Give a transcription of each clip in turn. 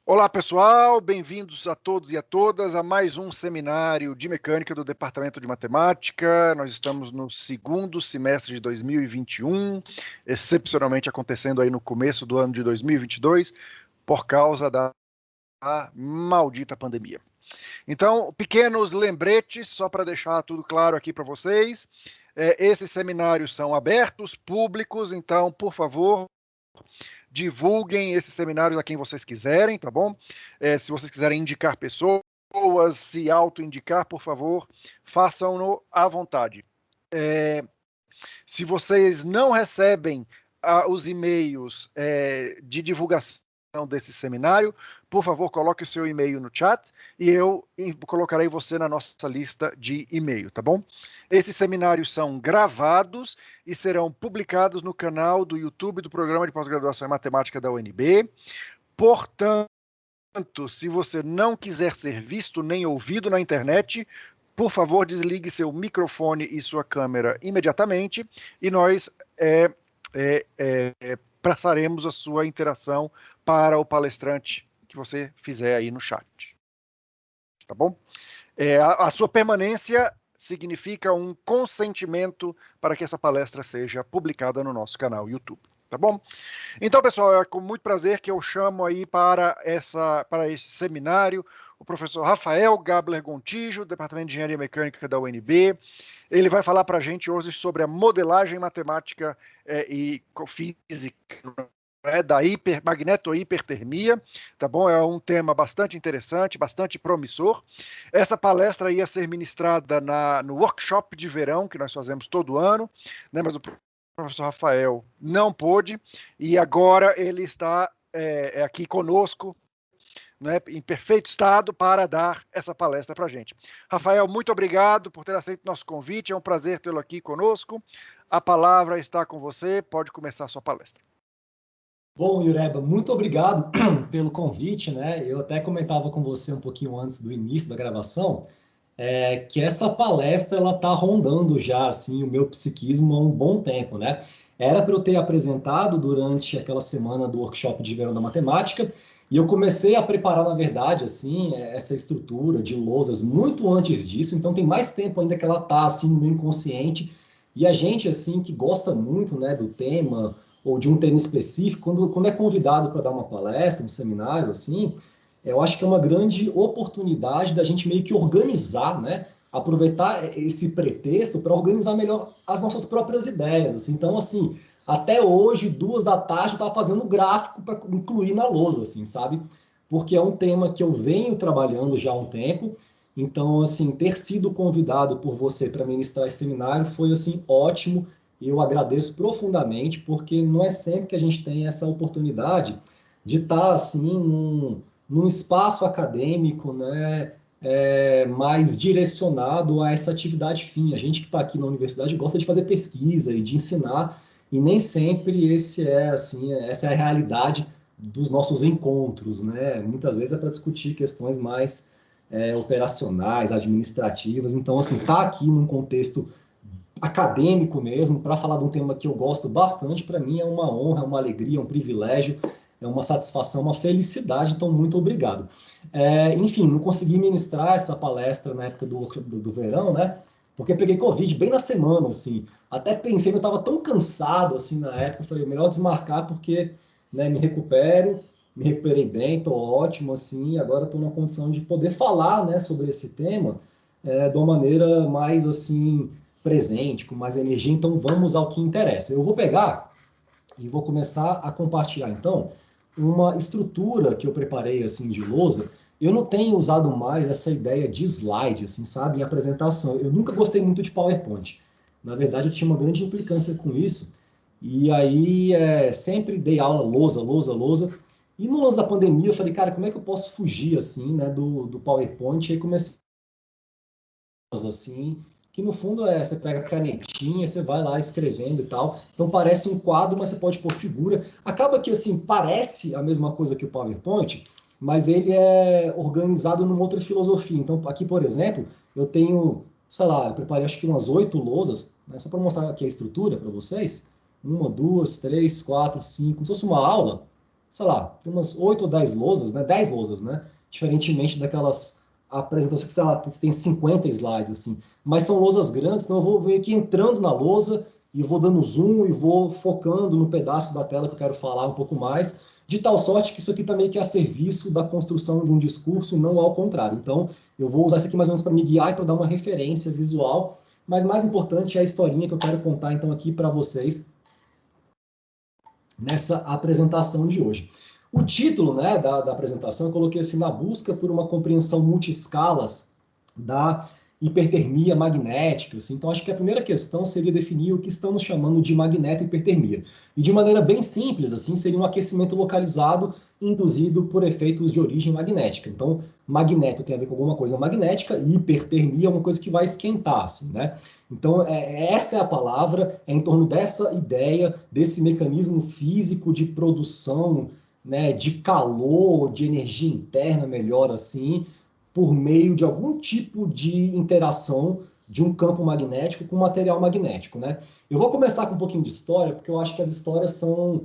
Olá, pessoal, bem-vindos a todos e a todas a mais um seminário de mecânica do Departamento de Matemática. Nós estamos no segundo semestre de 2021, excepcionalmente acontecendo aí no começo do ano de 2022, por causa da maldita pandemia. Então, pequenos lembretes, só para deixar tudo claro aqui para vocês. Esses seminários são abertos, públicos, então, por favor, divulguem esses seminários a quem vocês quiserem, tá bom? Se vocês quiserem indicar pessoas, se auto-indicar, por favor, façam-no à vontade. Se vocês não recebem os e-mails de divulgação desse seminário, por favor, coloque o seu e-mail no chat e eu colocarei você na nossa lista de e-mail, tá bom? Esses seminários são gravados e serão publicados no canal do YouTube do Programa de Pós-Graduação em Matemática da UNB. Portanto, se você não quiser ser visto nem ouvido na internet, por favor, desligue seu microfone e sua câmera imediatamente e nós passaremos a sua interação para o palestrante que você fizer aí no chat. Tá bom? A sua permanência significa um consentimento para que essa palestra seja publicada no nosso canal YouTube. Tá bom? Então, pessoal, é com muito prazer que eu chamo aí para esse seminário o professor Rafael Gabler Gontijo, do Departamento de Engenharia Mecânica da UNB. Ele vai falar para a gente hoje sobre a modelagem matemática e física da magnetohipertermia, tá bom? É um tema bastante interessante, bastante promissor. Essa palestra ia ser ministrada no workshop de verão que nós fazemos todo ano, né? Mas o professor Rafael não pôde e agora ele está aqui conosco, né, em perfeito estado para dar essa palestra para a gente. Rafael, muito obrigado por ter aceito nosso convite, é um prazer tê-lo aqui conosco. A palavra está com você, pode começar a sua palestra. Bom, Yureba, muito obrigado pelo convite, né? Eu até comentava com você um pouquinho antes do início da gravação, que essa palestra ela está rondando já assim o meu psiquismo há um bom tempo, né? Era para eu ter apresentado durante aquela semana do workshop de verão da matemática e eu comecei a preparar, na verdade, assim, essa estrutura de lousas muito antes disso. Então tem mais tempo ainda que ela está assim no meu inconsciente e a gente assim que gosta muito, né, do tema ou de um tema específico, quando é convidado para dar uma palestra, um seminário, assim, eu acho que é uma grande oportunidade da gente meio que organizar, né? Aproveitar esse pretexto para organizar melhor as nossas próprias ideias. Assim. Então, assim, até hoje, 2 da tarde, eu estava fazendo gráfico para incluir na lousa, assim, sabe? Porque é um tema que eu venho trabalhando já há um tempo. Então, assim, ter sido convidado por você para ministrar esse seminário foi, assim, ótimo. E eu agradeço profundamente, porque não é sempre que a gente tem essa oportunidade de estar, assim, num espaço acadêmico, né, mais direcionado a essa atividade fim. A gente que está aqui na universidade gosta de fazer pesquisa e de ensinar, e nem sempre essa é a realidade dos nossos encontros, né? Muitas vezes é para discutir questões mais operacionais, administrativas. Então, assim, tá aqui num contexto acadêmico mesmo, para falar de um tema que eu gosto bastante, para mim é uma honra, é uma alegria, é um privilégio, é uma satisfação, uma felicidade, então muito obrigado. Enfim, não consegui ministrar essa palestra na época do verão, né? Porque peguei Covid bem na semana, assim. Até pensei, eu estava tão cansado, assim, na época, eu falei, melhor desmarcar porque, né, me recuperei bem, estou ótimo, assim, agora estou na condição de poder falar, né, sobre esse tema de uma maneira mais, assim, presente, com mais energia, então vamos ao que interessa. Eu vou pegar e vou começar a compartilhar, então, uma estrutura que eu preparei, assim, de lousa. Eu não tenho usado mais essa ideia de slide, assim, sabe, em apresentação. Eu nunca gostei muito de PowerPoint. Na verdade, eu tinha uma grande implicância com isso. E aí, sempre dei aula lousa, lousa, lousa. E no lance da pandemia, eu falei, cara, como é que eu posso fugir, assim, né, do PowerPoint? E aí comecei assim, que no fundo você pega a canetinha, você vai lá escrevendo e tal. Então parece um quadro, mas você pode pôr figura. Acaba que assim, parece a mesma coisa que o PowerPoint, mas ele é organizado numa outra filosofia. Então aqui, por exemplo, eu tenho, sei lá, eu preparei acho que umas 8 lousas, né, só para mostrar aqui a estrutura para vocês. 1, 2, 3, 4, 5, como se fosse uma aula, sei lá, tem umas 8 ou 10 lousas, né? 10 lousas, né? Diferentemente daquelas apresentações que, sei lá, tem 50 slides, assim. Mas são lousas grandes, então eu vou meio que entrando na lousa e eu vou dando zoom e vou focando no pedaço da tela que eu quero falar um pouco mais, de tal sorte que isso aqui está meio que a serviço da construção de um discurso, não ao contrário. Então, eu vou usar isso aqui mais ou menos para me guiar e para dar uma referência visual, mas mais importante é a historinha que eu quero contar, então, aqui para vocês, nessa apresentação de hoje. O título, né, da apresentação eu coloquei assim: na busca por uma compreensão multi-escalas da hipertermia magnética. Assim. Então, acho que a primeira questão seria definir o que estamos chamando de magneto-hipertermia. E de maneira bem simples, assim, seria um aquecimento localizado induzido por efeitos de origem magnética. Então, magneto tem a ver com alguma coisa magnética e hipertermia é uma coisa que vai esquentar, assim, né? Então, essa é a palavra, é em torno dessa ideia, desse mecanismo físico de produção, né, de calor, de energia interna, melhor assim, por meio de algum tipo de interação de um campo magnético com material magnético, né? Eu vou começar com um pouquinho de história, porque eu acho que as histórias são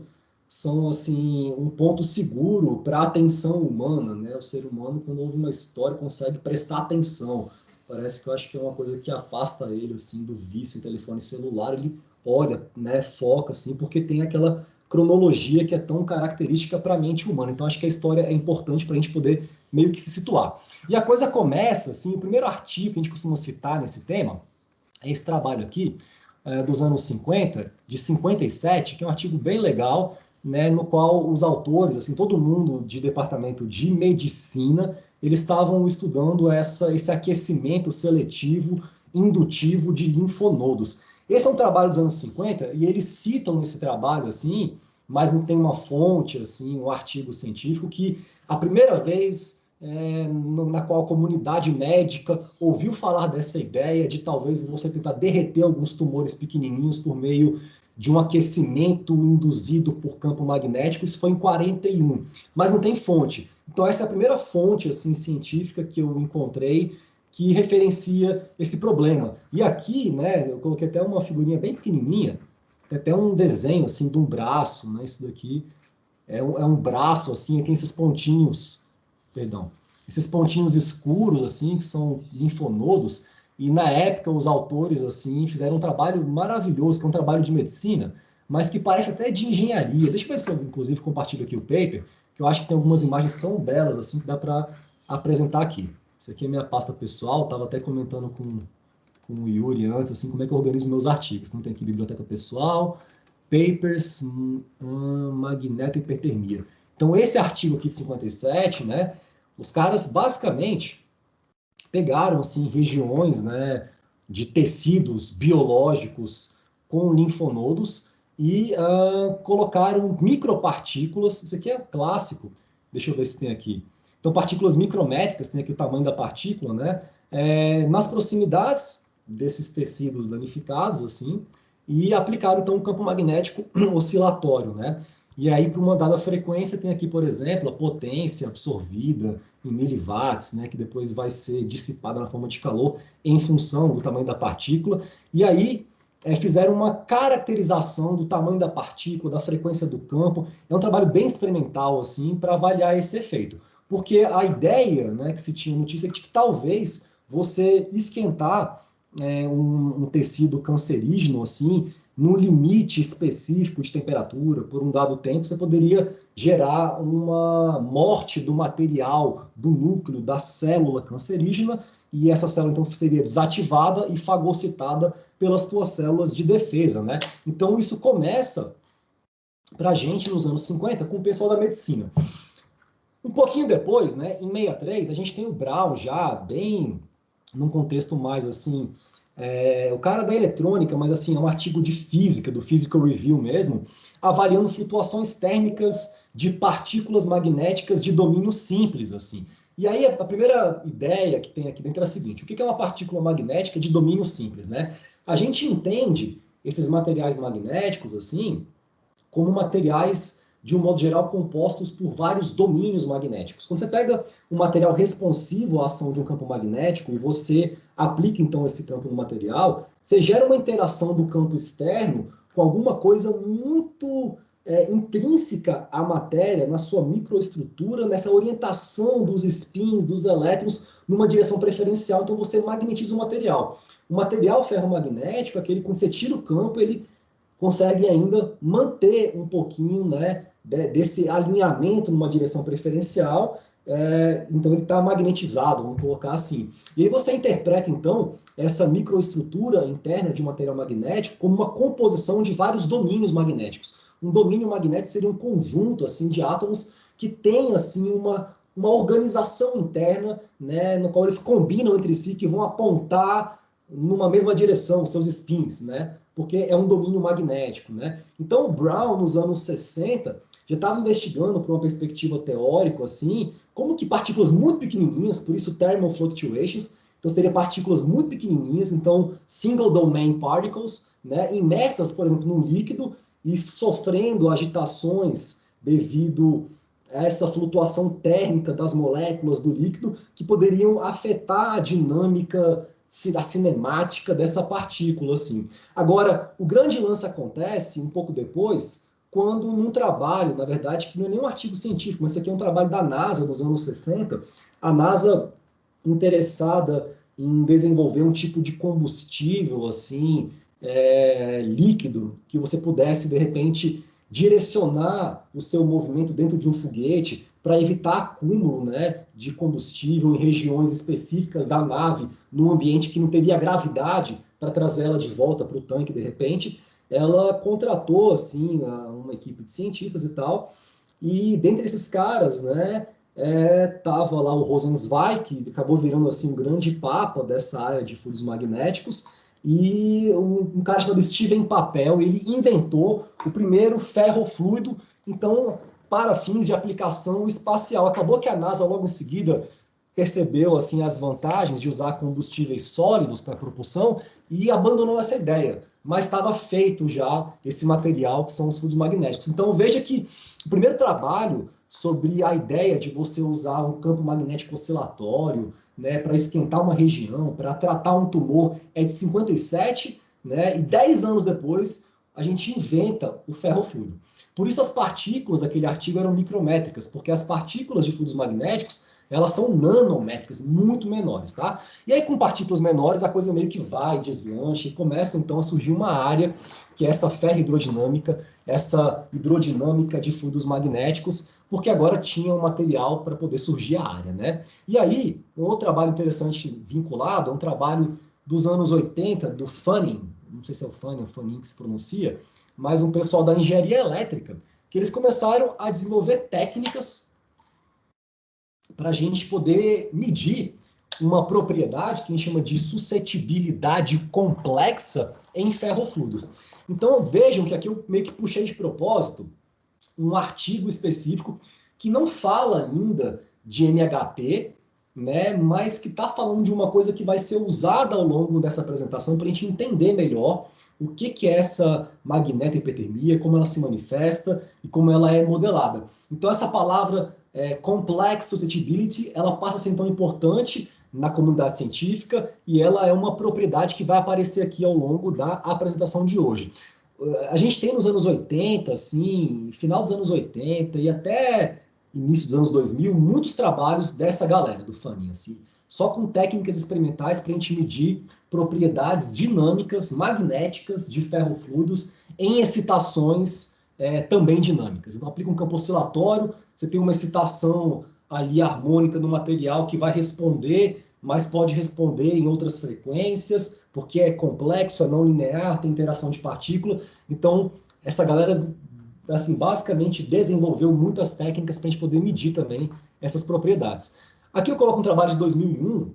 assim, um ponto seguro para a atenção humana, né? O ser humano, quando ouve uma história, consegue prestar atenção. Parece que eu acho que é uma coisa que afasta ele, assim, do vício em telefone celular. Ele olha, né, foca, assim, porque tem aquela cronologia que é tão característica para a mente humana. Então, acho que a história é importante para a gente poder meio que se situar. E a coisa começa, assim, o primeiro artigo que a gente costuma citar nesse tema é esse trabalho aqui, dos anos 50, de 57, que é um artigo bem legal, né, no qual os autores, assim, todo mundo de departamento de medicina, eles estavam estudando esse aquecimento seletivo indutivo de linfonodos. Esse é um trabalho dos anos 50 e eles citam nesse trabalho, assim, mas não tem uma fonte, assim, um artigo científico, que a primeira vez na qual a comunidade médica ouviu falar dessa ideia de talvez você tentar derreter alguns tumores pequenininhos por meio de um aquecimento induzido por campo magnético. Isso foi em 41, mas não tem fonte. Então essa é a primeira fonte assim científica que eu encontrei que referencia esse problema. E aqui, né, eu coloquei até uma figurinha bem pequenininha, tem até um desenho assim de um braço, né, isso daqui é um braço assim, tem esses pontinhos, perdão, esses pontinhos escuros assim, que são linfonodos, e na época os autores assim fizeram um trabalho maravilhoso, que é um trabalho de medicina, mas que parece até de engenharia. Deixa eu ver se eu, inclusive, compartilho aqui o paper, que eu acho que tem algumas imagens tão belas assim que dá para apresentar aqui. Isso aqui é minha pasta pessoal, estava até comentando com o Yuri antes, assim, como é que eu organizo meus artigos. Então tem aqui biblioteca pessoal, papers, magneto e hipertermia. Então esse artigo aqui de 57, né, os caras basicamente pegaram assim regiões, né, de tecidos biológicos com linfonodos e colocaram micropartículas. Isso aqui é clássico. Deixa eu ver se tem aqui. Então partículas micrométricas, tem aqui o tamanho da partícula, né, nas proximidades desses tecidos danificados, assim, e aplicaram então um campo magnético oscilatório, né? E aí, para uma dada frequência, tem aqui, por exemplo, a potência absorvida em miliwatts, né, que depois vai ser dissipada na forma de calor em função do tamanho da partícula. E aí, fizeram uma caracterização do tamanho da partícula, da frequência do campo. É um trabalho bem experimental, assim, para avaliar esse efeito. Porque a ideia, né, que se tinha notícia é de que talvez você esquentar um tecido cancerígeno, assim, num limite específico de temperatura, por um dado tempo, você poderia gerar uma morte do material, do núcleo, da célula cancerígena, e essa célula, então, seria desativada e fagocitada pelas suas células de defesa, né? Então, isso começa para a gente, nos anos 50, com o pessoal da medicina. Um pouquinho depois, né, em 63, a gente tem o Brown já bem num contexto mais assim, o cara da eletrônica, mas assim, é um artigo de física, do Physical Review mesmo, avaliando flutuações térmicas de partículas magnéticas de domínio simples, assim. E aí a primeira ideia que tem aqui dentro é a seguinte: o que é uma partícula magnética de domínio simples, né? A gente entende esses materiais magnéticos, assim, como materiais, de um modo geral, compostos por vários domínios magnéticos. Quando você pega um material responsivo à ação de um campo magnético e você aplica, então, esse campo no material, você gera uma interação do campo externo com alguma coisa muito intrínseca à matéria, na sua microestrutura, nessa orientação dos spins, dos elétrons, numa direção preferencial. Então, você magnetiza o material. O material ferromagnético, aquele quando você tira o campo, ele consegue ainda manter um pouquinho, né, desse alinhamento numa direção preferencial. Então ele está magnetizado, vamos colocar assim. E aí você interpreta, então, essa microestrutura interna de um material magnético como uma composição de vários domínios magnéticos. Um domínio magnético seria um conjunto assim, de átomos que tem assim, uma organização interna, né, no qual eles combinam entre si, que vão apontar numa mesma direção, seus spins, né? Porque é um domínio magnético, né? Então, o Brown, nos anos 60, já estava investigando por uma perspectiva teórica, assim, como que partículas muito pequenininhas, por isso thermal fluctuations, então você teria partículas muito pequenininhas, então single domain particles, né, imersas, por exemplo, num líquido e sofrendo agitações devido a essa flutuação térmica das moléculas do líquido que poderiam afetar a dinâmica da cinemática dessa partícula, assim. Agora, o grande lance acontece um pouco depois, quando num trabalho, na verdade, que não é nem um artigo científico, mas isso aqui é um trabalho da NASA nos anos 60, a NASA interessada em desenvolver um tipo de combustível, assim, líquido, que você pudesse, de repente, direcionar o seu movimento dentro de um foguete para evitar acúmulo, né, de combustível em regiões específicas da nave, num ambiente que não teria gravidade para trazer ela de volta para o tanque, de repente. Ela contratou, assim, uma equipe de cientistas e tal, e dentre esses caras, né, tava lá o Rosenzweig, que acabou virando assim um grande papa dessa área de fluidos magnéticos, e um cara chamado Steven Papel, ele inventou o primeiro ferrofluido, então, para fins de aplicação espacial. Acabou que a NASA, logo em seguida, percebeu assim as vantagens de usar combustíveis sólidos para propulsão e abandonou essa ideia. Mas estava feito já esse material que são os fluidos magnéticos. Então, veja que o primeiro trabalho sobre a ideia de você usar um campo magnético oscilatório, né, para esquentar uma região, para tratar um tumor, é de 57, né, e 10 anos depois a gente inventa o ferrofluido. Por isso as partículas daquele artigo eram micrométricas, porque as partículas de fluidos magnéticos, elas são nanométricas, muito menores, tá? E aí com partículas menores a coisa meio que vai, deslancha e começa então a surgir uma área que é essa ferrohidrodinâmica, essa hidrodinâmica de fluidos magnéticos, porque agora tinha um material para poder surgir a área, né? E aí, um outro trabalho interessante vinculado é um trabalho dos anos 80, do Fanning, não sei se é o Fanning ou Fanning que se pronuncia, mas um pessoal da engenharia elétrica, que eles começaram a desenvolver técnicas para a gente poder medir uma propriedade que a gente chama de suscetibilidade complexa em ferrofluidos. Então, vejam que aqui eu meio que puxei de propósito um artigo específico que não fala ainda de MHT, né, mas que está falando de uma coisa que vai ser usada ao longo dessa apresentação para a gente entender melhor o que é essa magnetohipertermia, como ela se manifesta e como ela é modelada. Então, essa palavra complex susceptibility, ela passa a ser então importante na comunidade científica e ela é uma propriedade que vai aparecer aqui ao longo da apresentação de hoje. A gente tem nos anos 80, assim, final dos anos 80 e até início dos anos 2000, muitos trabalhos dessa galera do Fanning, assim, só com técnicas experimentais para a gente medir propriedades dinâmicas, magnéticas de ferrofluidos em excitações também dinâmicas. Então, aplica um campo oscilatório, você tem uma excitação ali harmônica no material que vai responder, mas pode responder em outras frequências, porque é complexo, é não linear, tem interação de partícula. Então, essa galera, assim, basicamente desenvolveu muitas técnicas para a gente poder medir também essas propriedades. Aqui eu coloco um trabalho de 2001,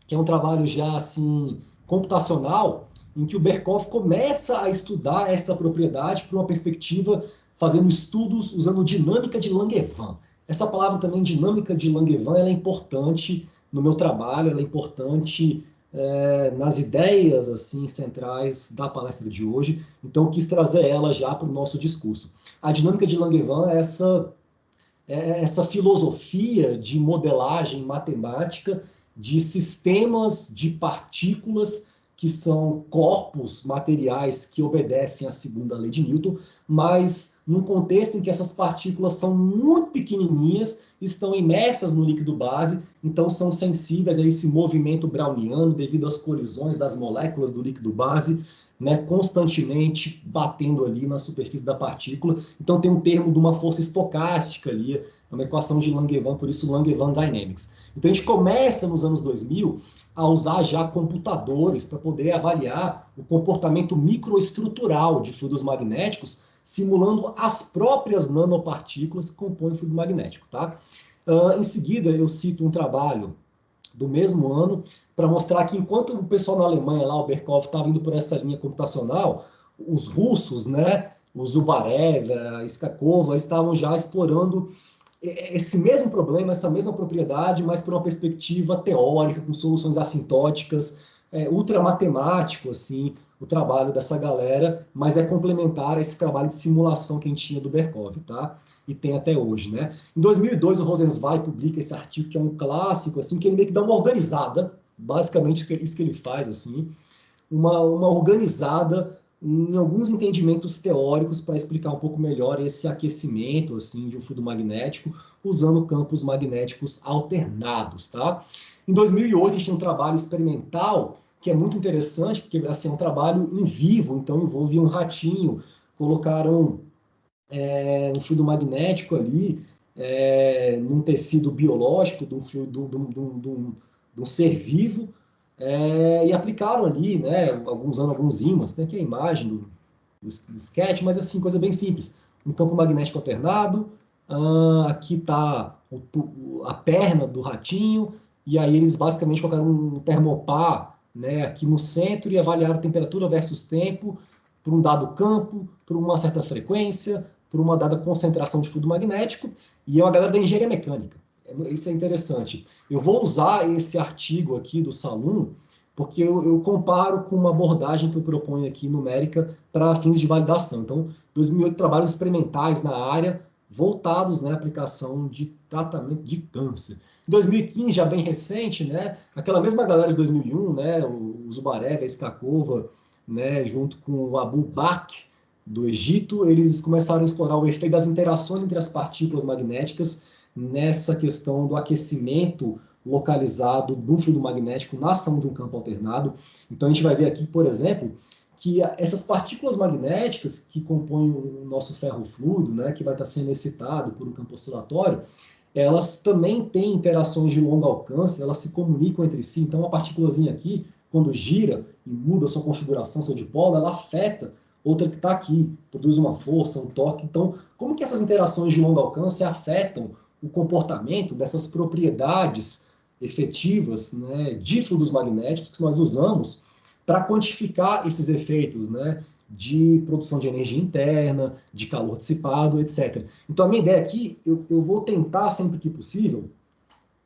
que é um trabalho já, assim, computacional, em que o Berkhoff começa a estudar essa propriedade por uma perspectiva, fazendo estudos usando dinâmica de Langevin. Essa palavra também, dinâmica de Langevin, ela é importante no meu trabalho, ela é importante nas ideias assim centrais da palestra de hoje, então eu quis trazer ela já para o nosso discurso. A dinâmica de Langevin é essa filosofia de modelagem matemática de sistemas de partículas que são corpos materiais que obedecem à segunda lei de Newton, mas num contexto em que essas partículas são muito pequenininhas, estão imersas no líquido base, então são sensíveis a esse movimento browniano devido às colisões das moléculas do líquido base, né, constantemente batendo ali na superfície da partícula. Então tem um termo de uma força estocástica ali, uma equação de Langevin, por isso Langevin Dynamics. Então a gente começa nos anos 2000 a usar já computadores para poder avaliar o comportamento microestrutural de fluidos magnéticos, simulando as próprias nanopartículas que compõem o fluido magnético. Tá? Em seguida, eu cito um trabalho do mesmo ano para mostrar que enquanto o pessoal na Alemanha, lá, o Berkov, estava indo por essa linha computacional, os russos, né, o Zubarev, a Iskakova, estavam já explorando esse mesmo problema, essa mesma propriedade, mas por uma perspectiva teórica, com soluções assintóticas, ultramatemático, assim, o trabalho dessa galera, mas é complementar a esse trabalho de simulação que a gente tinha do Berkov, tá? E tem até hoje, né? Em 2002, o Rosenzweig publica esse artigo, que é um clássico, assim, que ele meio que dá uma organizada, basicamente isso que ele faz, assim, uma organizada em alguns entendimentos teóricos para explicar um pouco melhor esse aquecimento assim de um fluido magnético usando campos magnéticos alternados, tá? Em 2008 a gente tem um trabalho experimental que é muito interessante porque assim é um trabalho em vivo, então envolve um ratinho, colocaram um fluido magnético ali num tecido biológico de um ser vivo e aplicaram ali, né, usando alguns ímãs, tem aqui a imagem do sketch, mas assim, coisa bem simples. Um campo magnético alternado, aqui está a perna do ratinho, e aí eles basicamente colocaram um termopar, né, aqui no centro e avaliaram temperatura versus tempo por um dado campo, por uma certa frequência, por uma dada concentração de fluido magnético, e é uma galera da engenharia mecânica. Isso é interessante. Eu vou usar esse artigo aqui do Salum, porque eu comparo com uma abordagem que eu proponho aqui numérica para fins de validação. Então, 2008, trabalhos experimentais na área voltados à aplicação de tratamento de câncer. Em 2015, já bem recente, né, aquela mesma galera de 2001, né, o Zubarev, a Iskakova, né, junto com o Abu Bakr, do Egito, eles começaram a explorar o efeito das interações entre as partículas magnéticas nessa questão do aquecimento localizado do fluido magnético na ação de um campo alternado. Então a gente vai ver aqui, por exemplo, que essas partículas magnéticas que compõem o nosso ferro fluido, né, que vai estar sendo excitado por um campo oscilatório, elas também têm interações de longo alcance, elas se comunicam entre si. Então uma partículazinha aqui, quando gira e muda sua configuração, seu dipolo, ela afeta outra que está aqui, produz uma força, um torque. Então, como que essas interações de longo alcance afetam o comportamento dessas propriedades efetivas, né, de fluidos magnéticos que nós usamos para quantificar esses efeitos, né, de produção de energia interna, de calor dissipado, etc. Então, a minha ideia aqui, eu vou tentar sempre que possível,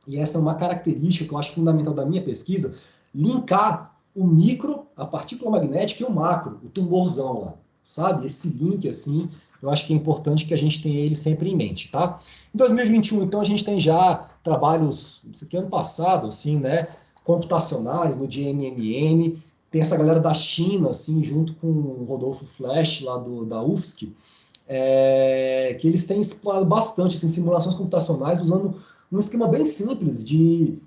e essa é uma característica que eu acho fundamental da minha pesquisa, linkar o micro, a partícula magnética, e o macro, o tumorzão lá, sabe? Esse link, assim, eu acho que é importante que a gente tenha ele sempre em mente, tá? Em 2021, então, a gente tem já trabalhos, isso aqui é ano passado, assim, né, computacionais no GMMM, tem essa galera da China, assim, junto com o Rodolfo Flesch, lá da UFSC, que eles têm explorado bastante, assim, simulações computacionais usando um esquema bem simples de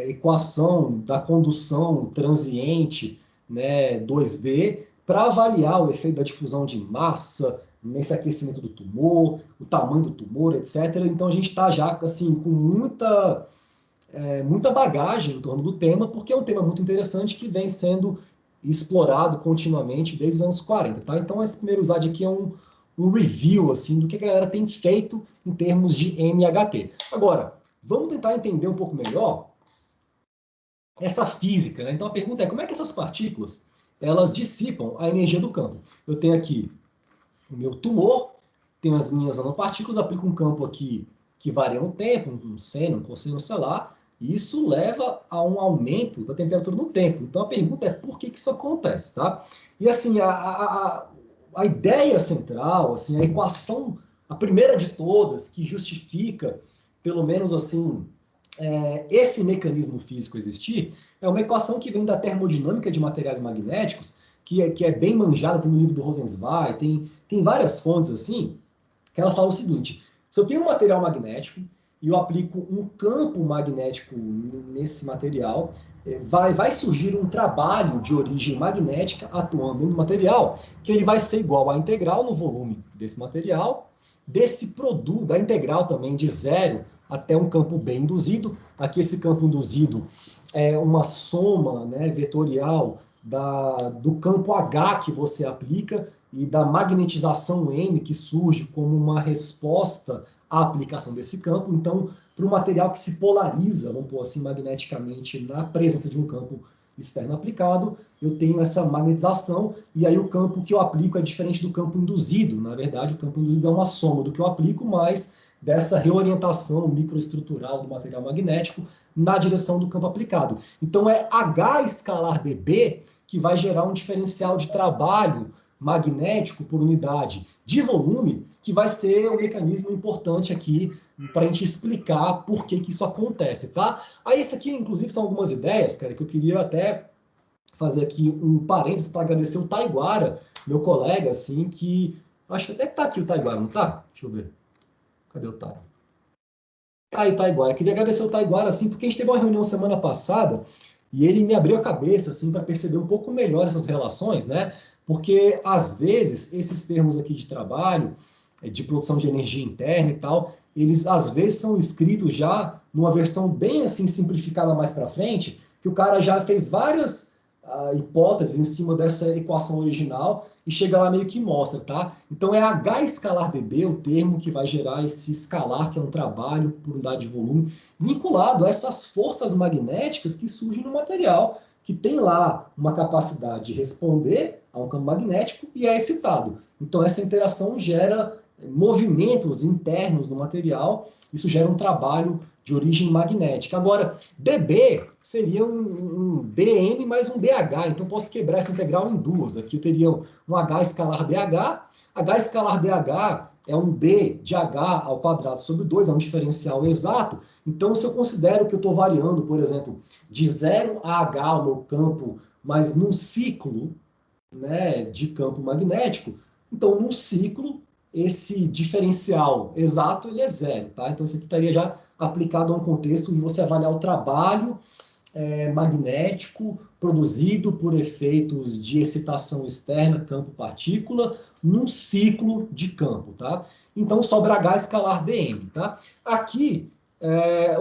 equação da condução transiente, né, 2D, para avaliar o efeito da difusão de massa nesse aquecimento do tumor, o tamanho do tumor, etc. Então a gente está já assim, com muita bagagem em torno do tema, porque é um tema muito interessante que vem sendo explorado continuamente desde os anos 40. Tá? Então esse primeiro slide aqui é um review assim, do que a galera tem feito em termos de MHT. Agora, vamos tentar entender um pouco melhor essa física. Né? Então a pergunta é, como é que essas partículas elas dissipam a energia do campo? Eu tenho aqui o meu tumor, tenho as minhas nanopartículas, aplico um campo aqui que varia no tempo, um seno, um cosseno, sei lá, e isso leva a um aumento da temperatura no tempo. Então a pergunta é por que isso acontece, tá? E assim, a ideia central, assim, a equação, a primeira de todas, que justifica, pelo menos assim, esse mecanismo físico existir é uma equação que vem da termodinâmica de materiais magnéticos, que é bem manjada, tem no livro do Rosenzweig, tem várias fontes assim, que ela fala o seguinte: se eu tenho um material magnético e eu aplico um campo magnético nesse material, vai surgir um trabalho de origem magnética atuando no material, que ele vai ser igual à integral no volume desse material, desse produto, da integral também de zero até um campo B induzido. Aqui esse campo induzido é uma soma, né, vetorial do campo H que você aplica e da magnetização M que surge como uma resposta à aplicação desse campo. Então, para um material que se polariza, vamos pôr assim, magneticamente na presença de um campo externo aplicado, eu tenho essa magnetização, e aí o campo que eu aplico é diferente do campo induzido. Na verdade, o campo induzido é uma soma do que eu aplico, mais dessa reorientação microestrutural do material magnético na direção do campo aplicado. Então, é H escalar dB que vai gerar um diferencial de trabalho magnético por unidade de volume, que vai ser um mecanismo importante aqui para a gente explicar por que isso acontece, tá? Aí, isso aqui, inclusive, são algumas ideias, cara, que eu queria até fazer aqui um parênteses para agradecer o Taiguara, meu colega, assim, que... Acho que até que tá aqui o Taiguara, não tá? Deixa eu ver. Cadê o Taiguara? Tá aí o Taiguara. Eu queria agradecer o Taiguara, assim, porque a gente teve uma reunião semana passada e ele me abriu a cabeça, assim, para perceber um pouco melhor essas relações, né? Porque, às vezes, esses termos aqui de trabalho, de produção de energia interna e tal, eles, às vezes, são escritos já numa versão bem, assim, simplificada mais para frente, que o cara já fez várias hipóteses em cima dessa equação original e chega lá meio que mostra, tá? Então, é H escalar dB o termo que vai gerar esse escalar, que é um trabalho por unidade de volume, vinculado a essas forças magnéticas que surgem no material, que tem lá uma capacidade de responder a um campo magnético e é excitado. Então, essa interação gera movimentos internos no material, isso gera um trabalho de origem magnética. Agora, dB seria um dm mais um dH, então posso quebrar essa integral em duas. Aqui eu teria um H escalar dH, H escalar dH é um d de H ao quadrado sobre 2, é um diferencial exato. Então, se eu considero que eu estou variando, por exemplo, de 0 a H o meu campo, mas num ciclo, né, de campo magnético, então, num ciclo, esse diferencial exato ele é zero, tá? Então, isso aqui estaria já aplicado a um contexto de você avaliar o trabalho magnético produzido por efeitos de excitação externa, campo-partícula, num ciclo de campo, tá? Então, sobra H escalar dm, tá? Aqui,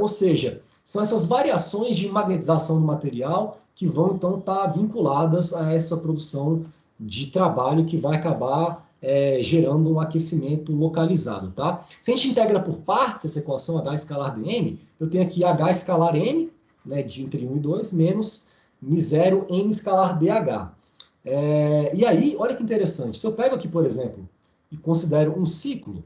ou seja, são essas variações de magnetização do material que vão, então, estar vinculadas a essa produção de trabalho que vai acabar gerando um aquecimento localizado, tá? Se a gente integra por partes essa equação H escalar dm, eu tenho aqui H escalar m, né, de entre 1 e 2, menos M0 M escalar dH. E aí, olha que interessante, se eu pego aqui, por exemplo, e considero um ciclo,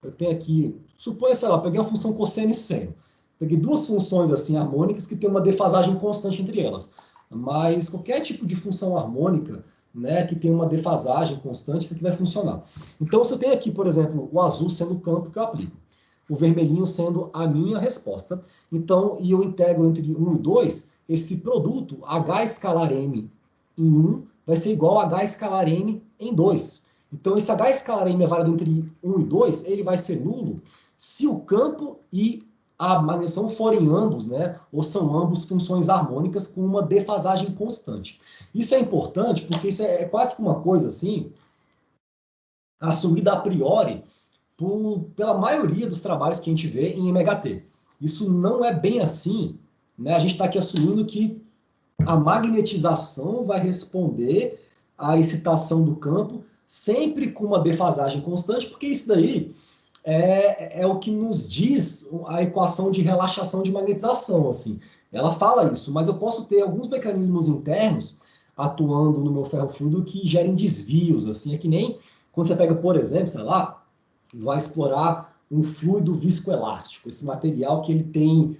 eu tenho aqui, suponha, sei lá, peguei uma função cosseno e seno, peguei duas funções assim harmônicas que tem uma defasagem constante entre elas, mas qualquer tipo de função harmônica, né, que tem uma defasagem constante, isso aqui vai funcionar. Então, se eu tenho aqui, por exemplo, o azul sendo o campo que eu aplico, o vermelhinho sendo a minha resposta, então, e eu integro entre 1 e 2, esse produto, H escalar M em 1, vai ser igual a H escalar M em 2. Então, esse H escalar M é válido entre 1 e 2, ele vai ser nulo se o campo e a magnetização forem ambos, né, ou são ambos funções harmônicas com uma defasagem constante. Isso é importante porque isso é quase que uma coisa assim, assumida a priori pela maioria dos trabalhos que a gente vê em MHT. Isso não é bem assim, né? A gente está aqui assumindo que a magnetização vai responder à excitação do campo sempre com uma defasagem constante, porque isso daí é o que nos diz a equação de relaxação de magnetização, assim. Ela fala isso, mas eu posso ter alguns mecanismos internos atuando no meu ferro fluido que gerem desvios, assim. É que nem quando você pega, por exemplo, sei lá, vai explorar um fluido viscoelástico, esse material que ele tem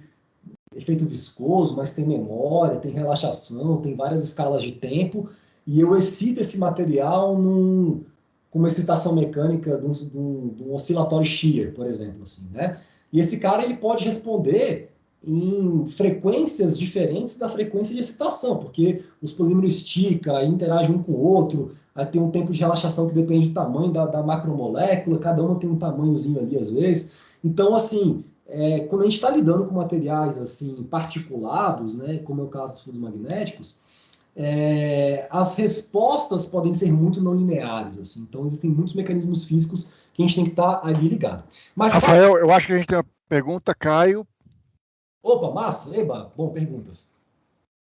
efeito viscoso, mas tem memória, tem relaxação, tem várias escalas de tempo, e eu excito esse material com uma excitação mecânica de um oscilatório Shear, por exemplo, assim, né? E esse cara ele pode responder em frequências diferentes da frequência de excitação, porque os polímeros esticam, interagem um com o outro, aí tem um tempo de relaxação que depende do tamanho da macromolécula, cada uma tem um tamanhozinho ali às vezes. Então, assim, quando a gente está lidando com materiais assim particulados, né, como é o caso dos fluidos magnéticos, as respostas podem ser muito não lineares, assim. Então existem muitos mecanismos físicos que a gente tem que estar ali ligado. Mas Rafael, eu acho que a gente tem uma pergunta, Caio. opa, massa, eba, bom, perguntas.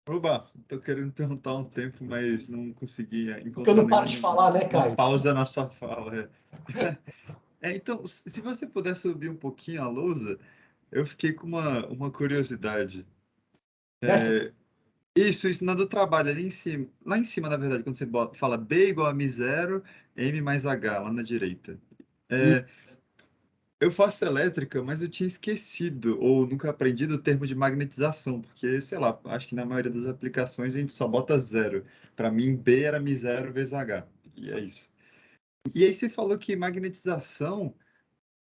Oba, tô querendo perguntar há um tempo, mas não consegui Porque eu encontrar não paro de falar, né, nenhuma Caio? pausa na sua fala. Então, se você puder subir um pouquinho a lousa, eu fiquei com uma curiosidade. Dessa Isso na do trabalho, ali em cima. Lá em cima, na verdade, quando você fala B igual a M0, M mais H, lá na direita. e- É, eu faço elétrica, mas eu tinha esquecido ou nunca aprendido o termo de magnetização, porque, sei lá, acho que na maioria das aplicações a gente só bota zero. Para mim, B era M0 vezes H. E é isso. E aí você falou que magnetização,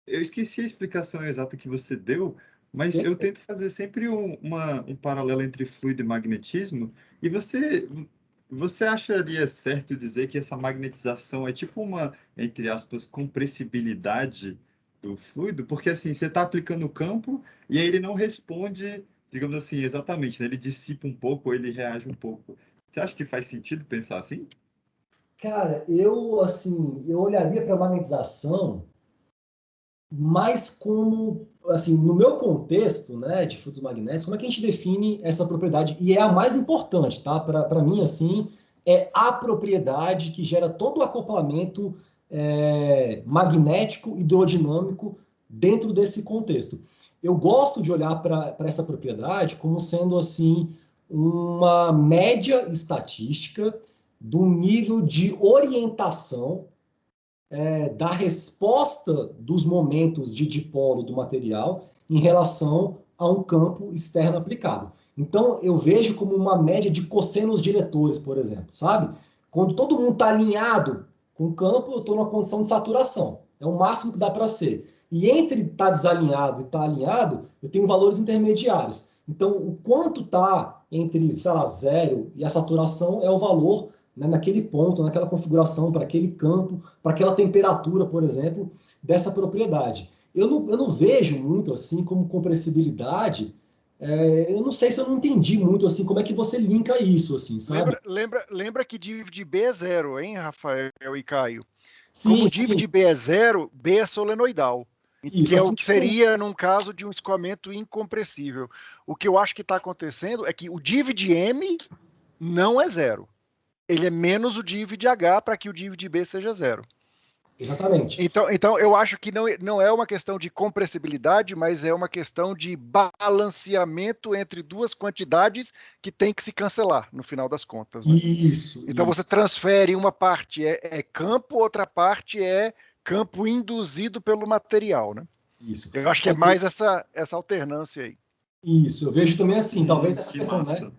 eu esqueci a explicação exata que você deu, mas eu tento fazer sempre um paralelo entre fluido e magnetismo. E você acharia certo dizer que essa magnetização é tipo uma, entre aspas, compressibilidade do fluido? Porque assim, você está aplicando o campo e aí ele não responde, digamos assim, exatamente, né? Ele dissipa um pouco, ou ele reage um pouco. Você acha que faz sentido pensar assim? Cara, eu olharia para a magnetização mais como, assim, no meu contexto, né, de fluidos magnéticos, como é que a gente define essa propriedade? E é a mais importante, tá? Para mim, assim, é a propriedade que gera todo o acoplamento magnético hidrodinâmico dentro desse contexto. Eu gosto de olhar para essa propriedade como sendo, assim, uma média estatística do nível de orientação da resposta dos momentos de dipolo do material em relação a um campo externo aplicado. Então, eu vejo como uma média de cossenos diretores, por exemplo, sabe? Quando todo mundo está alinhado com o campo, eu estou numa condição de saturação. É o máximo que dá para ser. E entre estar desalinhado e estar alinhado, eu tenho valores intermediários. Então, o quanto está entre, sei lá, zero e a saturação é o valor, né, naquele ponto, naquela configuração, para aquele campo, para aquela temperatura, por exemplo, dessa propriedade. Eu não vejo muito assim como compressibilidade. Eu não sei se eu não entendi muito assim como é que você linka isso, assim, sabe? Lembra que div de B é zero, hein, Rafael e Caio? Sim, Como div sim, de B é zero, B é solenoidal, isso. que é o Assim que como... seria num caso de um escoamento incompressível. O que eu acho que está acontecendo é que o div de M não é zero. Ele é menos o div de H para que o div de B seja zero. Exatamente. Então eu acho que não é uma questão de compressibilidade, mas é uma questão de balanceamento entre duas quantidades que tem que se cancelar, no final das contas, né? Isso, Então você isso, transfere uma parte é campo, outra parte é campo induzido pelo material, né? isso. Eu acho que é Mas mais essa alternância aí. isso, eu vejo também assim, talvez essa Que questão, né? massa.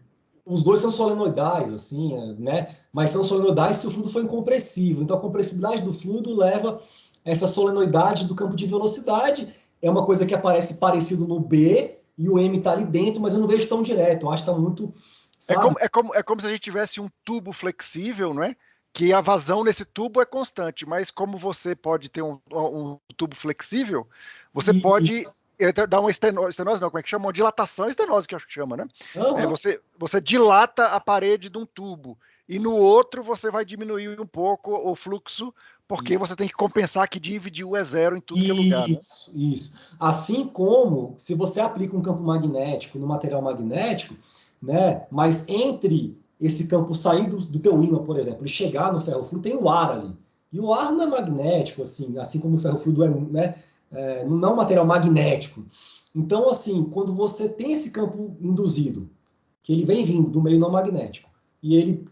Os dois são solenoidais, assim, né? Mas são solenoidais se o fluido for incompressível. Então, a compressibilidade do fluido leva essa solenoidade do campo de velocidade. É uma coisa que aparece parecido no B e o M está ali dentro, mas eu não vejo tão direto. Eu acho que está muito, sabe? É como se a gente tivesse um tubo flexível, não é? Que a vazão nesse tubo é constante, mas como você pode ter um tubo flexível, você E, pode dar uma estenose, não, como é que chama? Uma dilatação, estenose que eu acho que chama, né? uhum, Você dilata a parede de um tubo e no outro você vai diminuir um pouco o fluxo, porque você tem que compensar que div U é zero em tudo que é lugar, né? isso, isso. Assim como se você aplica um campo magnético no material magnético, né? Mas entre esse campo sair do teu ímã, por exemplo, e chegar no ferrofluido, tem o ar ali. E o ar não é magnético, assim como o ferrofluido é, né? Não é um material magnético. Então, assim, quando você tem esse campo induzido, que ele vem vindo do meio não magnético, e ele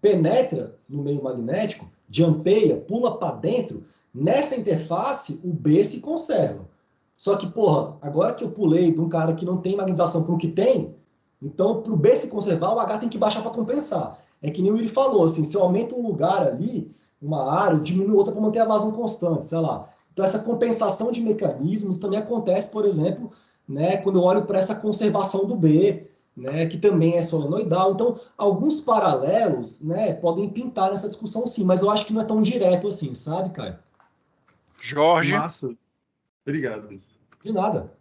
penetra no meio magnético, jumpeia, pula para dentro, nessa interface o B se conserva. Só que, porra, agora que eu pulei de um cara que não tem magnetização para o que tem, então para o B se conservar, o H tem que baixar para compensar. É que nem o Yuri falou, assim, se eu aumento um lugar ali, uma área, eu diminuo outra para manter a vazão constante, sei lá. Então essa compensação de mecanismos também acontece, por exemplo, né, quando eu olho para essa conservação do B, né, que também é solenoidal. Então, alguns paralelos, né, podem pintar nessa discussão, sim, mas eu acho que não é tão direto assim, sabe, Caio? Jorge. Massa. Obrigado. De nada.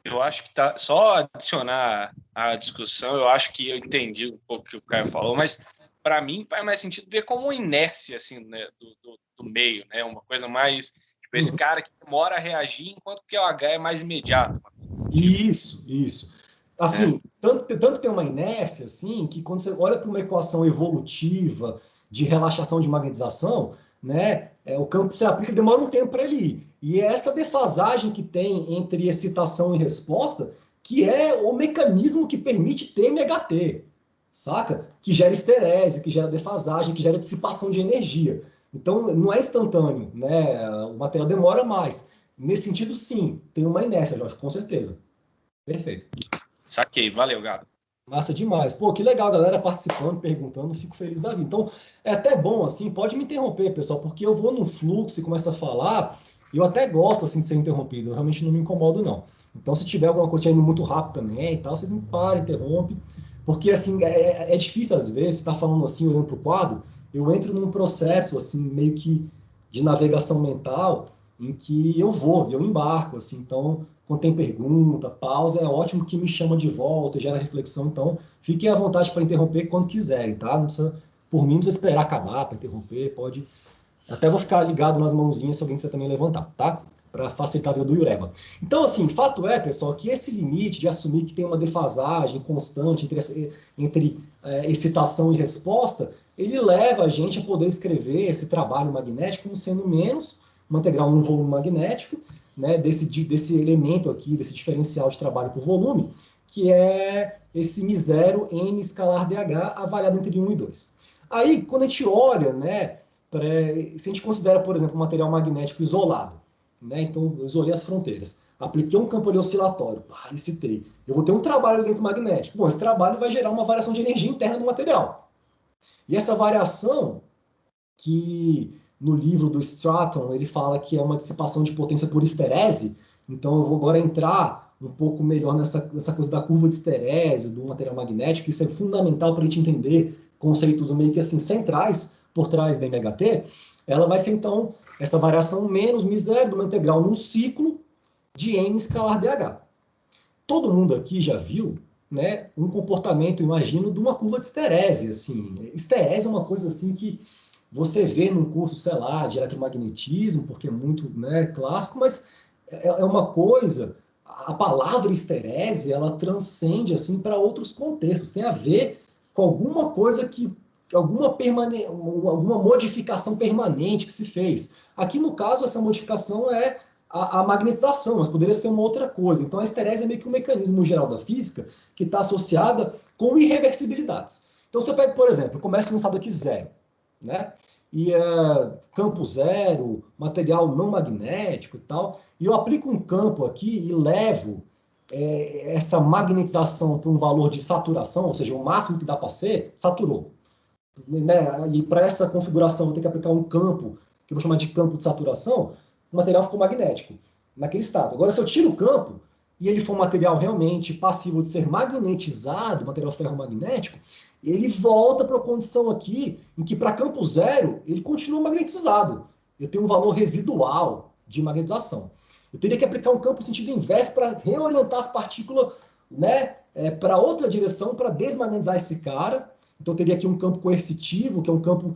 Eu acho que tá só adicionar à discussão, eu acho que eu entendi um pouco o que o Caio falou, mas para mim faz mais sentido ver como uma inércia assim, né, do meio, né, uma coisa mais tipo, esse cara que demora a reagir, enquanto que o H é mais imediato. Isso. Assim, tanto tem uma inércia, assim, que quando você olha para uma equação evolutiva de relaxação de magnetização, né, o campo você aplica demora um tempo para ele ir. E é essa defasagem que tem entre excitação e resposta que é o mecanismo que permite TMHT, saca? Que gera esterese, que gera defasagem, que gera dissipação de energia. Então, não é instantâneo, né? O material demora mais. Nesse sentido, sim, tem uma inércia, Jorge, com certeza. Perfeito. Saquei, valeu, Gabo. Massa demais. Pô, que legal, galera participando, perguntando, fico feliz da vida. Então, é até bom, assim, pode me interromper, pessoal, porque eu vou no fluxo e começo a falar, e eu até gosto, assim, de ser interrompido, eu realmente não me incomodo, não. Então, se tiver alguma coisa indo muito rápido também e tal, vocês me param, interrompem, porque, assim, é difícil, às vezes, você tá falando assim, olhando pro quadro, eu entro num processo, assim, meio que de navegação mental, em que eu embarco, assim, então quando tem pergunta, pausa, é ótimo que me chama de volta, gera reflexão, então fiquem à vontade para interromper quando quiserem, tá? Não precisa, por mim, não precisa esperar acabar para interromper, pode... Até vou ficar ligado nas mãozinhas se alguém quiser também levantar, tá? Para facilitar a vida do Iureba. Então, assim, fato é, pessoal, que esse limite de assumir que tem uma defasagem constante entre excitação e resposta, ele leva a gente a poder escrever esse trabalho magnético como sendo menos uma integral num volume magnético, né, desse elemento aqui, desse diferencial de trabalho por volume, que é esse μ0 m escalar dH avaliado entre 1 e 2. Aí, quando a gente olha, né, se a gente considera, por exemplo, um material magnético isolado, né, então eu isolei as fronteiras, apliquei um campo ali oscilatório, excitei, eu vou ter um trabalho ali dentro magnético. Bom, esse trabalho vai gerar uma variação de energia interna no material. E essa variação, que no livro do Stratton ele fala que é uma dissipação de potência por esterese, então eu vou agora entrar um pouco melhor nessa coisa da curva de esterese, do material magnético, isso é fundamental para a gente entender conceitos meio que assim centrais por trás da MHT, ela vai ser então essa variação menos μ0 de uma integral num ciclo de m escalar dH. Todo mundo aqui já viu, né, um comportamento, imagino, de uma curva de esterese, assim. Esterese é uma coisa assim que você vê num curso, sei lá, de eletromagnetismo, porque é muito, né, clássico, mas é uma coisa, a palavra esterese, ela transcende assim para outros contextos, tem a ver com alguma coisa que, alguma modificação permanente que se fez. Aqui no caso, essa modificação é a magnetização, mas poderia ser uma outra coisa. Então a esterese é meio que um mecanismo geral da física que está associada com irreversibilidades. Então se eu pego, por exemplo, eu começo no estado aqui zero, né? E campo zero, material não magnético e tal, e eu aplico um campo aqui e levo essa magnetização para um valor de saturação, ou seja, o máximo que dá para ser, saturou. Né? E para essa configuração eu tenho que aplicar um campo, que eu vou chamar de campo de saturação, o material ficou magnético, naquele estado. Agora, se eu tiro o campo, e ele for um material realmente passivo de ser magnetizado, material ferromagnético, ele volta para a condição aqui em que para campo zero ele continua magnetizado. Eu tenho um valor residual de magnetização. Eu teria que aplicar um campo no sentido inverso para reorientar as partículas, né, para outra direção, para desmagnetizar esse cara. Então eu teria aqui um campo coercitivo, que é um campo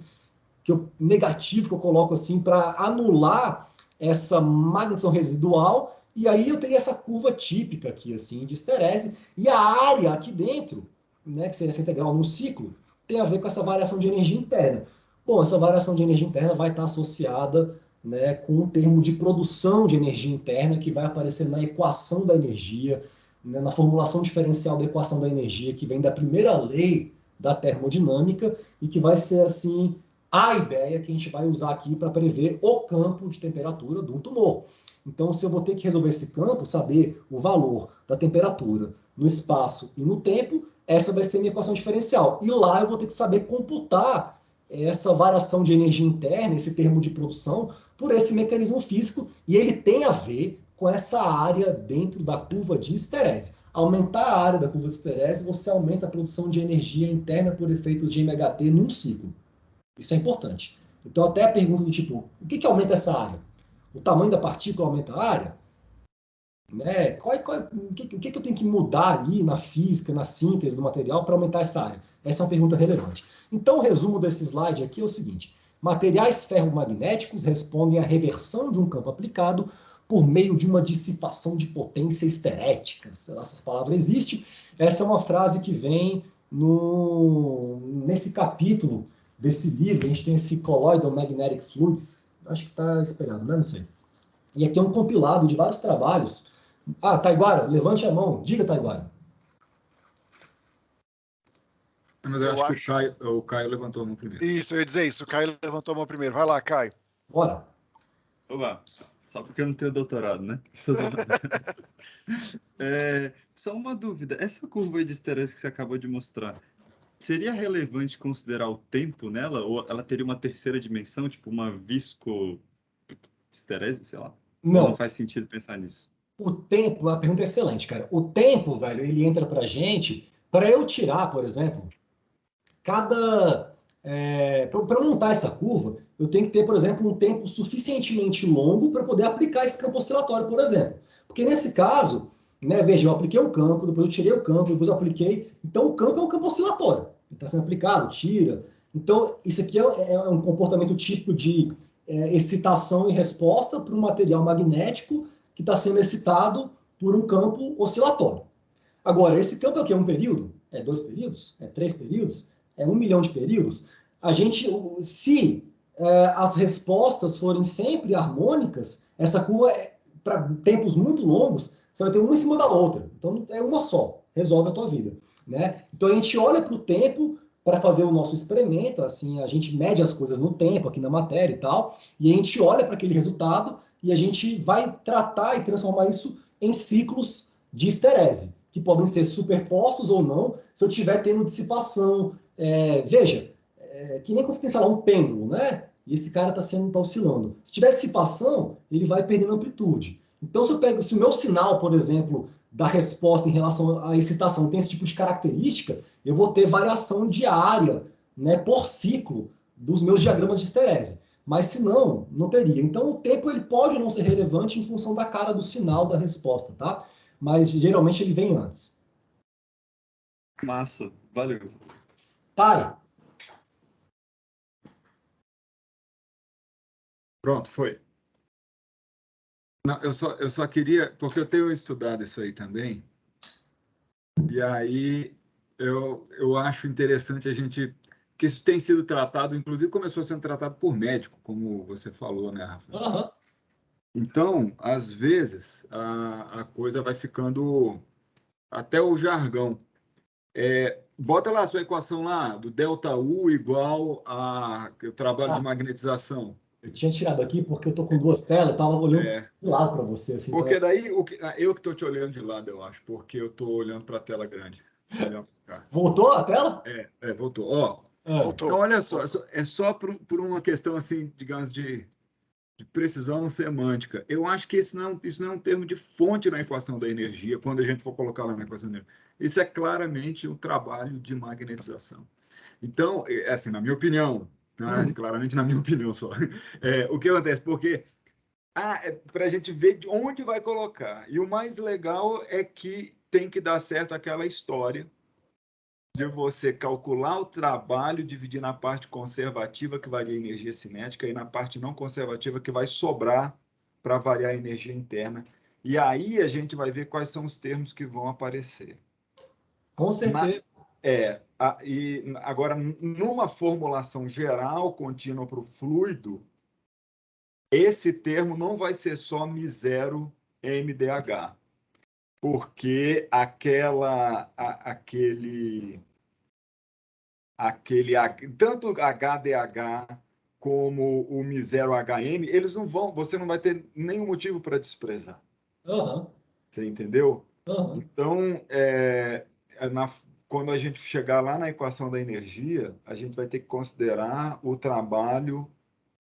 negativo que eu coloco assim para anular essa magnetização residual. E aí eu teria essa curva típica aqui, assim, de esterese, e a área aqui dentro, né, que seria essa integral no ciclo, tem a ver com essa variação de energia interna. Bom, essa variação de energia interna vai estar associada, né, com o termo de produção de energia interna, que vai aparecer na equação da energia, né, na formulação diferencial da equação da energia, que vem da primeira lei da termodinâmica, e que vai ser, assim, a ideia que a gente vai usar aqui para prever o campo de temperatura de um tumor. Então, se eu vou ter que resolver esse campo, saber o valor da temperatura no espaço e no tempo, essa vai ser a minha equação diferencial. E lá eu vou ter que saber computar essa variação de energia interna, esse termo de produção, por esse mecanismo físico, e ele tem a ver com essa área dentro da curva de esterese. Aumentar a área da curva de esterese, você aumenta a produção de energia interna por efeitos de MHT num ciclo. Isso é importante. Então, até a pergunta do tipo, o que aumenta essa área? O tamanho da partícula aumenta a área? Né? O que eu tenho que mudar ali na física, na síntese do material para aumentar essa área? Essa é uma pergunta relevante. Então, o resumo desse slide aqui é o seguinte: materiais ferromagnéticos respondem à reversão de um campo aplicado por meio de uma dissipação de potência esterética. Sei lá se essa palavra existe. Essa é uma frase que vem nesse capítulo desse livro. A gente tem esse Colloidal Magnetic Fluids. Acho que está espelhado, né? Não sei. E aqui é um compilado de vários trabalhos. Ah, Taiguara, levante a mão. Diga, Taiguara. Mas eu acho que o Caio levantou a mão primeiro. Isso, eu ia dizer isso. O Caio levantou a mão primeiro. Vai lá, Caio. Bora. Oba, só porque eu não tenho doutorado, né? Só uma dúvida. Essa curva aí de esterese que você acabou de mostrar, seria relevante considerar o tempo nela? Ou ela teria uma terceira dimensão, tipo uma viscoesterese, sei lá? Não. Ou não faz sentido pensar nisso? O tempo, a pergunta é excelente, cara. O tempo, velho, ele entra pra gente, para eu tirar, por exemplo, para eu montar essa curva, eu tenho que ter, por exemplo, um tempo suficientemente longo para poder aplicar esse campo oscilatório, por exemplo. Porque nesse caso, né, veja, eu apliquei um campo, depois eu tirei o campo, depois eu apliquei. Então, o campo é um campo oscilatório. Ele está sendo aplicado, tira. Então, isso aqui é um comportamento típico de excitação e resposta para um material magnético que está sendo excitado por um campo oscilatório. Agora, esse campo é o quê? Um período? É 2 períodos? É 3 períodos? É 1 milhão de períodos? Se as respostas forem sempre harmônicas, essa curva, para tempos muito longos, você vai ter uma em cima da outra. Então, é uma só. Resolve a tua vida. Né? Então, a gente olha para o tempo para fazer o nosso experimento, assim, a gente mede as coisas no tempo, aqui na matéria e tal, e a gente olha para aquele resultado e a gente vai tratar e transformar isso em ciclos de esterese, que podem ser superpostos ou não, se eu estiver tendo dissipação. Veja, que nem quando você tem, sei lá, um pêndulo, né? E esse cara tá oscilando. Se tiver dissipação, ele vai perdendo amplitude. Então, se o meu sinal, por exemplo, da resposta em relação à excitação tem esse tipo de característica, eu vou ter variação diária, né, por ciclo dos meus diagramas de esterese. Mas se não, não teria. Então, o tempo ele pode não ser relevante em função da cara do sinal da resposta, tá? Mas geralmente ele vem antes. Massa, valeu. Thay. Pronto, foi. Não, eu só queria, porque eu tenho estudado isso aí também, e aí eu acho interessante a gente, que isso tem sido tratado, inclusive começou sendo tratado por médico, como você falou, né, Rafa? Uhum. Então, às vezes, a coisa vai ficando até o jargão. Bota lá a sua equação lá, do ΔU igual ao trabalho de magnetização. Eu tinha tirado aqui porque eu tô com 2 telas, eu tava olhando de lado para você. Assim, porque daí, eu que estou te olhando de lado, eu acho, porque eu estou olhando para a tela grande. Voltou a tela? Voltou. Ó, Voltou. Então, olha só, é só por uma questão, assim, digamos, de precisão semântica. Eu acho que isso não é um termo de fonte na equação da energia, quando a gente for colocar lá na equação da energia. Isso é claramente um trabalho de magnetização. Então, assim, na minha opinião, claramente na minha opinião só, o que acontece? Porque para a gente ver de onde vai colocar. E o mais legal é que tem que dar certo aquela história de você calcular o trabalho, dividir na parte conservativa, que varia a energia cinética, e na parte não conservativa, que vai sobrar para variar a energia interna. E aí a gente vai ver quais são os termos que vão aparecer. Com certeza. E agora, numa formulação geral contínua para o fluido, esse termo não vai ser só μ0 MDH, porque tanto HDH como o μ0HM, eles não vão, você não vai ter nenhum motivo para desprezar. Uhum. Você entendeu? Uhum. Então, quando a gente chegar lá na equação da energia, a gente vai ter que considerar o trabalho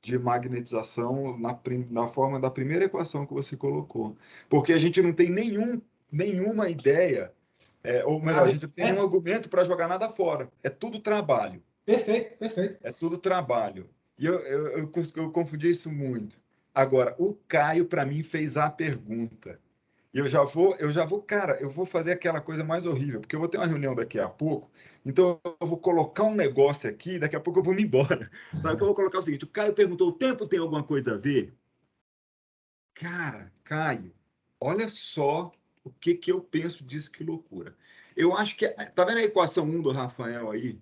de magnetização na forma da primeira equação que você colocou. Porque a gente não tem nenhuma ideia, ou melhor, a gente não tem nenhum argumento para jogar nada fora. É tudo trabalho. Perfeito, perfeito. É tudo trabalho. E eu confundi isso muito. Agora, o Caio, para mim, fez a pergunta. E eu já vou, cara, eu vou fazer aquela coisa mais horrível, porque eu vou ter uma reunião daqui a pouco, então eu vou colocar um negócio aqui, daqui a pouco eu vou me embora. Sabe o que eu vou colocar o seguinte, o Caio perguntou, o tempo tem alguma coisa a ver? Cara, Caio, olha só o que eu penso disso, que loucura. Eu acho que, tá vendo a equação 1 do Rafael aí?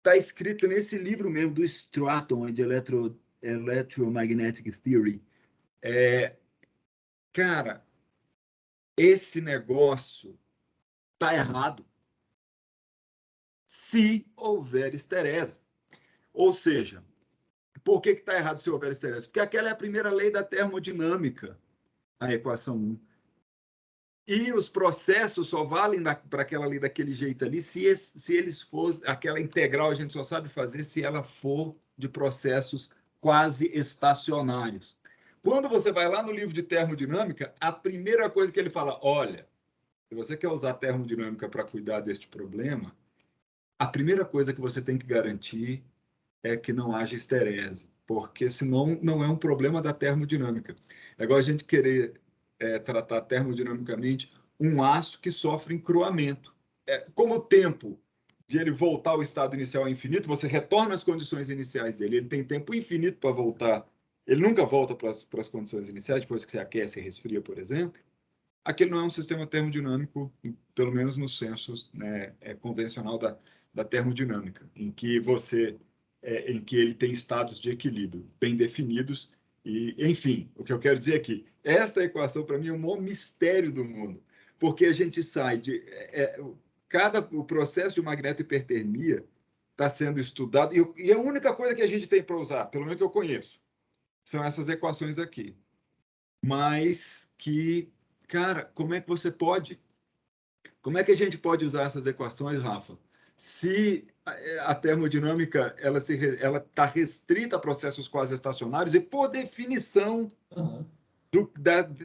Tá escrito nesse livro mesmo, do Stratton, de Electromagnetic Theory. Cara, esse negócio tá errado se houver esterese. Ou seja, por que está errado se houver esterese? Porque aquela é a primeira lei da termodinâmica, a equação 1. E os processos só valem para aquela lei daquele jeito ali se eles for aquela integral, a gente só sabe fazer se ela for de processos quase estacionários. Quando você vai lá no livro de termodinâmica, a primeira coisa que ele fala, olha, se você quer usar termodinâmica para cuidar deste problema, a primeira coisa que você tem que garantir é que não haja esterese, porque senão não é um problema da termodinâmica. É igual a gente querer tratar termodinamicamente um aço que sofre encruamento. Como o tempo de ele voltar ao estado inicial é infinito, você retorna às condições iniciais dele, ele tem tempo infinito para voltar, ele nunca volta para as condições iniciais, depois que você aquece e resfria, por exemplo. Aquele não é um sistema termodinâmico, pelo menos no senso, né, convencional da termodinâmica, em que ele tem estados de equilíbrio bem definidos. E, enfim, o que eu quero dizer é que essa equação, para mim, é o maior mistério do mundo, porque a gente sai de... o processo de magnetohipertermia está sendo estudado, e a única coisa que a gente tem para usar, pelo menos que eu conheço, são essas equações aqui. Mas que, cara, como é que você pode... Como é que a gente pode usar essas equações, Rafa, se a termodinâmica ela está restrita a processos quase estacionários e, por definição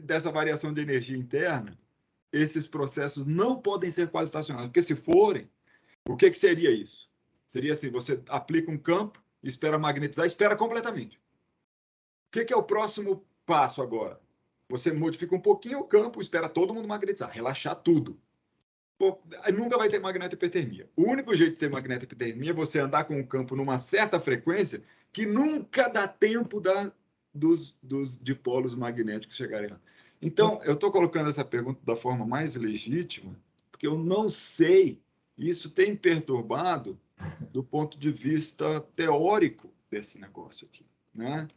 dessa variação de energia interna, esses processos não podem ser quase estacionários, porque se forem, o que seria isso? Seria assim, você aplica um campo, espera magnetizar, espera completamente. O que é o próximo passo agora? Você modifica um pouquinho o campo, espera todo mundo magnetizar, relaxar tudo. Pô, nunca vai ter magnetohipertermia. O único jeito de ter magnetohipertermia é você andar com o campo numa certa frequência que nunca dá tempo dos dipolos magnéticos chegarem lá. Então, eu estou colocando essa pergunta da forma mais legítima, porque eu não sei, isso tem perturbado do ponto de vista teórico desse negócio aqui, né?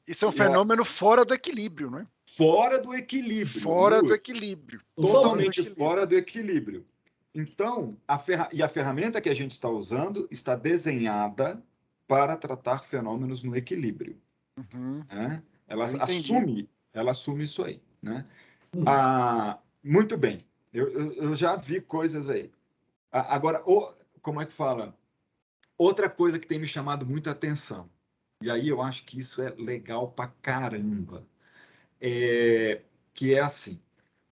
Isso é um fenômeno fora do equilíbrio, não é? Fora do equilíbrio. Fora do equilíbrio. Totalmente fora do equilíbrio. Então, a ferramenta que a gente está usando está desenhada para tratar fenômenos no equilíbrio. Uhum. Né? Ela assume isso aí. Né? Muito bem. Eu já vi coisas aí. Agora, como é que fala? Outra coisa que tem me chamado muita atenção, e aí eu acho que isso é legal pra caramba, que é assim,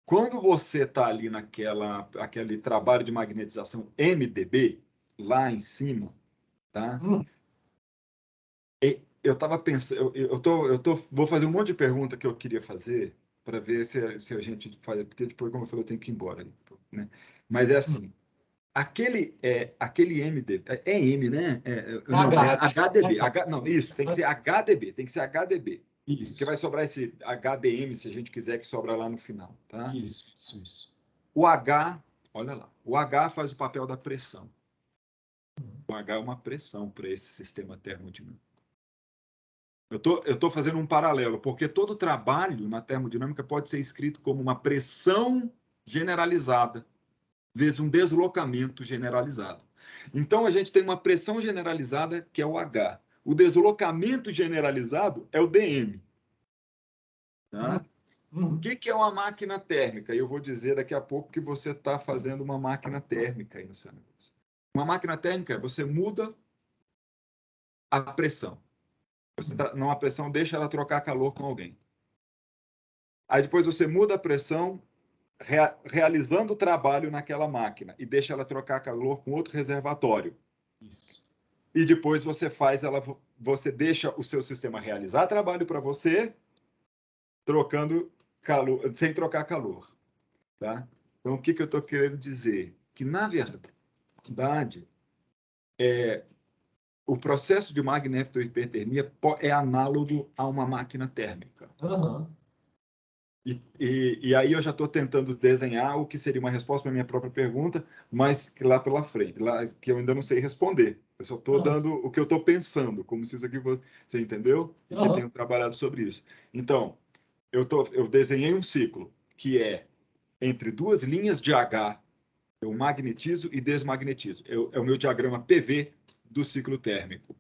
quando você está ali aquele trabalho de magnetização MDB, lá em cima, tá? Eu estava pensando, vou fazer um monte de pergunta que eu queria fazer para ver se a gente faz, porque depois, como eu falei, eu tenho que ir embora. Né? Mas é assim, aquele MDB, é M, né? Não, é HDB. Não, isso, tem que ser HDB, tem que ser HDB. Isso. Porque vai sobrar esse HDM, se a gente quiser, que sobra lá no final. Tá? Isso. O H, olha lá, o H faz o papel da pressão. O H é uma pressão para esse sistema termodinâmico. Eu estou fazendo um paralelo, porque todo trabalho na termodinâmica pode ser escrito como uma pressão generalizada, vezes um deslocamento generalizado. Então, a gente tem uma pressão generalizada, que é o H. O deslocamento generalizado é o DM. Tá? O que é uma máquina térmica? Eu vou dizer daqui a pouco que você está fazendo uma máquina térmica aí no seu negócio. Uma máquina térmica, você muda a pressão. Não, a pressão deixa ela trocar calor com alguém. Aí depois você muda a pressão, realizando o trabalho naquela máquina e deixa ela trocar calor com outro reservatório. Isso. E depois você deixa o seu sistema realizar trabalho para você, trocando calor, sem trocar calor, tá? Então, o que eu estou querendo dizer? Que, na verdade, o processo de magnetohipertermia é análogo a uma máquina térmica. Uhum. E aí eu já estou tentando desenhar o que seria uma resposta para a minha própria pergunta, mas lá pela frente, lá que eu ainda não sei responder. Eu só estou dando o que eu estou pensando, como se isso aqui fosse... Você entendeu? E que tenho trabalhado sobre isso. Então, eu desenhei um ciclo que é entre duas linhas de H, eu magnetizo e desmagnetizo. É o meu diagrama PV do ciclo térmico,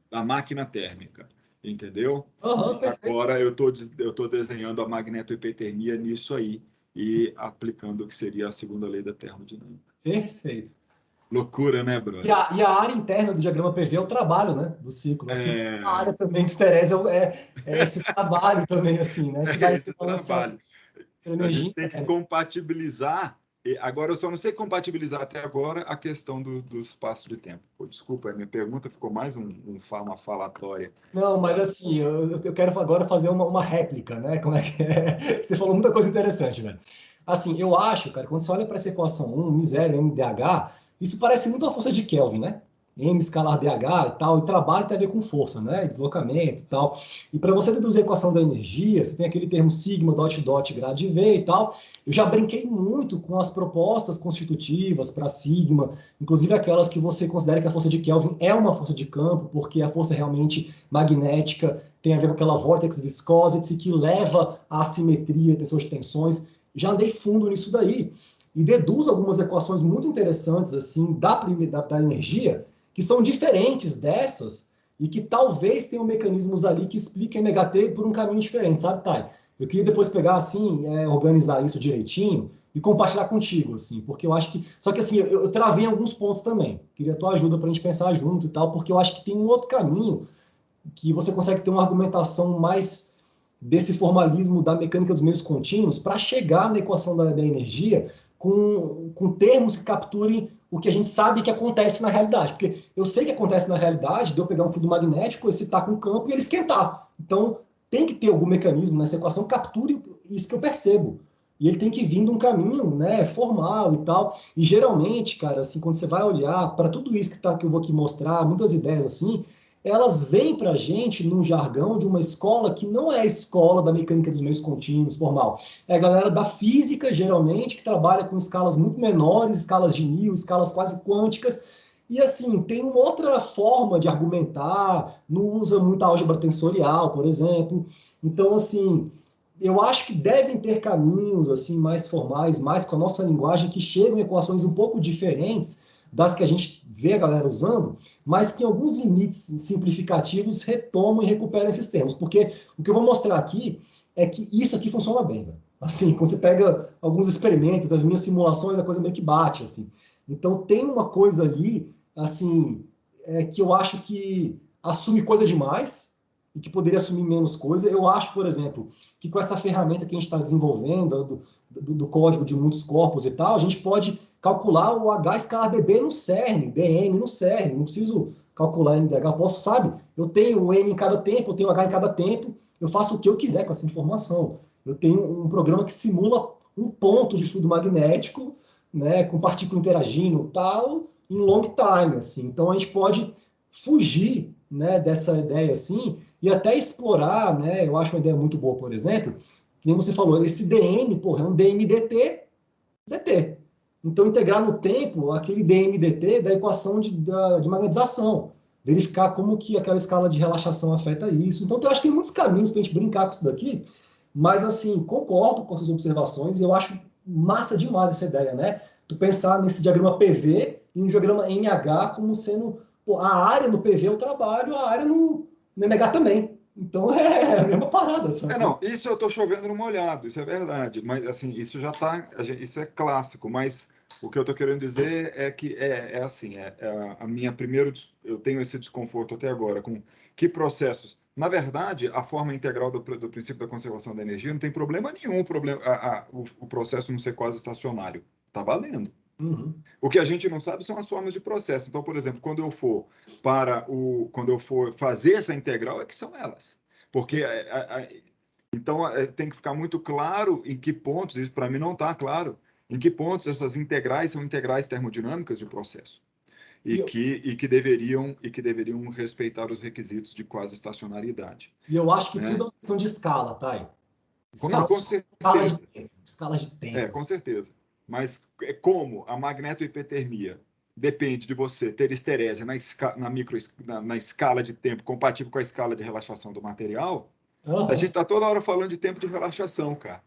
da máquina térmica. Entendeu? Agora eu tô desenhando a magnetohipertermia nisso aí e aplicando o que seria a segunda lei da termodinâmica. Perfeito. Loucura, né, brother? E a área interna do diagrama PV é o trabalho, né? Do ciclo. Assim, a área também de esterese é esse trabalho também, assim, né? Que vai ser trabalho. A gente tem que compatibilizar. Agora, eu só não sei compatibilizar até agora a questão do espaço de tempo. Pô, desculpa, a minha pergunta ficou mais uma falatória. Não, mas assim, eu quero agora fazer uma réplica, né? Como é que é? Você falou muita coisa interessante, velho. Assim, eu acho, cara, quando você olha para essa equação 1, M0, MDH, isso parece muito a força de Kelvin, né? M escalar DH e tal, e trabalho tem a ver com força, né? Deslocamento e tal. E para você deduzir a equação da energia, você tem aquele termo sigma, dot, dot, grade V e tal. Eu já brinquei muito com as propostas constitutivas para sigma, inclusive aquelas que você considera que a força de Kelvin é uma força de campo, porque a força realmente magnética tem a ver com aquela vortex viscosity que leva à assimetria, tensões de tensões. Já andei fundo nisso daí e deduzo algumas equações muito interessantes assim da energia, que são diferentes dessas e que talvez tenham mecanismos ali que expliquem MHT por um caminho diferente, sabe, Thay? Eu queria depois pegar, assim, organizar isso direitinho e compartilhar contigo, assim, porque eu acho que... Só que, assim, eu travei em alguns pontos também. Queria a tua ajuda para a gente pensar junto e tal, porque eu acho que tem um outro caminho que você consegue ter uma argumentação mais desse formalismo da mecânica dos meios contínuos para chegar na equação da energia com termos que capturem o que a gente sabe que acontece na realidade. Porque eu sei que acontece na realidade de eu pegar um fluido magnético, excitar com o campo e ele esquentar. Então, tem que ter algum mecanismo nessa equação que capture isso que eu percebo. E ele tem que vir de um caminho, né, formal e tal. E geralmente, cara, assim, quando você vai olhar para tudo isso que eu vou aqui mostrar, muitas ideias assim, elas vêm para a gente num jargão de uma escola que não é a escola da mecânica dos meios contínuos formal. É a galera da física, geralmente, que trabalha com escalas muito menores, escalas de Newton, escalas quase quânticas. E, assim, tem uma outra forma de argumentar, não usa muita álgebra tensorial, por exemplo. Então, assim, eu acho que devem ter caminhos, assim, mais formais, mais com a nossa linguagem, que chegam em equações um pouco diferentes das que a gente vê a galera usando, mas que em alguns limites simplificativos retomam e recuperam esses termos. Porque o que eu vou mostrar aqui é que isso aqui funciona bem, né? Assim, quando você pega alguns experimentos, as minhas simulações, a coisa meio que bate, assim. Então, tem uma coisa ali, assim, que eu acho que assume coisa demais e que poderia assumir menos coisa. Eu acho, por exemplo, que com essa ferramenta que a gente está desenvolvendo, do código de muitos corpos e tal, a gente pode calcular o H escalar dB no CERN, dm no CERN, não preciso calcular MDH, eu posso, sabe? Eu tenho o M em cada tempo, eu tenho o H em cada tempo, eu faço o que eu quiser com essa informação. Eu tenho um programa que simula um ponto de fluido magnético, né, com partícula interagindo, tal, em long time, assim. Então a gente pode fugir, né, dessa ideia assim e até explorar, né, eu acho uma ideia muito boa, por exemplo, que nem você falou, esse DM, porra, é um DMDT, DT. Então, integrar no tempo aquele DMDT da equação de magnetização. Verificar como que aquela escala de relaxação afeta isso. Então, eu acho que tem muitos caminhos para a gente brincar com isso daqui, mas, assim, concordo com as suas observações e eu acho massa demais essa ideia, né? Tu pensar nesse diagrama PV e no diagrama MH como sendo... Pô, a área no PV eu trabalho, a área no MH também. Então, é a mesma parada. Sabe? Não, isso eu estou chovendo no molhado, isso é verdade. Mas, assim, isso já está... Isso é clássico, mas O que eu estou querendo dizer é que a minha primeiro, eu tenho esse desconforto até agora com que processos. Na verdade, a forma integral do princípio da conservação da energia não tem problema nenhum, o processo não ser quase estacionário. Está valendo. Uhum. O que a gente não sabe são as formas de processo. Então, por exemplo, quando eu for fazer essa integral, é que são elas. Porque então tem que ficar muito claro em que pontos, isso para mim não está claro, em que pontos essas integrais são integrais termodinâmicas de processo e que deveriam respeitar os requisitos de quase estacionariedade. E eu acho que né? tudo é uma questão de escala, tá? Com certeza. Escala de tempo. Com certeza. Mas como a magnetohipertermia depende de você ter esterese na escala de tempo compatível com a escala de relaxação do material, a gente está toda hora falando de tempo de relaxação, cara.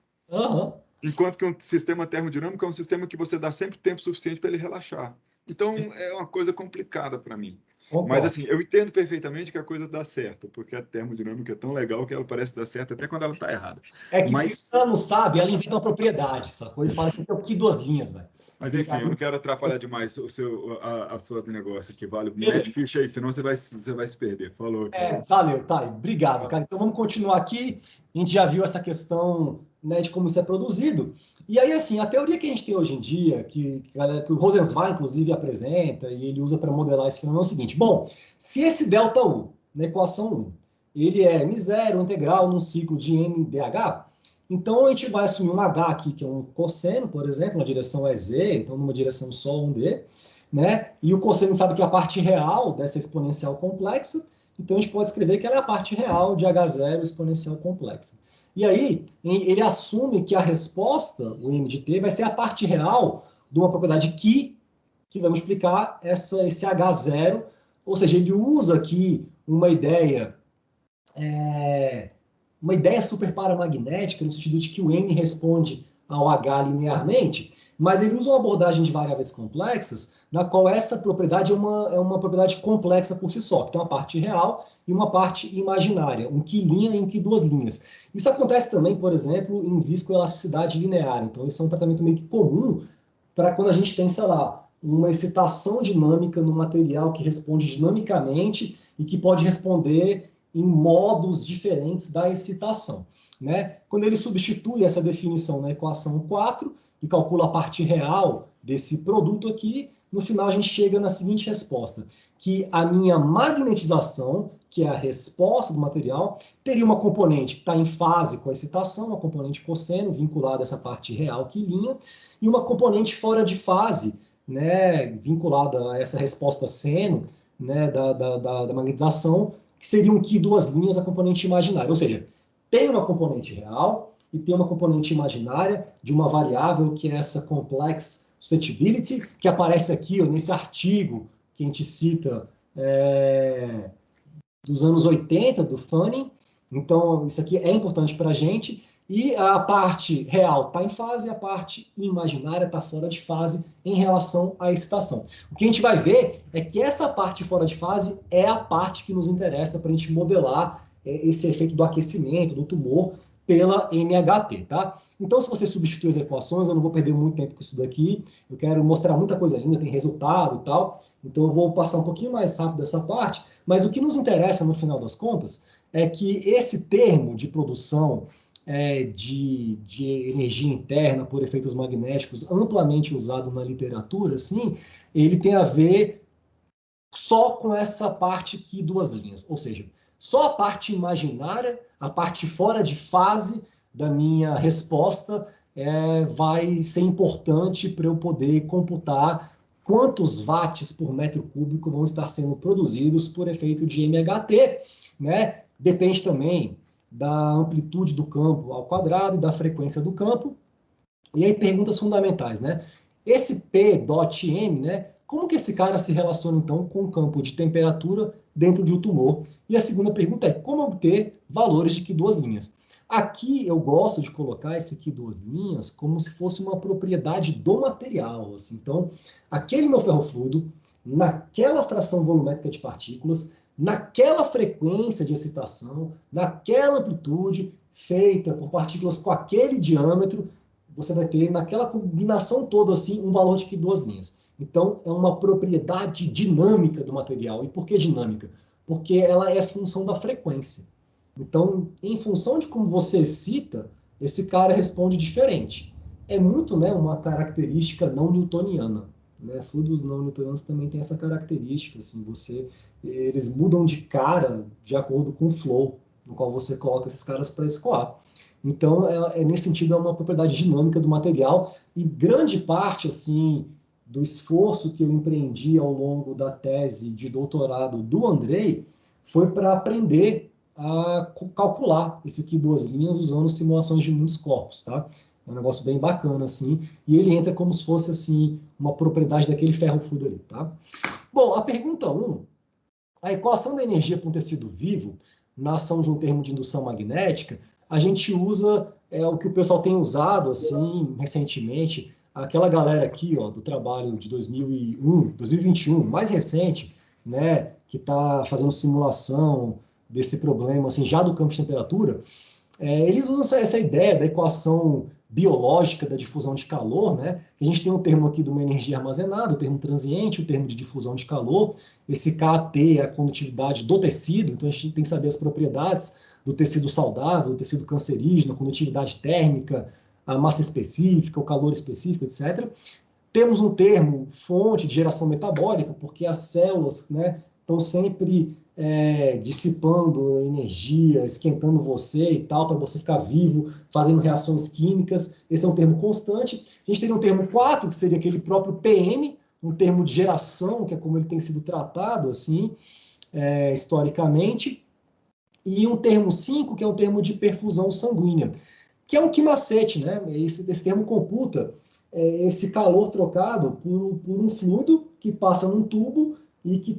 Enquanto que um sistema termodinâmico é um sistema que você dá sempre tempo suficiente para ele relaxar. Então, é uma coisa complicada para mim. Concordo. Mas, assim, eu entendo perfeitamente que a coisa dá certo, porque a termodinâmica é tão legal que ela parece dar certo até quando ela está errada. É que quem ela não sabe, ela inventa uma propriedade, sacou? E fala assim, tem aqui 2 linhas, velho. Mas, enfim, eu não quero atrapalhar demais a sua negócio aqui, vale? Mete ficha aí, senão você vai se perder. Falou. Valeu, tá. Obrigado, cara. Então, vamos continuar aqui. A gente já viu essa questão, né, de como isso é produzido. E aí, assim, a teoria que a gente tem hoje em dia, que o Rosenzweig, inclusive, apresenta, e ele usa para modelar esse fenômeno, é o seguinte. Bom, se esse ΔU, na equação 1, ele é M0 integral num ciclo de MdH, então a gente vai assumir um H aqui, que é um cosseno, por exemplo, na direção é Z, então numa direção só 1D, né? E o cosseno sabe que é a parte real dessa exponencial complexa, então a gente pode escrever que ela é a parte real de H0 exponencial complexa. E aí, ele assume que a resposta, o M de T, vai ser a parte real de uma propriedade que vai multiplicar esse H0, ou seja, ele usa aqui uma ideia super paramagnética, no sentido de que o M responde ao H linearmente, mas ele usa uma abordagem de variáveis complexas, na qual essa propriedade é uma propriedade complexa por si só, que tem uma parte real e uma parte imaginária, um que linha e um que duas linhas. Isso acontece também, por exemplo, em viscoelasticidade linear. Então, isso é um tratamento meio que comum para quando a gente tem, sei lá, uma excitação dinâmica no material que responde dinamicamente e que pode responder em modos diferentes da excitação. Né? Quando ele substitui essa definição na equação 4 e calcula a parte real desse produto aqui, no final a gente chega na seguinte resposta, que a minha magnetização, que é a resposta do material, teria uma componente que está em fase com a excitação, uma componente cosseno, vinculada a essa parte real que linha, e uma componente fora de fase, né, vinculada a essa resposta seno, né, da magnetização, que seria um que duas linhas, a componente imaginária. Ou seja, tem uma componente real e tem uma componente imaginária de uma variável que é essa complex susceptibility, que aparece aqui, ó, nesse artigo que a gente cita dos anos 80, do Fanning. Então, isso aqui é importante para a gente. E a parte real está em fase e a parte imaginária está fora de fase em relação à excitação. O que a gente vai ver é que essa parte fora de fase é a parte que nos interessa para a gente modelar esse efeito do aquecimento, do tumor, pela MHT, tá? Então, se você substituir as equações, eu não vou perder muito tempo com isso daqui, eu quero mostrar muita coisa ainda, tem resultado e tal, então eu vou passar um pouquinho mais rápido essa parte, mas o que nos interessa, no final das contas, é que esse termo de produção de energia interna por efeitos magnéticos, amplamente usado na literatura, assim, ele tem a ver só com essa parte aqui, duas linhas, ou seja, só a parte imaginária, a parte fora de fase da minha resposta vai ser importante para eu poder computar quantos watts por metro cúbico vão estar sendo produzidos por efeito de MHT, né? Depende também da amplitude do campo ao quadrado e da frequência do campo. E aí perguntas fundamentais, né? Esse P.M, né? Como que esse cara se relaciona, então, com o campo de temperatura dentro de um tumor? E a segunda pergunta é como obter valores de Q duas linhas? Aqui eu gosto de colocar esse Q duas linhas como se fosse uma propriedade do material. Assim. Então, aquele meu ferrofluido, naquela fração volumétrica de partículas, naquela frequência de excitação, naquela amplitude, feita por partículas com aquele diâmetro, você vai ter, naquela combinação toda, assim, um valor de Q 2 linhas. Então, é uma propriedade dinâmica do material. E por que dinâmica? Porque ela é função da frequência. Então, em função de como você excita, esse cara responde diferente. É muito, né, uma característica não newtoniana. Né? Fluidos não newtonianos também têm essa característica. Assim, eles mudam de cara de acordo com o flow, no qual você coloca esses caras para escoar. Então, nesse sentido, é uma propriedade dinâmica do material. E grande parte, assim, do esforço que eu empreendi ao longo da tese de doutorado do Andrei foi para aprender a calcular esse aqui 2 linhas usando simulações de muitos corpos, tá? É um negócio bem bacana, assim, e ele entra como se fosse, assim, uma propriedade daquele ferro fluido ali, tá? Bom, a pergunta 1, a equação da energia para um tecido vivo, na ação de um termo de indução magnética, a gente usa o que o pessoal tem usado, assim, recentemente, aquela galera aqui, ó, do trabalho de 2021, mais recente, né, que está fazendo simulação desse problema, assim, já do campo de temperatura, eles usam essa ideia da equação biológica da difusão de calor, né? A gente tem um termo aqui de uma energia armazenada, o termo transiente, o termo de difusão de calor. Esse KT é a condutividade do tecido, então a gente tem que saber as propriedades do tecido saudável, do tecido cancerígeno, a condutividade térmica, a massa específica, o calor específico, etc. Temos um termo fonte de geração metabólica, porque as células, né, estão sempre dissipando energia, esquentando você e tal, para você ficar vivo, fazendo reações químicas. Esse é um termo constante. A gente tem um termo 4, que seria aquele próprio PM, um termo de geração, que é como ele tem sido tratado, assim, historicamente. E um termo 5, que é um termo de perfusão sanguínea, que é um quimacete, né? Esse termo computa esse calor trocado por um fluido que passa num tubo e que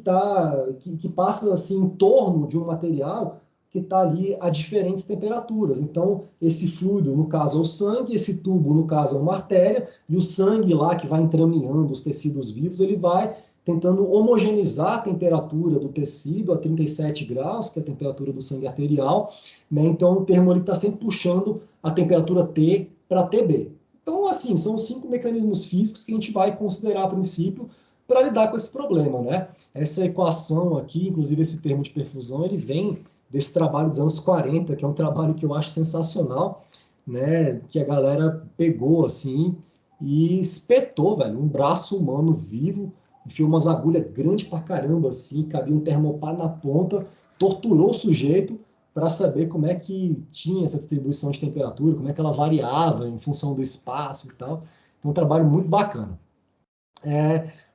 passa assim, em torno de um material que está ali a diferentes temperaturas. Então, esse fluido, no caso, é o sangue, esse tubo, no caso, é uma artéria, e o sangue lá que vai entraminhando os tecidos vivos, ele vai tentando homogeneizar a temperatura do tecido a 37 graus, que é a temperatura do sangue arterial, né? Então, o termo está sempre puxando a temperatura T para TB. Então, assim, são 5 mecanismos físicos que a gente vai considerar a princípio para lidar com esse problema, né? Essa equação aqui, inclusive esse termo de perfusão, ele vem desse trabalho dos anos 40, que é um trabalho que eu acho sensacional, né? Que a galera pegou, assim, e espetou, velho, um braço humano vivo, enfiou umas agulhas grandes pra caramba, assim, cabia um termopar na ponta, torturou o sujeito para saber como é que tinha essa distribuição de temperatura, como é que ela variava em função do espaço e tal. Então, um trabalho muito bacana.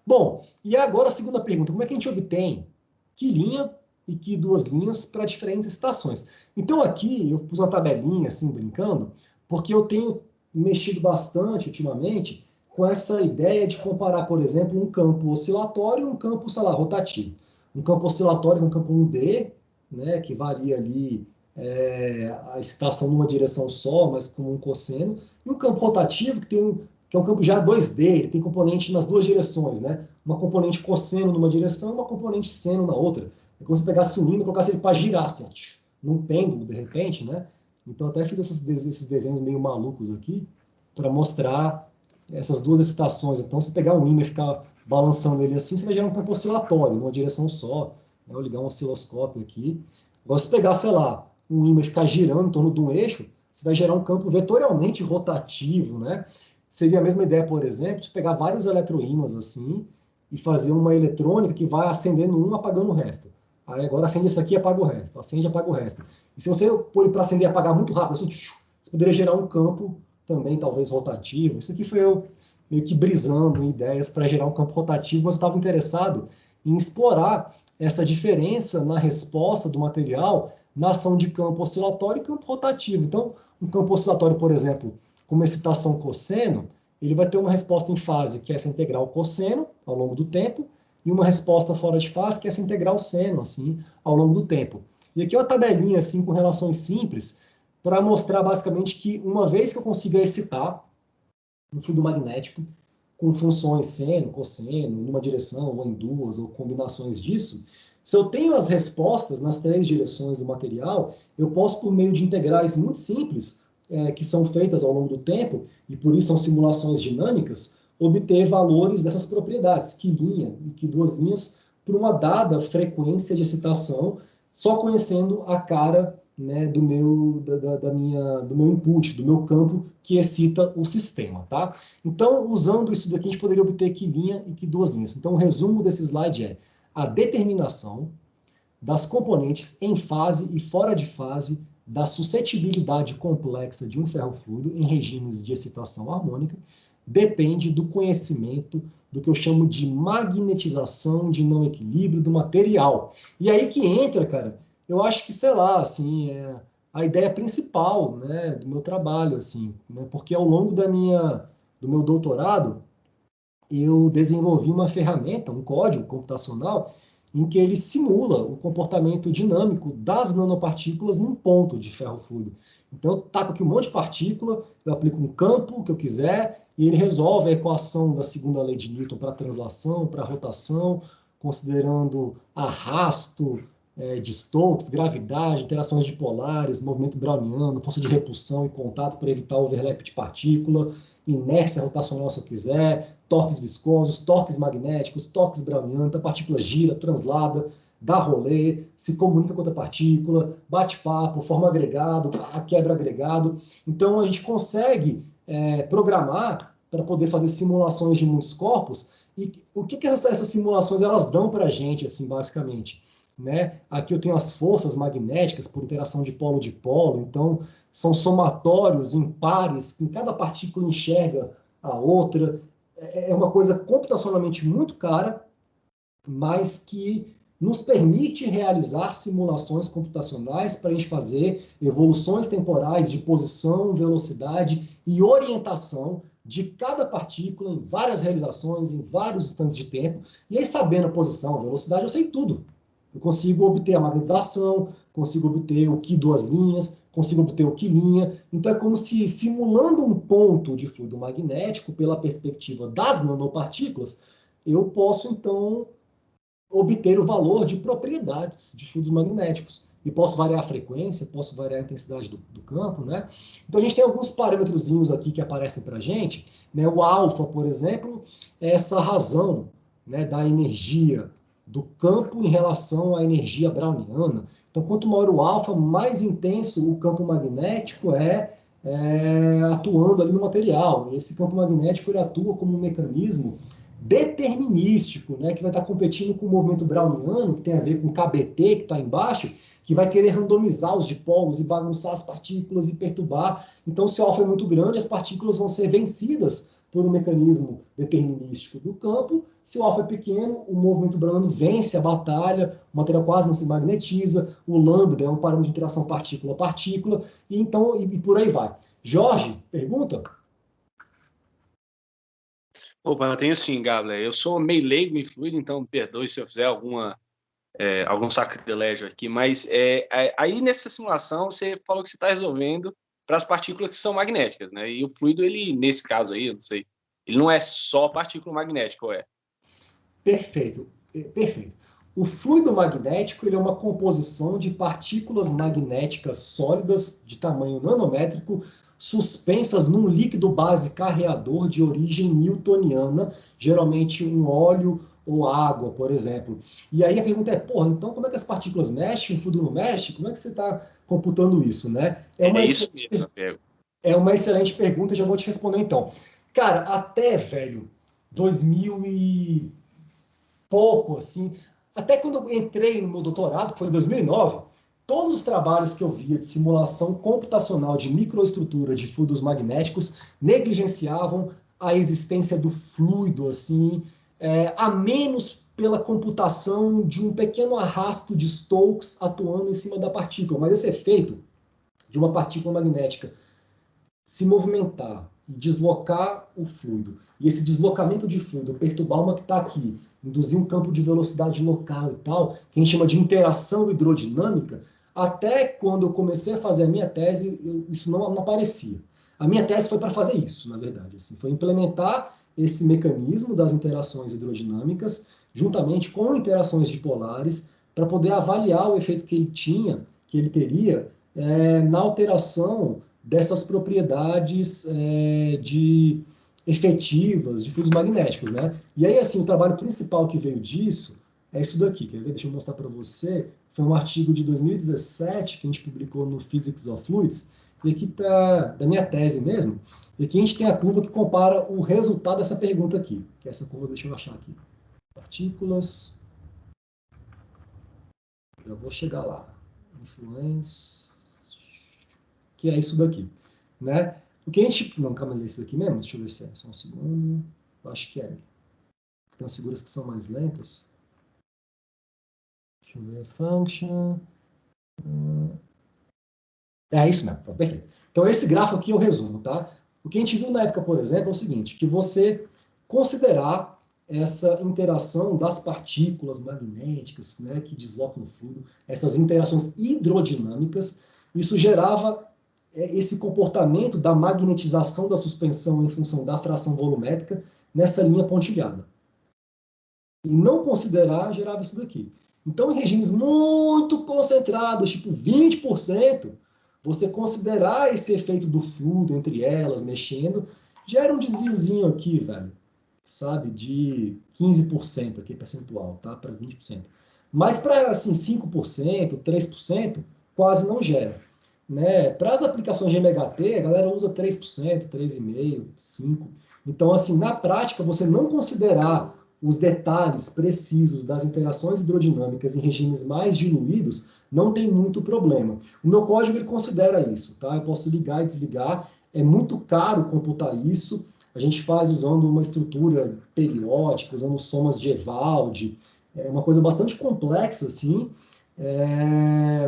Bom, e agora a segunda pergunta, como é que a gente obtém que linha e que 2 linhas para diferentes estações? Então aqui eu pus uma tabelinha, assim, brincando, porque eu tenho mexido bastante ultimamente com essa ideia de comparar, por exemplo, um campo oscilatório e um campo, sei lá, rotativo. Um campo oscilatório é um campo 1D, né, que varia ali a excitação numa direção só, mas com um cosseno, e um campo rotativo que é um campo já 2D, ele tem componente nas duas direções, né? Uma componente cosseno numa direção e uma componente seno na outra. É como se pegasse um ímã e colocasse ele para girar, assim, num pêndulo, de repente, né? Então, até fiz esses desenhos meio malucos aqui para mostrar essas duas excitações. Então, se pegar um ímã e ficar balançando ele assim, você vai gerar um campo oscilatório, numa direção só. Eu vou ligar um osciloscópio aqui. Agora, se pegar, sei lá, um ímã e ficar girando em torno de um eixo, você vai gerar um campo vetorialmente rotativo, né? Seria a mesma ideia, por exemplo, de pegar vários eletroímãs assim e fazer uma eletrônica que vai acendendo um, apagando o resto. Aí agora acende esse aqui e apaga o resto. Acende e apaga o resto. E se você pôr ele para acender e apagar muito rápido, assim, você poderia gerar um campo também, talvez, rotativo. Isso aqui foi eu meio que brisando em ideias para gerar um campo rotativo, mas eu estava interessado em explorar essa diferença na resposta do material na ação de campo oscilatório e campo rotativo. Então, um campo oscilatório, por exemplo, com uma excitação cosseno, ele vai ter uma resposta em fase, que é essa integral cosseno, ao longo do tempo, e uma resposta fora de fase, que é essa integral seno, assim, ao longo do tempo. E aqui é uma tabelinha, assim, com relações simples, para mostrar, basicamente, que uma vez que eu consiga excitar um fluido magnético com funções seno, cosseno, numa direção, ou em duas, ou combinações disso, se eu tenho as respostas nas 3 direções do material, eu posso, por meio de integrais muito simples, que são feitas ao longo do tempo, e por isso são simulações dinâmicas, obter valores dessas propriedades, que linha e que duas linhas, por uma dada frequência de excitação, só conhecendo a cara, né, do meu input, do meu campo que excita o sistema, tá? Então, usando isso daqui, a gente poderia obter que linha e que duas linhas. Então, o resumo desse slide é a determinação das componentes em fase e fora de fase da suscetibilidade complexa de um ferrofluido em regimes de excitação harmônica depende do conhecimento do que eu chamo de magnetização de não equilíbrio do material. E aí que entra, cara, eu acho que, sei lá, assim, a ideia principal, né, do meu trabalho, assim, né, porque ao longo do meu doutorado, eu desenvolvi uma ferramenta, um código computacional, em que ele simula o comportamento dinâmico das nanopartículas num ponto de ferrofluido. Então, eu taco aqui um monte de partícula, eu aplico um campo que eu quiser, e ele resolve a equação da segunda lei de Newton para translação, para rotação, considerando arrasto de Stokes, gravidade, interações dipolares, movimento browniano, força de repulsão e contato para evitar o overlap de partícula, inércia rotacional se eu quiser, torques viscosos, torques magnéticos, torques brownianos, a partícula gira, translada, dá rolê, se comunica com outra partícula, bate papo, forma agregado, quebra agregado. Então, a gente consegue programar para poder fazer simulações de muitos corpos. E o que essas simulações elas dão para a gente, assim, basicamente? Né? Aqui eu tenho as forças magnéticas por interação de polo, então são somatórios impares, que cada partícula enxerga a outra. É uma coisa computacionalmente muito cara, mas que nos permite realizar simulações computacionais para a gente fazer evoluções temporais de posição, velocidade e orientação de cada partícula em várias realizações, em vários instantes de tempo. E aí, sabendo a posição, a velocidade, eu sei tudo. Eu consigo obter a magnetização, consigo obter o que duas linhas, consigo obter o que linha. Então, é como se, simulando um ponto de fluido magnético pela perspectiva das nanopartículas, eu posso, então, obter o valor de propriedades de fluidos magnéticos. E posso variar a frequência, posso variar a intensidade do campo, né? Então, a gente tem alguns parâmetrozinhos aqui que aparecem para a gente, né? O alfa, por exemplo, é essa razão, né, da energia do campo em relação à energia browniana. Então, quanto maior o alfa, mais intenso o campo magnético atuando ali no material. E esse campo magnético ele atua como um mecanismo determinístico, né, que vai estar competindo com o movimento browniano, que tem a ver com o KBT, que está embaixo, que vai querer randomizar os dipolos e bagunçar as partículas e perturbar. Então, se o alfa é muito grande, as partículas vão ser vencidas por um mecanismo determinístico do campo. Se o alfa é pequeno, o movimento browniano vence a batalha, o material quase não se magnetiza, o lambda é um parâmetro de interação partícula-partícula, e então e por aí vai. Jorge, pergunta? Opa, eu tenho sim, Gabriel. Eu sou meio leigo em fluido, então me perdoe se eu fizer algum sacrilégio aqui, mas aí nessa simulação você falou que você está resolvendo para as partículas que são magnéticas, né? E o fluido, ele, nesse caso aí, eu não sei, ele não é só partícula magnética, ou é? Perfeito, perfeito. O fluido magnético ele é uma composição de partículas magnéticas sólidas de tamanho nanométrico suspensas num líquido base carreador de origem newtoniana, geralmente um óleo ou água, por exemplo. E aí a pergunta é, porra, então como é que as partículas mexem, o fluido não mexe? Como é que você está computando isso, né? É isso mesmo, é uma excelente pergunta, já vou te responder então. Cara, até, velho, 2000 e pouco, assim, até quando eu entrei no meu doutorado, que foi em 2009, todos os trabalhos que eu via de simulação computacional de microestrutura de fluidos magnéticos negligenciavam a existência do fluido, assim, a menos pela computação de um pequeno arrasto de Stokes atuando em cima da partícula. Mas esse efeito de uma partícula magnética se movimentar e deslocar o fluido, e esse deslocamento de fluido perturbar uma que está aqui, induzir um campo de velocidade local e tal, que a gente chama de interação hidrodinâmica, até quando eu comecei a fazer a minha tese, isso não aparecia. A minha tese foi para fazer isso, na verdade. Assim, foi implementar esse mecanismo das interações hidrodinâmicas, juntamente com interações dipolares, para poder avaliar o efeito que ele teria na alteração dessas propriedades efetivas de fluidos magnéticos, né? E aí, assim, o trabalho principal que veio disso é isso daqui, quer ver? Deixa eu mostrar para você. Foi um artigo de 2017 que a gente publicou no Physics of Fluids, e aqui está da minha tese mesmo, e aqui a gente tem a curva que compara o resultado dessa pergunta aqui, que é essa curva, deixa eu achar aqui. Partículas. Já vou chegar lá. Influência. Que é isso daqui, né? O que a gente... Não, calma aí, é esse daqui mesmo? Deixa eu ver se é. Só um segundo. Eu acho que é. Tem umas figuras que são mais lentas. Deixa eu ver. Function. É isso mesmo. Perfeito. Então, esse gráfico aqui é o resumo, tá? O que a gente viu na época, por exemplo, é o seguinte, que você considerar essa interação das partículas magnéticas, né, que deslocam no fluido, essas interações hidrodinâmicas, isso gerava esse comportamento da magnetização da suspensão em função da fração volumétrica nessa linha pontilhada. E não considerar gerava isso daqui. Então, em regimes muito concentrados, tipo 20%, você considerar esse efeito do fluido entre elas, mexendo, gera um desviozinho aqui, velho, sabe, de 15% aqui, percentual, tá, para 20%. Mas para, assim, 5%, 3%, quase não gera. Né? Para as aplicações de MHT, a galera usa 3%, 3,5%, 5%. Então, assim, na prática, você não considerar os detalhes precisos das interações hidrodinâmicas em regimes mais diluídos, não tem muito problema. O meu código ele considera isso, tá? Eu posso ligar e desligar, é muito caro computar isso, a gente faz usando uma estrutura periódica, usando somas de Evaldi, é uma coisa bastante complexa, assim,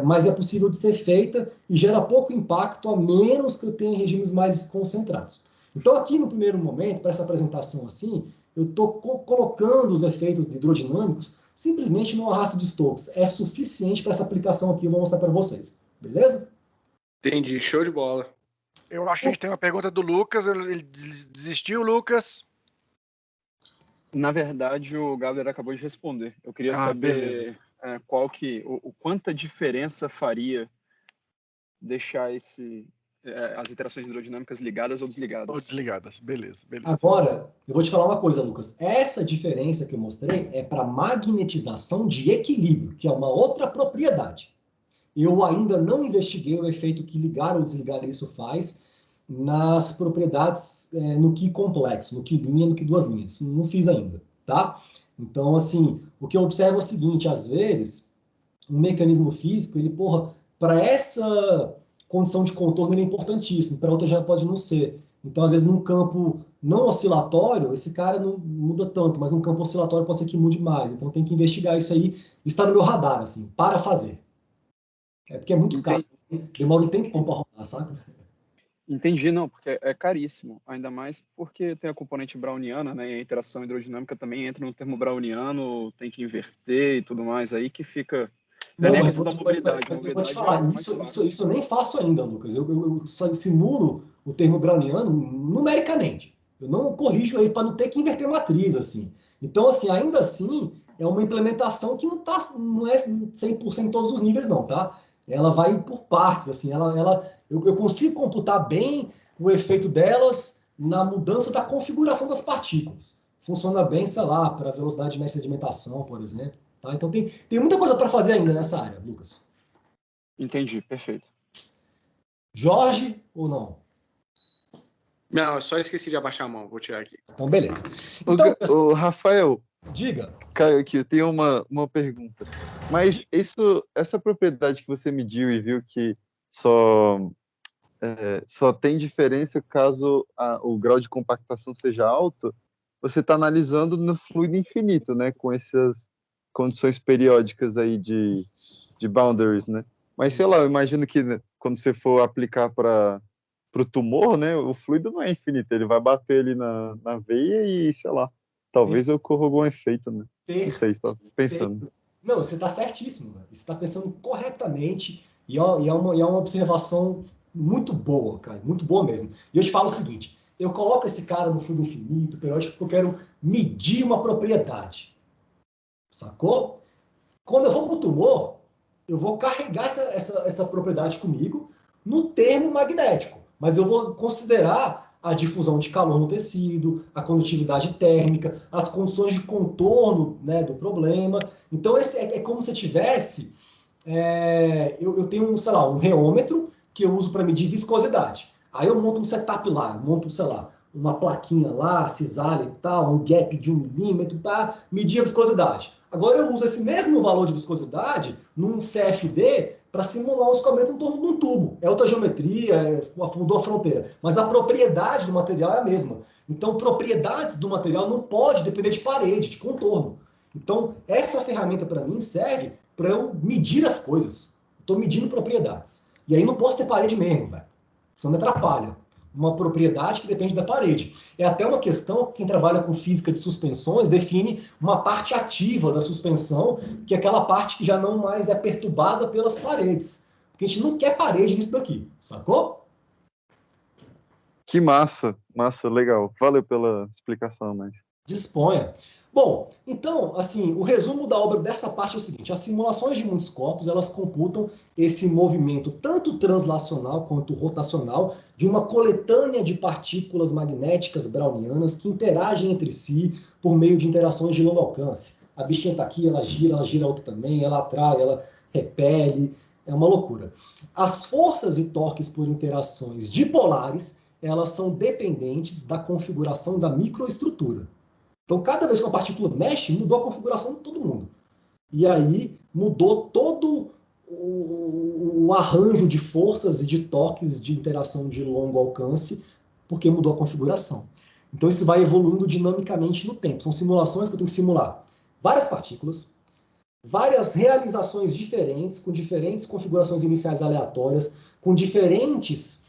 mas é possível de ser feita e gera pouco impacto, a menos que eu tenha regimes mais concentrados. Então, aqui no primeiro momento, para essa apresentação assim, eu estou colocando os efeitos hidrodinâmicos simplesmente no arrasto de Stokes. É suficiente para essa aplicação aqui, eu vou mostrar para vocês. Beleza? Entendi, show de bola. Eu acho que a gente tem uma pergunta do Lucas. Ele desistiu, Lucas? Na verdade, o Gabriel acabou de responder. Eu queria saber quanta diferença faria deixar as interações hidrodinâmicas ligadas ou desligadas. Ou desligadas, beleza. Agora, eu vou te falar uma coisa, Lucas. Essa diferença que eu mostrei é para magnetização de equilíbrio, que é uma outra propriedade. Eu ainda não investiguei o efeito que ligar ou desligar isso faz nas propriedades no Qi complexo, no Qi linha, no Qi duas linhas. Não fiz ainda, tá? Então, assim, o que eu observo é o seguinte, às vezes, um mecanismo físico, ele, para essa condição de contorno ele é importantíssimo, para outra já pode não ser. Então, às vezes, num campo não oscilatório, esse cara não muda tanto, mas num campo oscilatório pode ser que mude mais. Então, tem que investigar isso aí. Isso está no meu radar, assim, para fazer. É porque é muito caro. Demora um tempão para rodar, sabe? Entendi, não, porque é caríssimo. Ainda mais porque tem a componente browniana, né? E a interação hidrodinâmica também entra no termo browniano, tem que inverter e tudo mais aí que fica... Não, mas eu vou te falar, isso eu nem faço ainda, Lucas. Eu simulo o termo browniano numericamente. Eu não corrijo ele para não ter que inverter matriz, assim. Então, assim, ainda assim, é uma implementação que não é 100% em todos os níveis, não, tá? Ela vai por partes, assim. Eu consigo computar bem o efeito delas na mudança da configuração das partículas. Funciona bem, sei lá, para velocidade média de sedimentação, por exemplo. Tá? Então tem muita coisa para fazer ainda nessa área, Lucas. Entendi, perfeito. Jorge ou não? Não, eu só esqueci de abaixar a mão, vou tirar aqui. Então, beleza. Então, o Rafael, diga. Caio, aqui, eu tenho uma pergunta. Mas essa propriedade que você mediu e viu que só tem diferença caso o grau de compactação seja alto, você está analisando no fluido infinito, né? Com essas condições periódicas aí de boundaries, né? Mas, sei lá, eu imagino que quando você for aplicar para o tumor, né? O fluido não é infinito, ele vai bater ali na veia e, sei lá, talvez ocorra algum efeito, né? Não sei, estou pensando. Não, você está certíssimo, velho. Você está pensando corretamente e é uma observação muito boa, cara, muito boa mesmo. E eu te falo o seguinte, eu coloco esse cara no fluido infinito, periódico, porque eu quero medir uma propriedade. Sacou? Quando eu vou para o tumor, eu vou carregar essa propriedade comigo no termo magnético. mas eu vou considerar a difusão de calor no tecido, a condutividade térmica, as condições de contorno, né, do problema. Então, é como se tivesse... eu tenho, sei lá, um reômetro que eu uso para medir viscosidade. Aí eu monto um setup lá, monto, sei lá, uma plaquinha lá, cisalha e tal, um gap de 1 milímetro para medir a viscosidade. Agora eu uso esse mesmo valor de viscosidade num CFD para simular um escoamento em torno de um tubo. É outra geometria, mudou a fronteira. Mas a propriedade do material é a mesma. Então, propriedades do material não pode depender de parede, de contorno. Então, essa ferramenta para mim serve para eu medir as coisas. Estou medindo propriedades. E aí não posso ter parede mesmo, velho. Senão me atrapalha. Uma propriedade que depende da parede. É até uma questão, quem trabalha com física de suspensões define uma parte ativa da suspensão, que é aquela parte que já não mais é perturbada pelas paredes. Porque a gente não quer parede nisso daqui, sacou? Que massa, legal. Valeu pela explicação, mas... Disponha. Bom, então, assim, o resumo da obra dessa parte é o seguinte: as simulações de muitos corpos, elas computam esse movimento tanto translacional quanto rotacional de uma coletânea de partículas magnéticas brownianas que interagem entre si por meio de interações de longo alcance. A bichinha está aqui, ela gira a outra também, ela atrai, ela repele, é uma loucura. As forças e torques por interações dipolares, elas são dependentes da configuração da microestrutura. Então, cada vez que uma partícula mexe, mudou a configuração de todo mundo. E aí, mudou todo o arranjo de forças e de torques de interação de longo alcance, porque mudou a configuração. Então, isso vai evoluindo dinamicamente no tempo. São simulações que eu tenho que simular várias partículas, várias realizações diferentes, com diferentes configurações iniciais aleatórias, com diferentes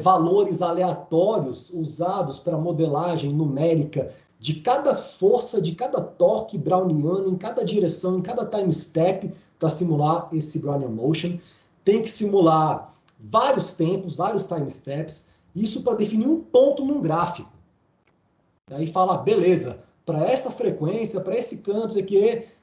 valores aleatórios usados para modelagem numérica de cada força, de cada torque browniano, em cada direção, em cada time step, para simular esse Brownian motion. Tem que simular vários tempos, vários time steps, isso para definir um ponto num gráfico. Aí fala, beleza, para essa frequência, para esse campo,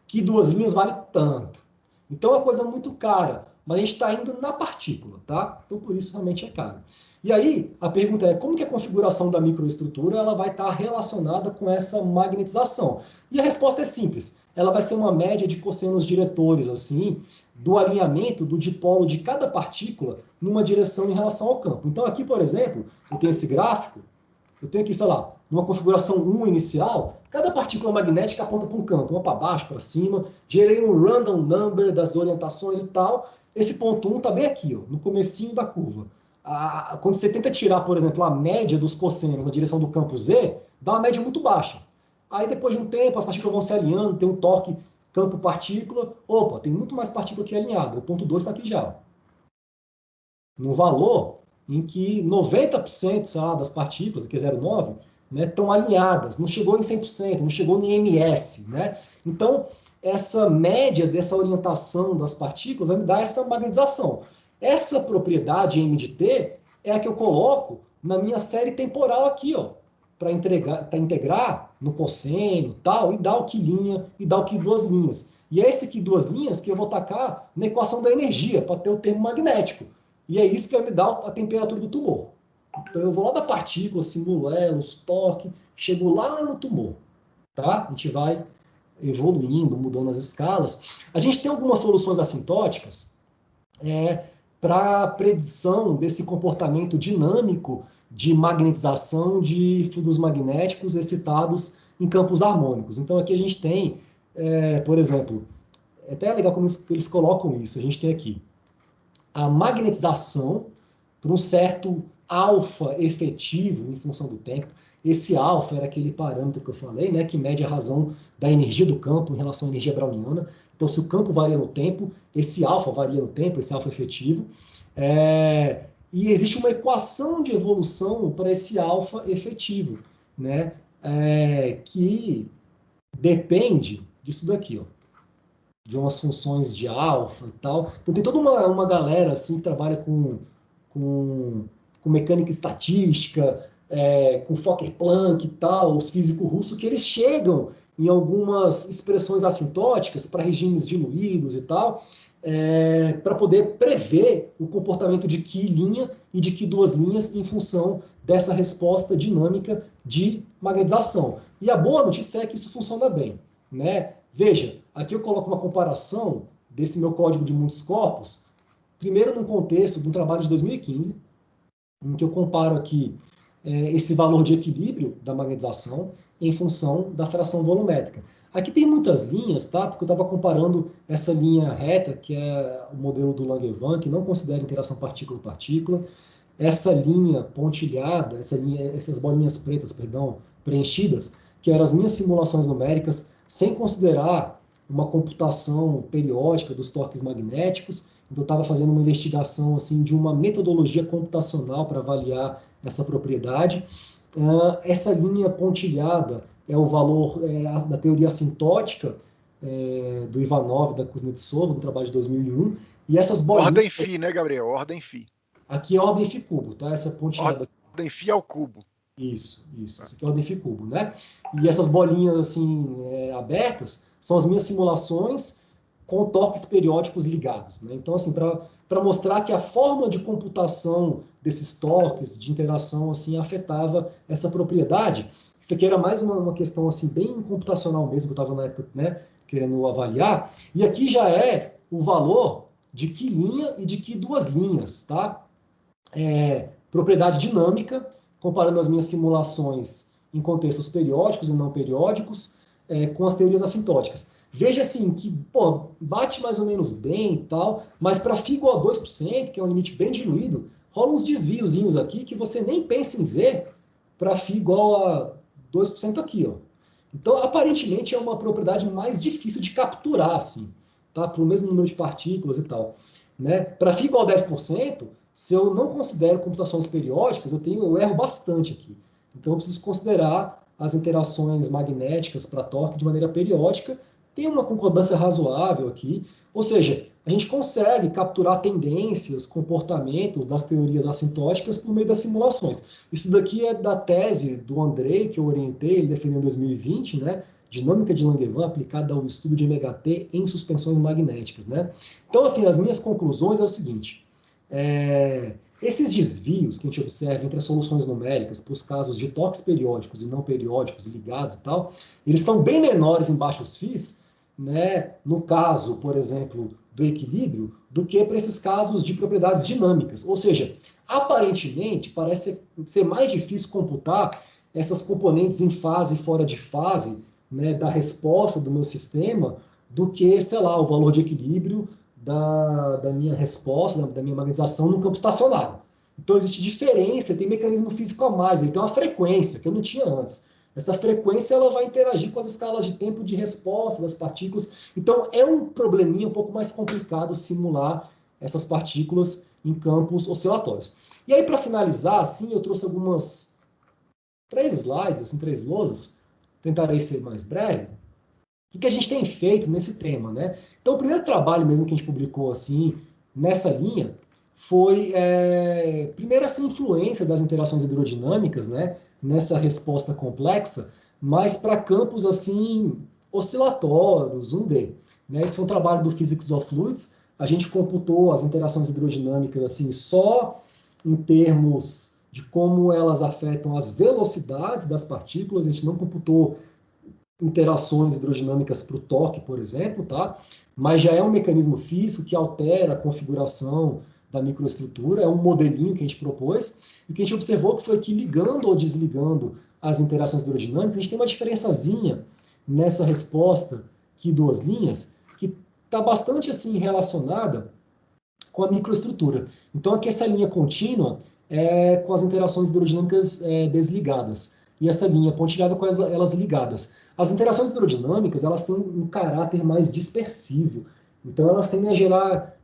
que 2 linhas vale tanto. Então é uma coisa muito cara, mas a gente está indo na partícula, tá? Então por isso realmente é caro. E aí, a pergunta é, como que a configuração da microestrutura ela vai estar relacionada com essa magnetização? E a resposta é simples. Ela vai ser uma média de cossenos diretores, assim, do alinhamento do dipolo de cada partícula numa direção em relação ao campo. Então aqui, por exemplo, eu tenho esse gráfico, eu tenho aqui, sei lá, numa configuração 1 inicial, cada partícula magnética aponta para um canto, uma para baixo, para cima, gerei um random number das orientações e tal. Esse ponto 1 está bem aqui, ó, no comecinho da curva. Quando você tenta tirar, por exemplo, a média dos cossenos na direção do campo Z, dá uma média muito baixa. Aí, depois de um tempo, as partículas vão se alinhando, tem um torque campo-partícula. Opa, tem muito mais partícula aqui alinhada. O ponto 2 está aqui já. No valor em que 90%, sei lá, das partículas, aqui é 0,9, né, estão alinhadas. Não chegou em 100%, não chegou em MS. Né? Então, essa média dessa orientação das partículas vai me dar essa magnetização. Essa propriedade M de T é a que eu coloco na minha série temporal aqui, ó, para integrar no cosseno tal, e dar o que linha, e dar o que 2 linhas. E é esse aqui 2 linhas que eu vou tacar na equação da energia, para ter o termo magnético. E é isso que vai me dar a temperatura do tumor. Então eu vou lá da partícula, simulo ela, os torques, chego lá no tumor. Tá? A gente vai evoluindo, mudando as escalas. A gente tem algumas soluções assintóticas, para predição desse comportamento dinâmico de magnetização de fluidos magnéticos excitados em campos harmônicos. Então, aqui a gente tem, por exemplo, é até legal como eles colocam isso. A gente tem aqui a magnetização para um certo alfa efetivo em função do tempo. Esse alfa era aquele parâmetro que eu falei, né, que mede a razão da energia do campo em relação à energia browniana. Então, se o campo varia no tempo, esse alfa varia no tempo, esse alfa efetivo. E existe uma equação de evolução para esse alfa efetivo, né, que depende disso daqui, ó, de umas funções de alfa e tal. Então, tem toda uma galera assim, que trabalha com mecânica estatística, com Fokker-Planck e tal, os físicos russos, que eles chegam em algumas expressões assintóticas para regimes diluídos e tal, para poder prever o comportamento de que linha e de que duas linhas em função dessa resposta dinâmica de magnetização. E a boa notícia é que isso funciona bem, né? Veja, aqui eu coloco uma comparação desse meu código de muitos corpos, primeiro num contexto de um trabalho de 2015, em que eu comparo aqui esse valor de equilíbrio da magnetização em função da fração volumétrica. Aqui tem muitas linhas, tá? Porque eu estava comparando essa linha reta, que é o modelo do Langevin, que não considera interação partícula-partícula, essa linha pontilhada, essas bolinhas pretas, perdão, preenchidas, que eram as minhas simulações numéricas, sem considerar uma computação periódica dos torques magnéticos. Então, eu estava fazendo uma investigação assim, de uma metodologia computacional para avaliar essa propriedade. Essa linha pontilhada é o valor da teoria assintótica do Ivanov, da Kuznetsova, no trabalho de 2001. E essas bolinhas... Ordem φ, né, Gabriel? Ordem φ. Aqui é ordem φ cubo, tá? Essa pontilhada. Ordem φ ao cubo. Isso. Essa aqui é ordem φ cubo, né? E essas bolinhas assim abertas são as minhas simulações com torques periódicos ligados, né? Então, assim, para mostrar que a forma de computação desses torques, de interação, assim, afetava essa propriedade. Isso aqui era mais uma questão, assim, bem computacional mesmo, que eu estava na época, né, querendo avaliar. E aqui já é o valor de que linha e de que duas linhas, tá? Propriedade dinâmica, comparando as minhas simulações em contextos periódicos e não periódicos, com as teorias assintóticas. Veja assim, que bate mais ou menos bem e tal, mas para φ igual a 2%, que é um limite bem diluído, rola uns desviozinhos aqui que você nem pensa em ver para φ igual a 2% aqui, ó. Então, aparentemente, é uma propriedade mais difícil de capturar, assim, tá? Para o mesmo número de partículas e tal, né? Para φ igual a 10%, se eu não considero computações periódicas, eu erro bastante aqui. Então, eu preciso considerar as interações magnéticas para torque de maneira periódica. Tem uma concordância razoável aqui, ou seja, a gente consegue capturar tendências, comportamentos das teorias assintóticas por meio das simulações. Isso daqui é da tese do Andrei, que eu orientei, ele defendeu em 2020, né? Dinâmica de Langevin aplicada ao estudo de MHT em suspensões magnéticas, né? Então, assim, as minhas conclusões é o seguinte, esses desvios que a gente observa entre as soluções numéricas para os casos de toques periódicos e não periódicos ligados e tal, eles são bem menores em baixos φs, né, no caso, por exemplo, do equilíbrio, do que para esses casos de propriedades dinâmicas. Ou seja, aparentemente, parece ser mais difícil computar essas componentes em fase e fora de fase, né, da resposta do meu sistema do que, sei lá, o valor de equilíbrio da minha resposta, da minha magnetização no campo estacionário. Então, existe diferença, tem mecanismo físico a mais, ele tem uma frequência que eu não tinha antes. Essa frequência ela vai interagir com as escalas de tempo de resposta das partículas. Então, é um probleminha um pouco mais complicado simular essas partículas em campos oscilatórios. E aí, para finalizar, assim, eu trouxe algumas 3 slides, assim, 3 lousas. Tentarei ser mais breve. O que a gente tem feito nesse tema, né? Então, o primeiro trabalho mesmo que a gente publicou, assim, nessa linha, foi, primeiro, essa influência das interações hidrodinâmicas, né? Nessa resposta complexa, mas para campos assim oscilatórios, 1D. Né? Esse foi um trabalho do Physics of Fluids. A gente computou as interações hidrodinâmicas assim só em termos de como elas afetam as velocidades das partículas. A gente não computou interações hidrodinâmicas para o torque, por exemplo, tá? Mas já é um mecanismo físico que altera a configuração da microestrutura, é um modelinho que a gente propôs, e o que a gente observou foi que ligando ou desligando as interações hidrodinâmicas, a gente tem uma diferençazinha nessa resposta aqui, duas linhas, que está bastante assim relacionada com a microestrutura. Então aqui essa linha contínua é com as interações hidrodinâmicas desligadas, e essa linha pontilhada com elas ligadas. As interações hidrodinâmicas, elas têm um caráter mais dispersivo, então elas tendem a gerar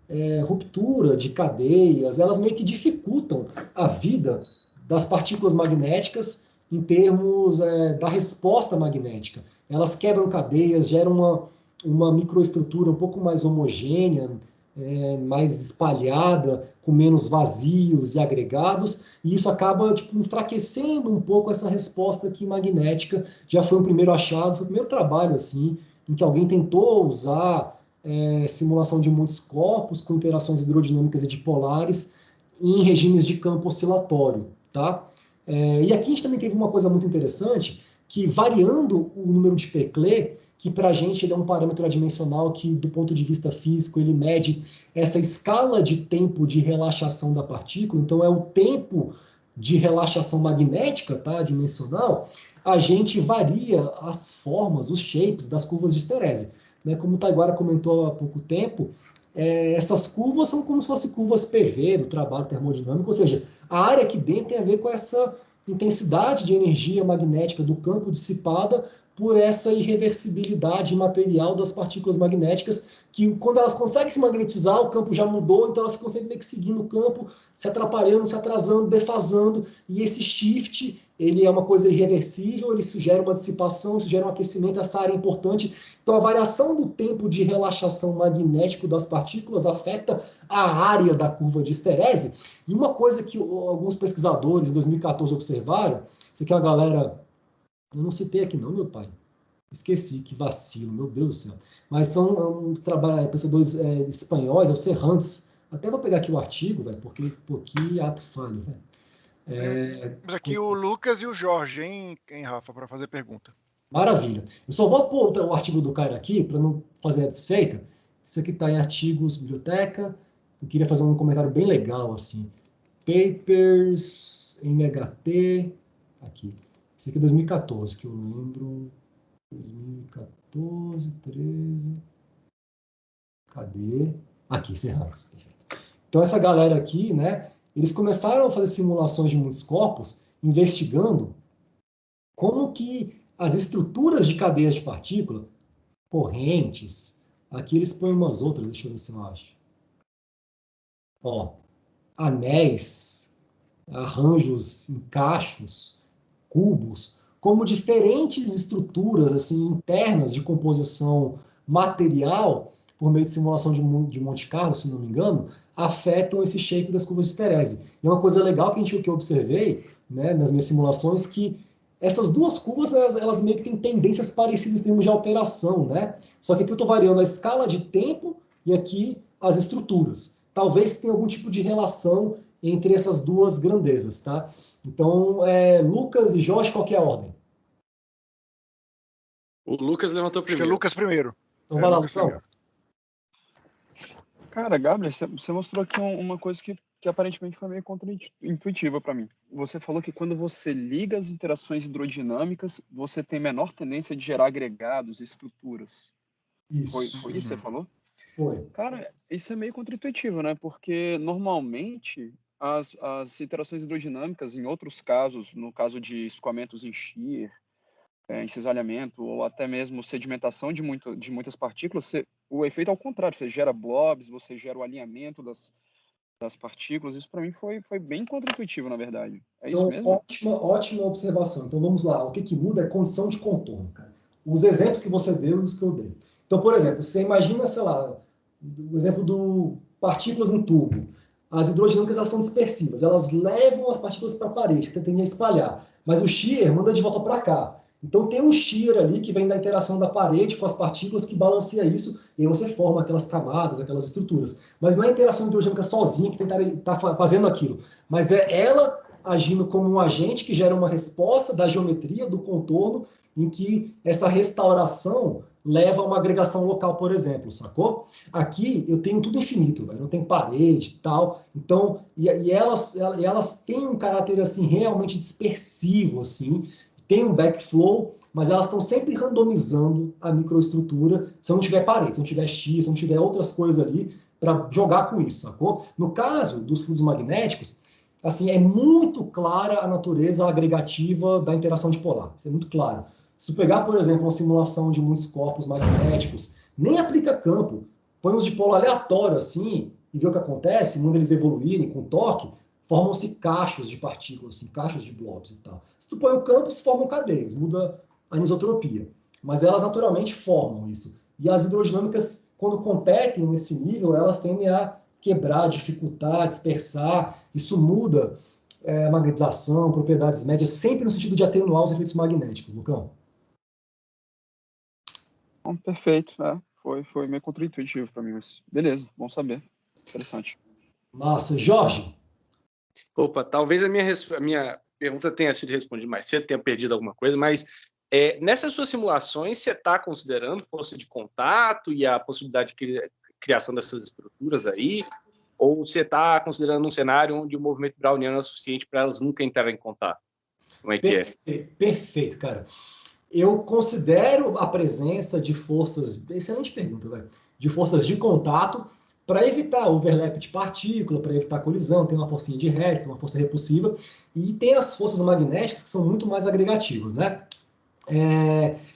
ruptura de cadeias, elas meio que dificultam a vida das partículas magnéticas em termos da resposta magnética. Elas quebram cadeias, geram uma microestrutura um pouco mais homogênea, mais espalhada, com menos vazios e agregados, e isso acaba enfraquecendo um pouco essa resposta aqui magnética. Já foi um primeiro achado, foi o primeiro trabalho assim, em que alguém tentou usar simulação de muitos corpos com interações hidrodinâmicas e dipolares em regimes de campo oscilatório, tá? E aqui a gente também teve uma coisa muito interessante, que variando o número de Peclet, que para a gente ele é um parâmetro adimensional que, do ponto de vista físico, ele mede essa escala de tempo de relaxação da partícula, então é o tempo de relaxação magnética, tá, dimensional, a gente varia as formas, os shapes das curvas de esterese. Né? Como o Taiguara comentou há pouco tempo, essas curvas são como se fossem curvas PV do trabalho termodinâmico, ou seja, a área aqui dentro tem a ver com essa intensidade de energia magnética do campo dissipada por essa irreversibilidade material das partículas magnéticas, que quando elas conseguem se magnetizar, o campo já mudou, então elas conseguem meio que seguir no campo, se atrapalhando, se atrasando, defasando, e esse shift, ele é uma coisa irreversível, ele sugere uma dissipação, sugere um aquecimento, essa área é importante. Então a variação do tempo de relaxação magnético das partículas afeta a área da curva de esterese, e uma coisa que alguns pesquisadores em 2014 observaram, isso aqui é uma galera... Eu não citei aqui não, meu pai. Esqueci, que vacilo, meu Deus do céu. Mas são pensadores espanhóis, é o Serrantes. Até vou pegar aqui o artigo, velho, porque que ato falho, velho. Mas aqui o Lucas e o Jorge, hein Rafa, para fazer pergunta. Maravilha. Eu só vou pôr o artigo do cara aqui, para não fazer a desfeita. Isso aqui está em artigos, biblioteca. Eu queria fazer um comentário bem legal, assim. Papers, MHT, aqui. Isso aqui é 2014, que eu lembro. 2014, 13. Cadê? Aqui, Serrantes. Então, essa galera aqui, né? Eles começaram a fazer simulações de muitos corpos, investigando como que as estruturas de cadeias de partícula, correntes, aqui eles põem umas outras, deixa eu ver se eu acho. Ó, anéis, arranjos, encachos, cubos, como diferentes estruturas assim internas de composição material, por meio de simulação de Monte Carlo, se não me engano, afetam esse shape das curvas de esterese. E uma coisa legal que eu observei, né, nas minhas simulações, que essas duas curvas, elas meio que têm tendências parecidas em termos de alteração, né? Só que aqui eu estou variando a escala de tempo e aqui as estruturas. Talvez tenha algum tipo de relação entre essas duas grandezas, tá? Então, Lucas e Jorge, qual que é a ordem? O Lucas levantou primeiro. Acho que é Lucas primeiro. Então vai lá, Lucão. Cara, Gabriel, você mostrou aqui uma coisa que aparentemente foi meio contra-intuitiva para mim. Você falou que quando você liga as interações hidrodinâmicas, você tem menor tendência de gerar agregados, estruturas. Isso. Foi isso que você falou? Foi. Cara, isso é meio contra-intuitivo, né? Porque normalmente as interações hidrodinâmicas, em outros casos, no caso de escoamentos em shear, em cisalhamento, ou até mesmo sedimentação de muitas partículas, o efeito é ao contrário, você gera blobs, você gera o alinhamento das partículas. Isso para mim foi bem contra-intuitivo, na verdade. É isso mesmo? Ótima observação. Então vamos lá. O que muda é condição de contorno, cara. Os exemplos que você deu e os que eu dei. Então, por exemplo, você imagina, sei lá, o exemplo do partículas em tubo. As hidrodinâmicas, elas são dispersivas. Elas levam as partículas para a parede, que tendem a espalhar. Mas o shear manda de volta para cá. Então tem um shear ali que vem da interação da parede com as partículas que balanceia isso, e aí você forma aquelas camadas, aquelas estruturas. Mas não é a interação hidrodinâmica sozinha que está fazendo aquilo, mas é ela agindo como um agente que gera uma resposta da geometria, do contorno, em que essa restauração leva a uma agregação local, por exemplo, sacou? Aqui eu tenho tudo infinito, não tem parede e tal, então, e elas têm um caráter assim, realmente dispersivo, assim, tem um backflow, mas elas estão sempre randomizando a microestrutura se não tiver parede, se não tiver X, se não tiver outras coisas ali para jogar com isso, sacou? No caso dos fluidos magnéticos, assim, é muito clara a natureza agregativa da interação dipolar, isso é muito claro. Se tu pegar, por exemplo, uma simulação de muitos corpos magnéticos, nem aplica campo, põe uns dipolo aleatório assim, e vê o que acontece, quando eles evoluírem com torque, formam-se cachos de partículas, assim, cachos de blobs e tal. Se tu põe o campo, se formam cadeias, muda a anisotropia. Mas elas naturalmente formam isso. E as hidrodinâmicas, quando competem nesse nível, elas tendem a quebrar, dificultar, dispersar. Isso muda a magnetização, propriedades médias, sempre no sentido de atenuar os efeitos magnéticos, Lucão. Perfeito. foi meio contraintuitivo para mim, mas beleza, bom saber. Interessante. Massa. Jorge? Opa, talvez a minha pergunta tenha sido respondida mais cedo, tenha perdido alguma coisa, mas nessas suas simulações, você está considerando força de contato e a possibilidade de criação dessas estruturas aí? Ou você está considerando um cenário onde o movimento browniano é suficiente para elas nunca entrarem em contato? Como é que é? Perfeito, cara. Eu considero a presença de forças, excelente pergunta, velho, de forças de contato para evitar overlap de partícula, para evitar colisão, tem uma forcinha de Hertz, uma força repulsiva, e tem as forças magnéticas que são muito mais agregativas, né?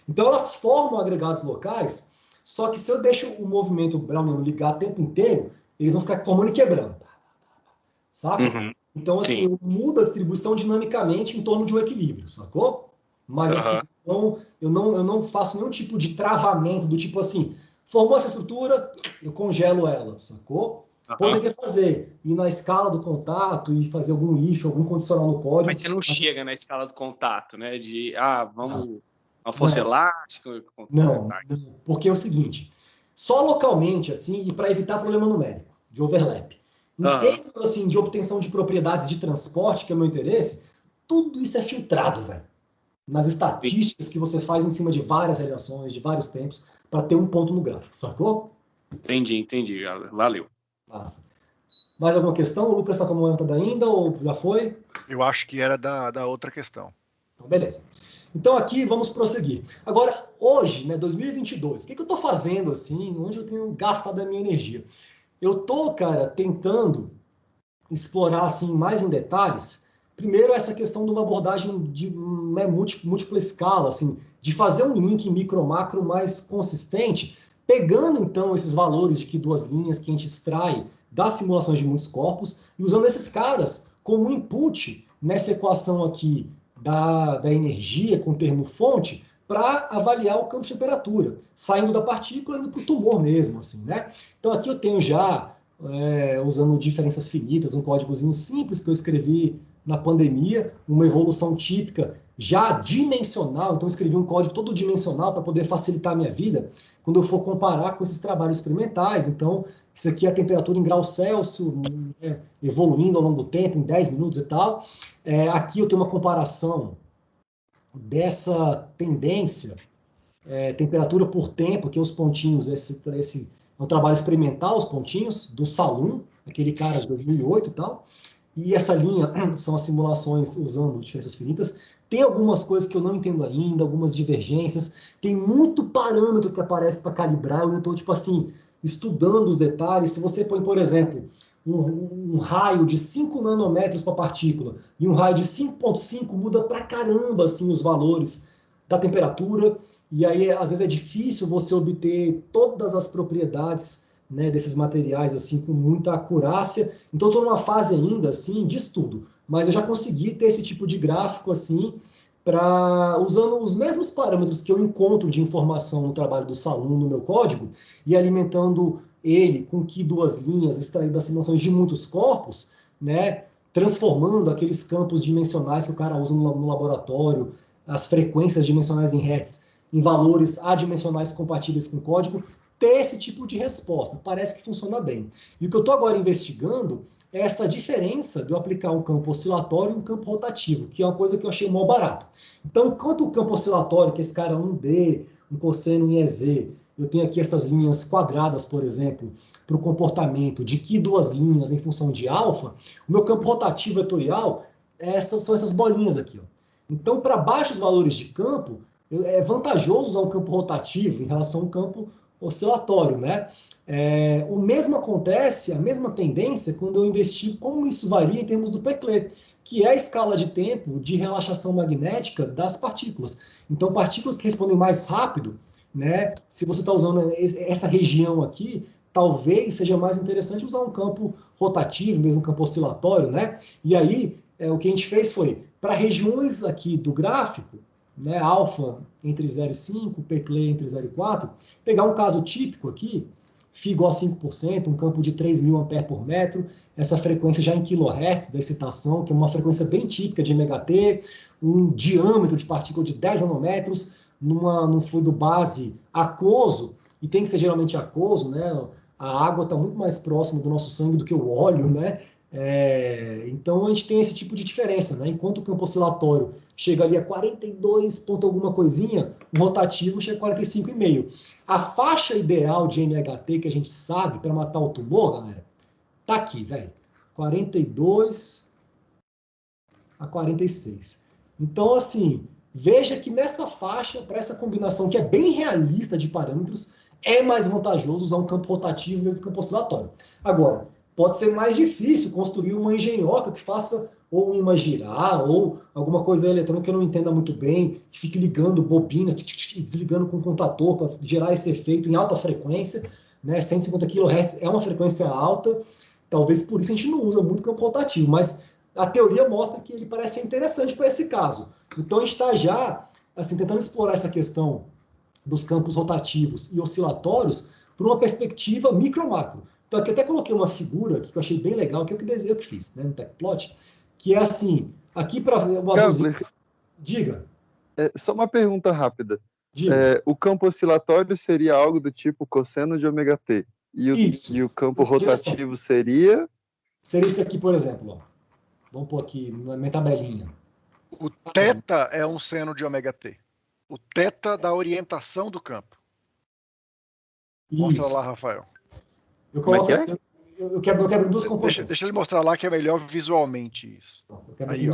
Então elas formam agregados locais, só que se eu deixo o movimento browniano ligar o tempo inteiro, eles vão ficar formando e quebrando, saca? Uhum. Então, assim, eu mudo a distribuição dinamicamente em torno de um equilíbrio, sacou? Mas, assim, eu não faço nenhum tipo de travamento, do tipo assim, formou essa estrutura, eu congelo ela, sacou? Poderia fazer, ir na escala do contato e fazer algum if, algum condicional no código. Mas você não chega na escala do contato, né? De, vamos... Uma força elástica? Não, porque é o seguinte, só localmente, assim, e para evitar problema numérico, de overlap. Em termos, assim, de obtenção de propriedades de transporte, que é o meu interesse, tudo isso é filtrado, velho. Nas estatísticas que você faz em cima de várias relações, de vários tempos, para ter um ponto no gráfico, sacou? Entendi. Valeu. Massa. Mais alguma questão? O Lucas está com a mão levantada ainda ou já foi? Eu acho que era da outra questão. Então, beleza. Então, aqui, vamos prosseguir. Agora, hoje, né, 2022, o que eu estou fazendo, assim, onde eu tenho gastado a minha energia? Eu estou, cara, tentando explorar, assim, mais em detalhes, primeiro, essa questão de uma abordagem de múltipla escala, assim, de fazer um link micro-macro mais consistente, pegando, então, esses valores de que duas linhas que a gente extrai das simulações de muitos corpos e usando esses caras como input nessa equação aqui da energia com o termo fonte para avaliar o campo de temperatura, saindo da partícula e indo para o tumor mesmo, assim, né? Então aqui eu tenho já, usando diferenças finitas, um códigozinho simples que eu escrevi na pandemia, uma evolução típica já dimensional, então eu escrevi um código todo dimensional para poder facilitar a minha vida quando eu for comparar com esses trabalhos experimentais. Então, isso aqui é a temperatura em graus Celsius, evoluindo ao longo do tempo, em 10 minutos e tal. Aqui eu tenho uma comparação dessa tendência, temperatura por tempo, que os pontinhos, esse é um trabalho experimental, os pontinhos, do Salum, aquele cara de 2008 e tal. E essa linha são as simulações usando diferenças finitas. Tem algumas coisas que eu não entendo ainda, algumas divergências. Tem muito parâmetro que aparece para calibrar. Eu estou, tipo assim, estudando os detalhes. Se você põe, por exemplo, um raio de 5 nanômetros para partícula e um raio de 5,5, muda pra caramba assim, os valores da temperatura. E aí, às vezes, é difícil você obter todas as propriedades, né, desses materiais assim com muita acurácia. Então, estou numa fase ainda assim de estudo, mas eu já consegui ter esse tipo de gráfico assim, usando os mesmos parâmetros que eu encontro de informação no trabalho do Salum no meu código e alimentando ele com que duas linhas extraídas das simulações de muitos corpos, né, transformando aqueles campos dimensionais que o cara usa no laboratório, as frequências dimensionais em Hertz, em valores adimensionais compatíveis com o código, ter esse tipo de resposta. Parece que funciona bem. E o que eu estou agora investigando é essa diferença de eu aplicar um campo oscilatório e um campo rotativo, que é uma coisa que eu achei mal barato. Então, enquanto o campo oscilatório, que esse cara é 1D, um cosseno em EZ, eu tenho aqui essas linhas quadradas, por exemplo, para o comportamento de que duas linhas em função de alfa, o meu campo rotativo vetorial são essas bolinhas aqui. Ó. Então, para baixos valores de campo, é vantajoso usar um campo rotativo em relação ao campo oscilatório, né? O mesmo acontece, a mesma tendência, quando eu investigo como isso varia em termos do Peclet, que é a escala de tempo de relaxação magnética das partículas. Então, partículas que respondem mais rápido, né? Se você está usando essa região aqui, talvez seja mais interessante usar um campo rotativo, mesmo um campo oscilatório, né? E aí, o que a gente fez foi, para regiões aqui do gráfico, né, alfa entre 0,5, Peclet entre 0,4, pegar um caso típico aqui, φ igual a 5%, um campo de 3.000 A por metro, essa frequência já em kHz da excitação, que é uma frequência bem típica de MHT, um diâmetro de partícula de 10 nanômetros, num fluido base aquoso, e tem que ser geralmente aquoso, né? A água está muito mais próxima do nosso sangue do que o óleo, né? Então a gente tem esse tipo de diferença, né? Enquanto o campo oscilatório chega ali a 42 ponto alguma coisinha, o rotativo chega a 45,5. A faixa ideal de MHT que a gente sabe para matar o tumor, galera, tá aqui, velho. 42 a 46. Então, assim, veja que nessa faixa, para essa combinação que é bem realista de parâmetros, é mais vantajoso usar um campo rotativo em vez do campo oscilatório. Agora, pode ser mais difícil construir uma engenhoca que faça ou um imã girar, ou alguma coisa eletrônica que eu não entenda muito bem, que fique ligando bobinas, desligando com o contator para gerar esse efeito em alta frequência, né? 150 kHz é uma frequência alta, talvez por isso a gente não usa muito campo rotativo, mas a teoria mostra que ele parece ser interessante para esse caso. Então a gente está já assim, tentando explorar essa questão dos campos rotativos e oscilatórios por uma perspectiva micro-macro. Então aqui eu até coloquei uma figura que eu achei bem legal, que é o que desenho que fiz, né, no TechPlot, que é assim, aqui para o azulzinho... Diga. Só uma pergunta rápida. Diga. O campo oscilatório seria algo do tipo cosseno de ômega t. E o campo rotativo seria? Seria isso aqui, por exemplo. Ó. Vamos pôr aqui na minha tabelinha. O θ é um seno de ômega t. O θ da orientação do campo. Mostra lá, Rafael. Eu coloco assim, eu quebro duas componentes. Deixa ele mostrar lá que é melhor visualmente isso. Aí,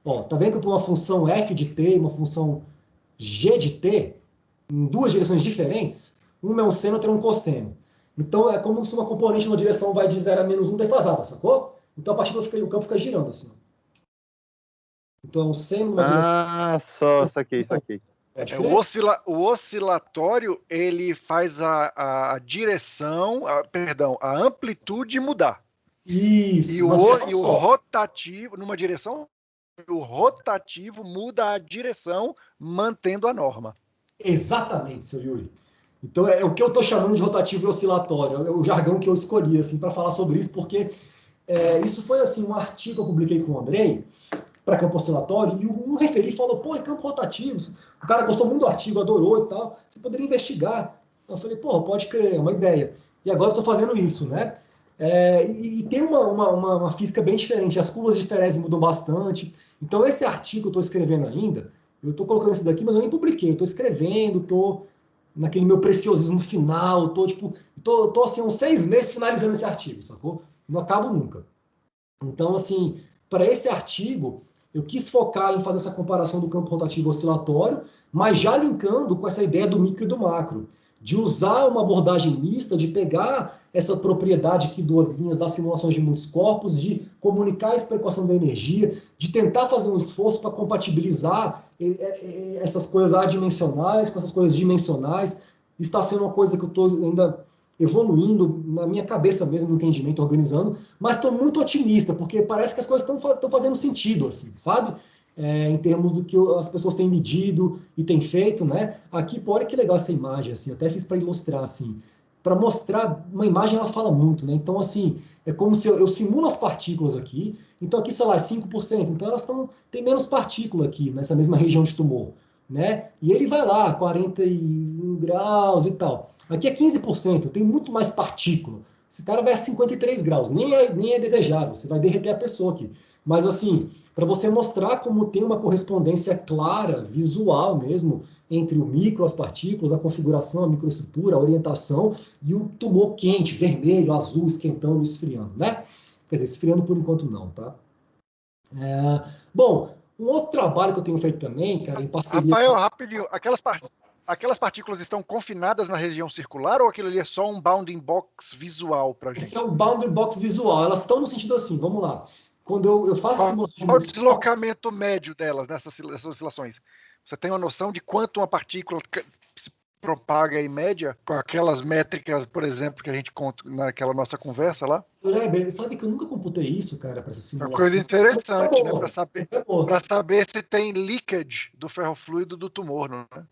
ó. Tá vendo que eu ponho uma função f de t e uma função g de t em duas direções diferentes? Uma é um seno, outra é um cosseno. Então é como se uma componente numa direção vai de 0 a -1 defasada, sacou? Então a partícula o campo fica girando assim. Então é um seno numa direção... saquei. O oscilatório, ele faz a direção, a amplitude mudar. Isso. E o rotativo, numa direção, o rotativo muda a direção, mantendo a norma. Exatamente, seu Yuri. Então é o que eu estou chamando de rotativo e oscilatório, é o jargão que eu escolhi assim, para falar sobre isso, porque isso foi assim, um artigo que eu publiquei com o Andrei, para campo oscilatório, e um referi falou, pô, é campo rotativo, o cara gostou muito do artigo, adorou e tal, você poderia investigar. Eu falei, pô, pode crer, é uma ideia. E agora eu estou fazendo isso, né? E tem uma física bem diferente, as curvas de esterese mudam bastante. Então esse artigo eu estou escrevendo ainda, eu estou colocando isso daqui, mas eu nem publiquei, eu estou escrevendo, estou naquele meu preciosismo final, estou assim, uns 6 meses finalizando esse artigo, sacou? Não acabo nunca. Então, assim, para esse artigo, eu quis focar em fazer essa comparação do campo rotativo oscilatório, mas já linkando com essa ideia do micro e do macro, de usar uma abordagem mista, de pegar essa propriedade aqui, duas linhas das simulações de muitos corpos, de comunicar essa equação da energia, de tentar fazer um esforço para compatibilizar essas coisas adimensionais com essas coisas dimensionais. Está sendo uma coisa que eu estou ainda evoluindo na minha cabeça mesmo, no entendimento, organizando, mas estou muito otimista, porque parece que as coisas estão fazendo sentido, assim, sabe? Em termos do que as pessoas têm medido e têm feito, né? Aqui, olha que legal essa imagem, assim, até fiz para ilustrar, assim, para mostrar, uma imagem ela fala muito, né? Então, assim, é como se eu simulo as partículas aqui, então aqui, sei lá, 5%, então elas tem menos partícula aqui, nessa mesma região de tumor, né? E ele vai lá, 41 graus e tal. Aqui é 15%, tem muito mais partícula. Esse cara vai a 53 graus, nem é desejável, você vai derreter a pessoa aqui. Mas assim, para você mostrar como tem uma correspondência clara, visual mesmo, entre o micro, as partículas, a configuração, a microestrutura, a orientação e o tumor quente, vermelho, azul, esquentando, esfriando, né? Quer dizer, esfriando por enquanto não, tá? Bom, um outro trabalho que eu tenho feito também, cara, em parceria... Rafael, rapidinho, aquelas partículas estão confinadas na região circular ou aquilo ali é só um bounding box visual para gente? Esse é um bounding box visual, elas estão no sentido assim, vamos lá. Quando eu faço simulação... Qual o deslocamento médio delas nessas oscilações? Você tem uma noção de quanto uma partícula se propaga em média com aquelas métricas, por exemplo, que a gente conta naquela nossa conversa lá? Sabe que eu nunca computei isso, cara, para essa simulação. Uma coisa interessante, né? Para saber se tem leakage do ferrofluido do tumor, não é?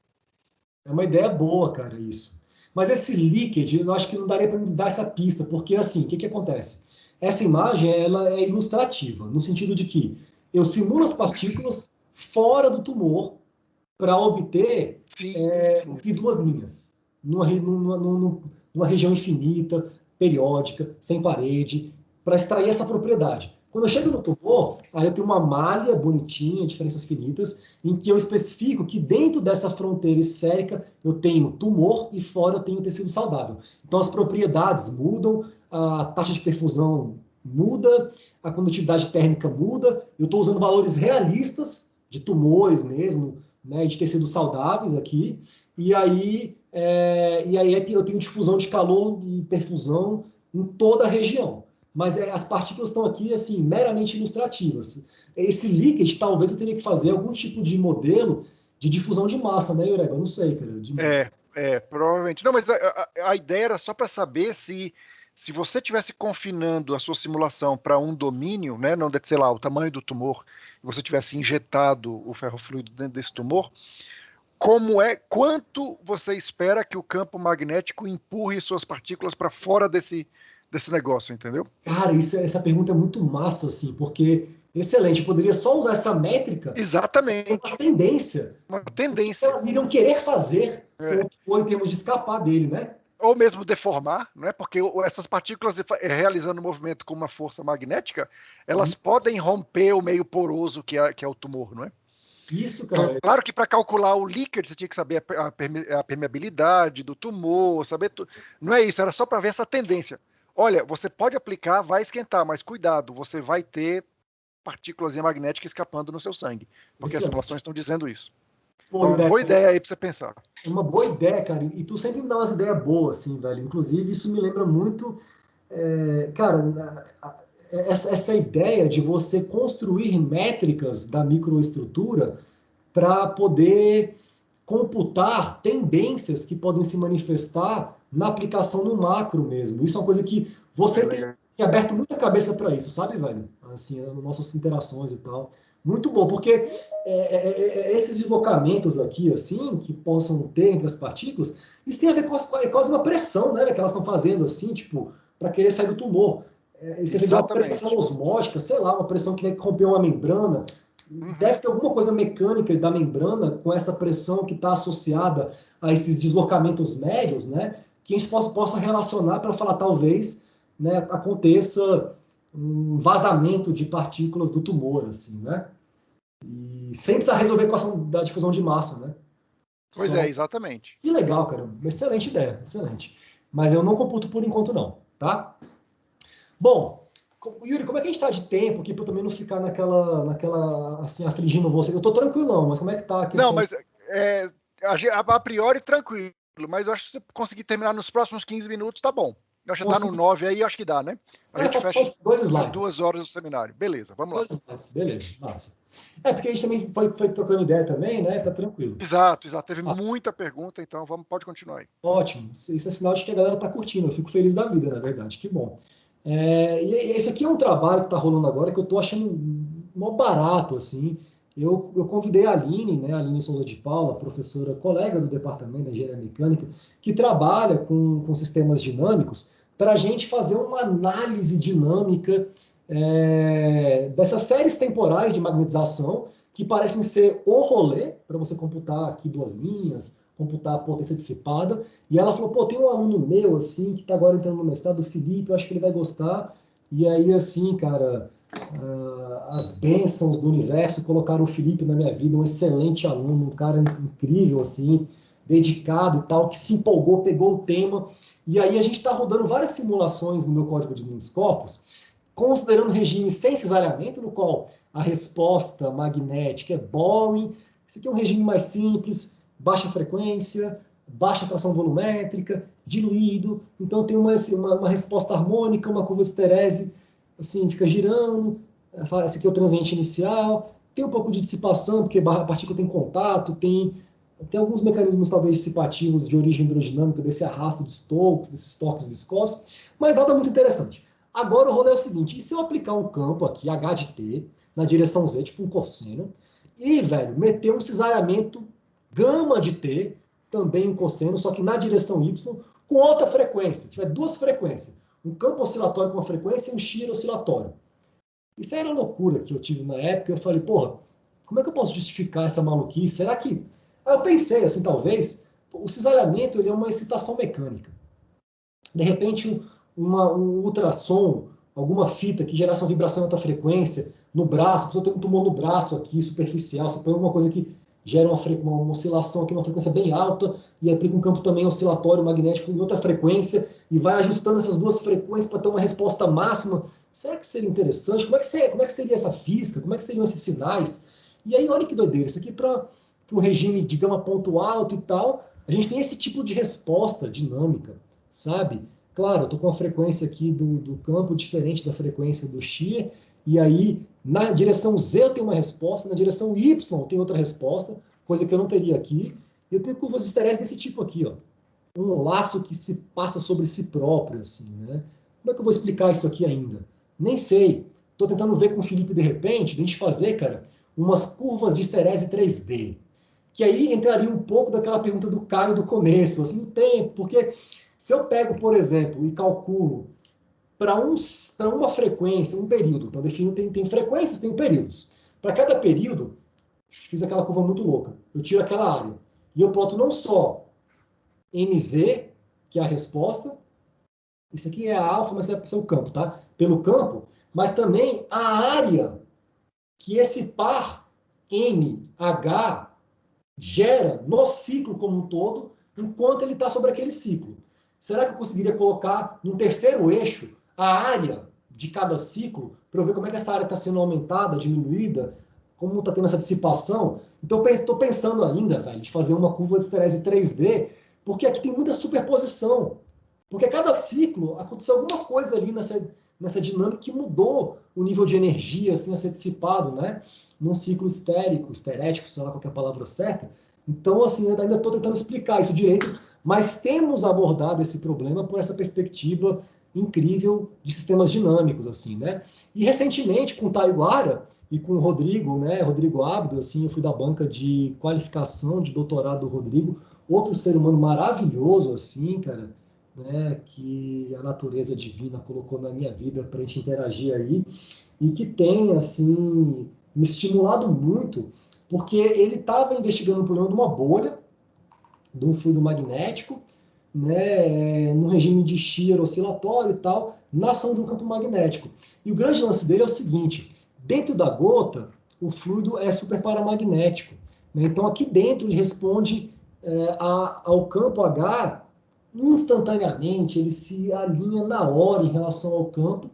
É uma ideia boa, cara, isso. Mas esse leakage, eu acho que não daria para me dar essa pista, porque assim, o que acontece? Essa imagem, ela é ilustrativa, no sentido de que eu simulo as partículas fora do tumor para obter duas linhas. numa região infinita, periódica, sem parede, para extrair essa propriedade. Quando eu chego no tumor, aí eu tenho uma malha bonitinha, diferenças finitas, em que eu especifico que dentro dessa fronteira esférica eu tenho tumor e fora eu tenho tecido saudável. Então as propriedades mudam, a taxa de perfusão muda, a condutividade térmica muda, eu estou usando valores realistas de tumores mesmo, né, de tecidos saudáveis aqui, e aí eu tenho difusão de calor e perfusão em toda a região. Mas as partículas estão aqui, assim, meramente ilustrativas. Esse líquido, talvez eu teria que fazer algum tipo de modelo de difusão de massa, né, Iureba? Eu não sei, cara. Provavelmente. Não, mas a ideia era só para saber se você estivesse confinando a sua simulação para um domínio, né, não, sei lá, o tamanho do tumor, e você tivesse injetado o ferrofluido dentro desse tumor, quanto você espera que o campo magnético empurre suas partículas para fora desse negócio, entendeu? Cara, essa pergunta é muito massa, assim, porque, excelente, eu poderia só usar essa métrica. Exatamente. Uma tendência. Uma tendência. O que elas iriam querer fazer com o tumor em termos de escapar dele, né? Ou mesmo deformar, né? Porque essas partículas realizando o movimento com uma força magnética, elas podem romper o meio poroso que é o tumor, não é? Isso, cara. Claro que para calcular o líquido você tinha que saber a permeabilidade do tumor, saber tudo. Não é isso, era só para ver essa tendência. Olha, você pode aplicar, vai esquentar, mas cuidado, você vai ter partículas magnéticas escapando no seu sangue, porque as simulações estão dizendo isso. Pô, uma boa ideia aí para você pensar. Uma boa ideia, cara. E tu sempre me dá umas ideias boas, assim, velho. Inclusive, isso me lembra muito, cara, essa ideia de você construir métricas da microestrutura para poder computar tendências que podem se manifestar na aplicação no macro mesmo. Isso é uma coisa que você tem aberto muita cabeça para isso, sabe, velho? Assim, nas nossas interações e tal. Muito bom, porque esses deslocamentos aqui, assim, que possam ter entre as partículas, isso tem a ver com quase uma pressão, né, que elas estão fazendo, assim, tipo, para querer sair do tumor. Isso é uma pressão osmótica, sei lá, uma pressão que vai romper uma membrana. Deve ter alguma coisa mecânica da membrana com essa pressão que está associada a esses deslocamentos médios, né, que a gente possa relacionar para falar, talvez, né, aconteça um vazamento de partículas do tumor, assim, né? E sem precisar resolver a equação da difusão de massa, né? Pois é, exatamente. Que legal, cara. Excelente ideia, excelente. Mas eu não computo por enquanto não, tá? Bom, Yuri, como é que a gente está de tempo aqui para eu também não ficar naquela assim, afligindo você? Eu tô tranquilão, mas como é que tá a questão? Não, mas a priori tranquilo, mas eu acho que se você conseguir terminar nos próximos 15 minutos, tá bom. Eu acho que tá no 9 aí, acho que dá, né? A gente fecha 2 slides. 2 horas do seminário. Beleza, vamos lá. 2 slides, beleza, massa. Porque a gente também foi trocando ideia também, né? Tá tranquilo. Exato. Teve muita pergunta, então pode continuar aí. Ótimo. Isso é sinal de que a galera tá curtindo. Eu fico feliz da vida, na verdade. Que bom. E esse aqui é um trabalho que está rolando agora que eu estou achando mó barato, assim. Eu convidei a Aline, né, a Aline Souza de Paula, professora, colega do Departamento de Engenharia Mecânica, que trabalha com sistemas dinâmicos, para a gente fazer uma análise dinâmica dessas séries temporais de magnetização, que parecem ser o rolê, para você computar aqui 2 linhas, computar a potência dissipada, e ela falou, pô, tem um aluno meu, assim, que está agora entrando no mestrado, o Felipe, eu acho que ele vai gostar. E aí, assim, cara, as bênçãos do universo colocaram o Felipe na minha vida, um excelente aluno, um cara incrível, assim, dedicado e tal, que se empolgou, pegou o tema. E aí a gente está rodando várias simulações no meu código de muitos corpos, considerando regime sem cesariamento, no qual a resposta magnética é boring. Isso aqui é um regime mais simples, baixa frequência, baixa fração volumétrica, diluído. Então tem uma resposta harmônica, uma curva de esterese, assim, fica girando. Esse aqui é o transiente inicial. Tem um pouco de dissipação, porque a partícula tem contato, tem alguns mecanismos talvez dissipativos de origem hidrodinâmica, desse arrasto dos Stokes, desses torques viscosos, mas nada muito interessante. Agora o rolê é o seguinte, e se eu aplicar um campo aqui, H de T, na direção Z, tipo um cosseno, e, velho, meter um cesariamento gama de T, também um cosseno, só que na direção Y, com alta frequência. Se tiver 2 frequências, um campo oscilatório com uma frequência e um shear oscilatório. Isso era loucura que eu tive na época. Eu falei, porra, como é que eu posso justificar essa maluquice? Será que... Aí eu pensei, assim, talvez, O cisalhamento ele é uma excitação mecânica. De repente, um ultrassom, alguma fita que gerasse uma vibração em alta frequência no braço, a pessoa tem um tumor no braço aqui, superficial, você põe alguma coisa que gera uma oscilação aqui, uma frequência bem alta, e aplica um campo também oscilatório magnético em outra frequência, e vai ajustando essas duas frequências para ter uma resposta máxima. Será que seria interessante? Como é que seria essa física? Como é que seriam esses sinais? E aí, olha que doideira, isso aqui para um regime de gama ponto alto e tal, a gente tem esse tipo de resposta dinâmica, sabe? Claro, eu estou com uma frequência aqui do campo diferente da frequência do X, e aí na direção Z eu tenho uma resposta, na direção Y eu tenho outra resposta, coisa que eu não teria aqui. Eu tenho curvas esteréis desse tipo aqui, ó. Um laço que se passa sobre si próprio, assim, né? Como é que eu vou explicar isso aqui ainda? Nem sei. Estou tentando ver com o Felipe, de repente, de a gente fazer, cara, umas curvas de esterese 3D. Que aí entraria um pouco daquela pergunta do Caio do começo, assim, o tempo, porque se eu pego, por exemplo, e calculo para uma frequência, um período, então defino, tem frequências, tem períodos. Para cada período, fiz aquela curva muito louca, eu tiro aquela área, e eu ploto não só MZ, que é a resposta, isso aqui é a alfa, mas isso é o campo, tá? Pelo campo, mas também a área que esse par MH gera no ciclo como um todo, enquanto ele está sobre aquele ciclo. Será que eu conseguiria colocar num terceiro eixo a área de cada ciclo, para eu ver como é que essa área está sendo aumentada, diminuída, como está tendo essa dissipação? Então, estou pensando ainda, velho, de fazer uma curva de esterese 3D, porque aqui tem muita superposição. Porque a cada ciclo aconteceu alguma coisa ali nessa dinâmica que mudou o nível de energia assim, a ser dissipado, né? Num ciclo esterético, sei lá qual é a palavra certa. Então, assim, eu ainda estou tentando explicar isso direito, mas temos abordado esse problema por essa perspectiva incrível de sistemas dinâmicos, assim, né? E recentemente, com o Taiguara e com o Rodrigo, né? Rodrigo Abdo, assim, eu fui da banca de qualificação de doutorado do Rodrigo, outro ser humano maravilhoso, assim, cara, né? Que a natureza divina colocou na minha vida para a gente interagir aí, e que tem, assim, me estimulado muito, porque ele estava investigando um problema de uma bolha, de um fluido magnético, né, no regime de shear oscilatório e tal, na ação de um campo magnético. E o grande lance dele é o seguinte: dentro da gota, o fluido é superparamagnético. Né? Então, aqui dentro, ele responde ao campo H instantaneamente, ele se alinha na hora em relação ao campo.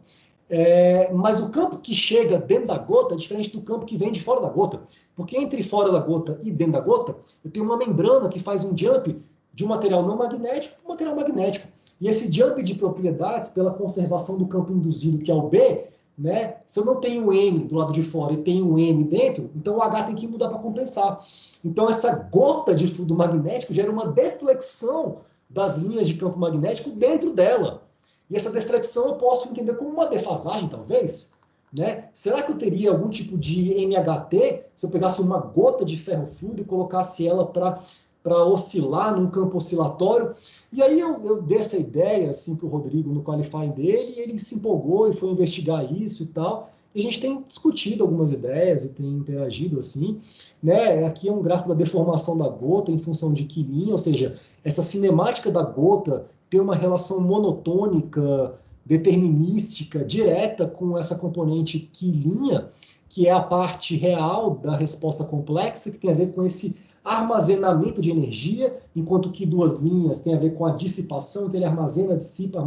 Mas o campo que chega dentro da gota é diferente do campo que vem de fora da gota. Porque entre fora da gota e dentro da gota, eu tenho uma membrana que faz um jump de um material não magnético para um material magnético. E esse jump de propriedades, pela conservação do campo induzido, que é o B, né, se eu não tenho M do lado de fora e tenho um M dentro, então o H tem que mudar para compensar. Então essa gota de fluido magnético gera uma deflexão das linhas de campo magnético dentro dela. E essa deflexão eu posso entender como uma defasagem, talvez. Né? Será que eu teria algum tipo de MHT se eu pegasse uma gota de ferro fluido e colocasse ela para oscilar num campo oscilatório? E aí eu dei essa ideia assim, para o Rodrigo no qualifying dele, e ele se empolgou e foi investigar isso e tal. E a gente tem discutido algumas ideias e tem interagido assim. Né? Aqui é um gráfico da deformação da gota em função de que linha, ou seja, essa cinemática da gota tem uma relação monotônica, determinística, direta com essa componente quilinha, que é a parte real da resposta complexa, que tem a ver com esse armazenamento de energia, enquanto que duas linhas tem a ver com a dissipação, então ele armazena, dissipa,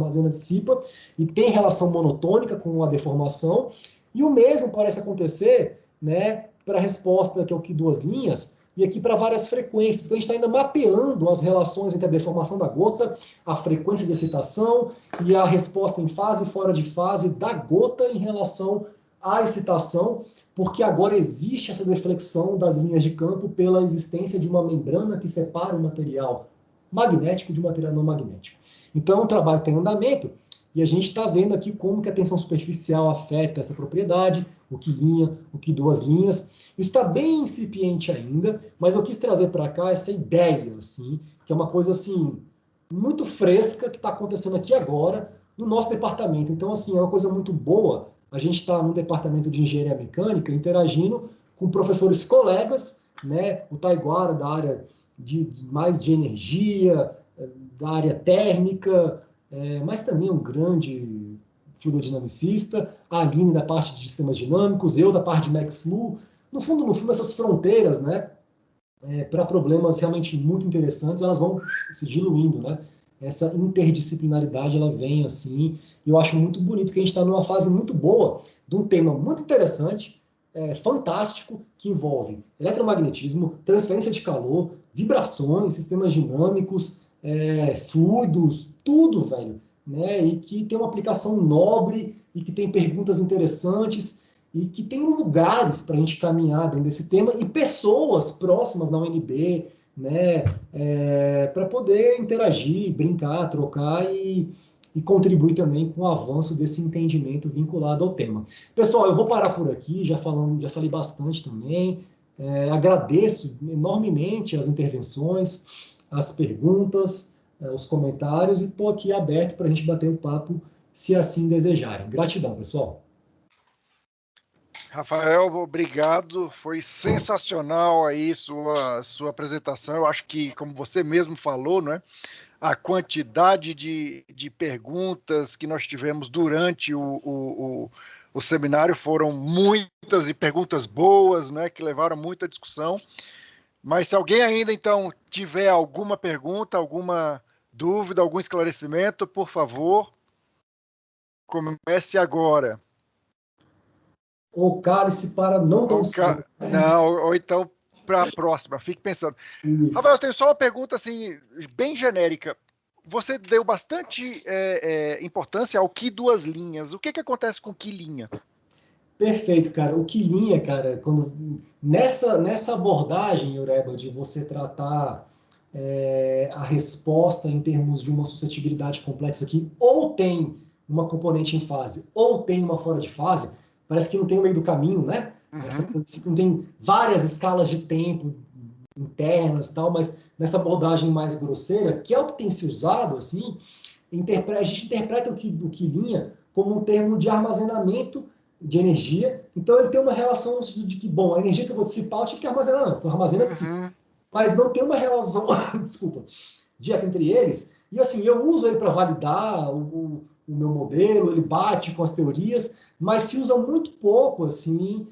e tem relação monotônica com a deformação. E o mesmo parece acontecer, né, para a resposta, que é o que duas linhas, e aqui para várias frequências. Então a gente está ainda mapeando as relações entre a deformação da gota, a frequência de excitação e a resposta em fase e fora de fase da gota em relação à excitação, porque agora existe essa deflexão das linhas de campo pela existência de uma membrana que separa o material magnético de um material não magnético. Então o trabalho está em andamento e a gente está vendo aqui como que a tensão superficial afeta essa propriedade, o que linha, o que duas linhas. Isso está bem incipiente ainda, mas eu quis trazer para cá essa ideia, assim, que é uma coisa assim muito fresca que está acontecendo aqui agora no nosso departamento. Então, assim, é uma coisa muito boa. A gente está no departamento de engenharia mecânica interagindo com professores colegas, né? O Taiguara da área mais de energia, da área térmica, mas também um grande fluidodinamicista, a Aline da parte de sistemas dinâmicos, eu da parte de MacFlu. No fundo, essas fronteiras, né, para problemas realmente muito interessantes, elas vão se diluindo, né? Essa interdisciplinaridade, ela vem assim, e eu acho muito bonito que a gente está numa fase muito boa de um tema muito interessante, fantástico, que envolve eletromagnetismo, transferência de calor, vibrações, sistemas dinâmicos, fluidos, tudo, velho, né? E que tem uma aplicação nobre e que tem perguntas interessantes e que tem lugares para a gente caminhar dentro desse tema e pessoas próximas na UNB, né? Para poder interagir, brincar, trocar e contribuir também com o avanço desse entendimento vinculado ao tema. Pessoal, eu vou parar por aqui, já falei bastante também. Agradeço enormemente as intervenções, as perguntas, os comentários, e estou aqui aberto para a gente bater um papo, se assim desejarem. Gratidão, pessoal. Rafael, obrigado. Foi sensacional aí sua apresentação. Eu acho que, como você mesmo falou, não é? A quantidade de perguntas que nós tivemos durante o seminário foram muitas, e perguntas boas, né, que levaram muita discussão. Mas se alguém ainda, então, tiver alguma pergunta, alguma dúvida, algum esclarecimento, por favor, comece agora. Ou cálice para não tão cedo. Não, ou então para a próxima. Fique pensando. Isso. Rafael, eu tenho só uma pergunta assim, bem genérica. Você deu bastante importância ao que duas linhas. O que acontece com que linha? Perfeito, cara. O que linha, cara, quando nessa abordagem, Ureba, de você tratar a resposta em termos de uma suscetibilidade complexa que ou tem uma componente em fase ou tem uma fora de fase, parece que não tem o meio do caminho, né? Uhum. Não tem várias escalas de tempo internas e tal, mas nessa abordagem mais grosseira, que é o que tem se usado, assim, a gente interpreta o que linha como um termo de armazenamento de energia. Então ele tem uma relação no sentido de que, bom, a energia que eu vou dissipar eu tive que armazenar antes, então armazena dissipa. Mas não tem uma relação, desculpa, direta entre eles. E assim, eu uso ele para validar o meu modelo, ele bate com as teorias, mas se usa muito pouco, assim,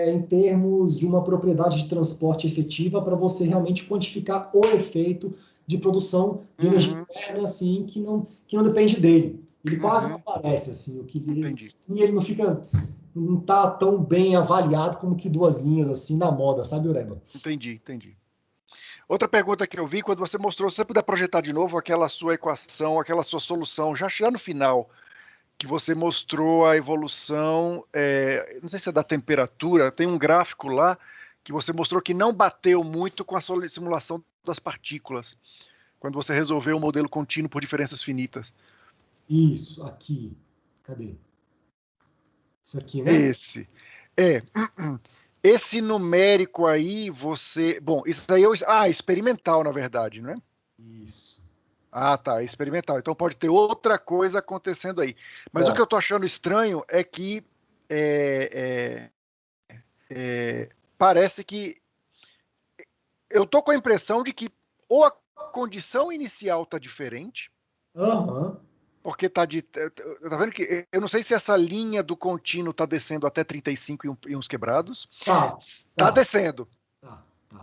em termos de uma propriedade de transporte efetiva para você realmente quantificar o efeito de produção de energia interna, assim, que não depende dele. Ele quase não aparece, assim, e ele não está tão bem avaliado como que duas linhas, assim, na moda, sabe, Ureba? Entendi. Outra pergunta que eu vi, quando você mostrou, se você puder projetar de novo aquela sua equação, aquela sua solução, já no final, que você mostrou a evolução, não sei se é da temperatura, tem um gráfico lá, que você mostrou que não bateu muito com a simulação das partículas, quando você resolveu o modelo contínuo por diferenças finitas. Isso, aqui. Cadê? Isso aqui, né? Esse. Esse numérico aí, você... Bom, isso aí é experimental, na verdade, não é? Isso. Ah, tá, experimental. Então pode ter outra coisa acontecendo aí. Mas o que eu tô achando estranho é que parece que eu tô com a impressão de que ou a condição inicial tá diferente, porque tá vendo que eu não sei se essa linha do contínuo tá descendo até 35 e uns quebrados. Tá descendo.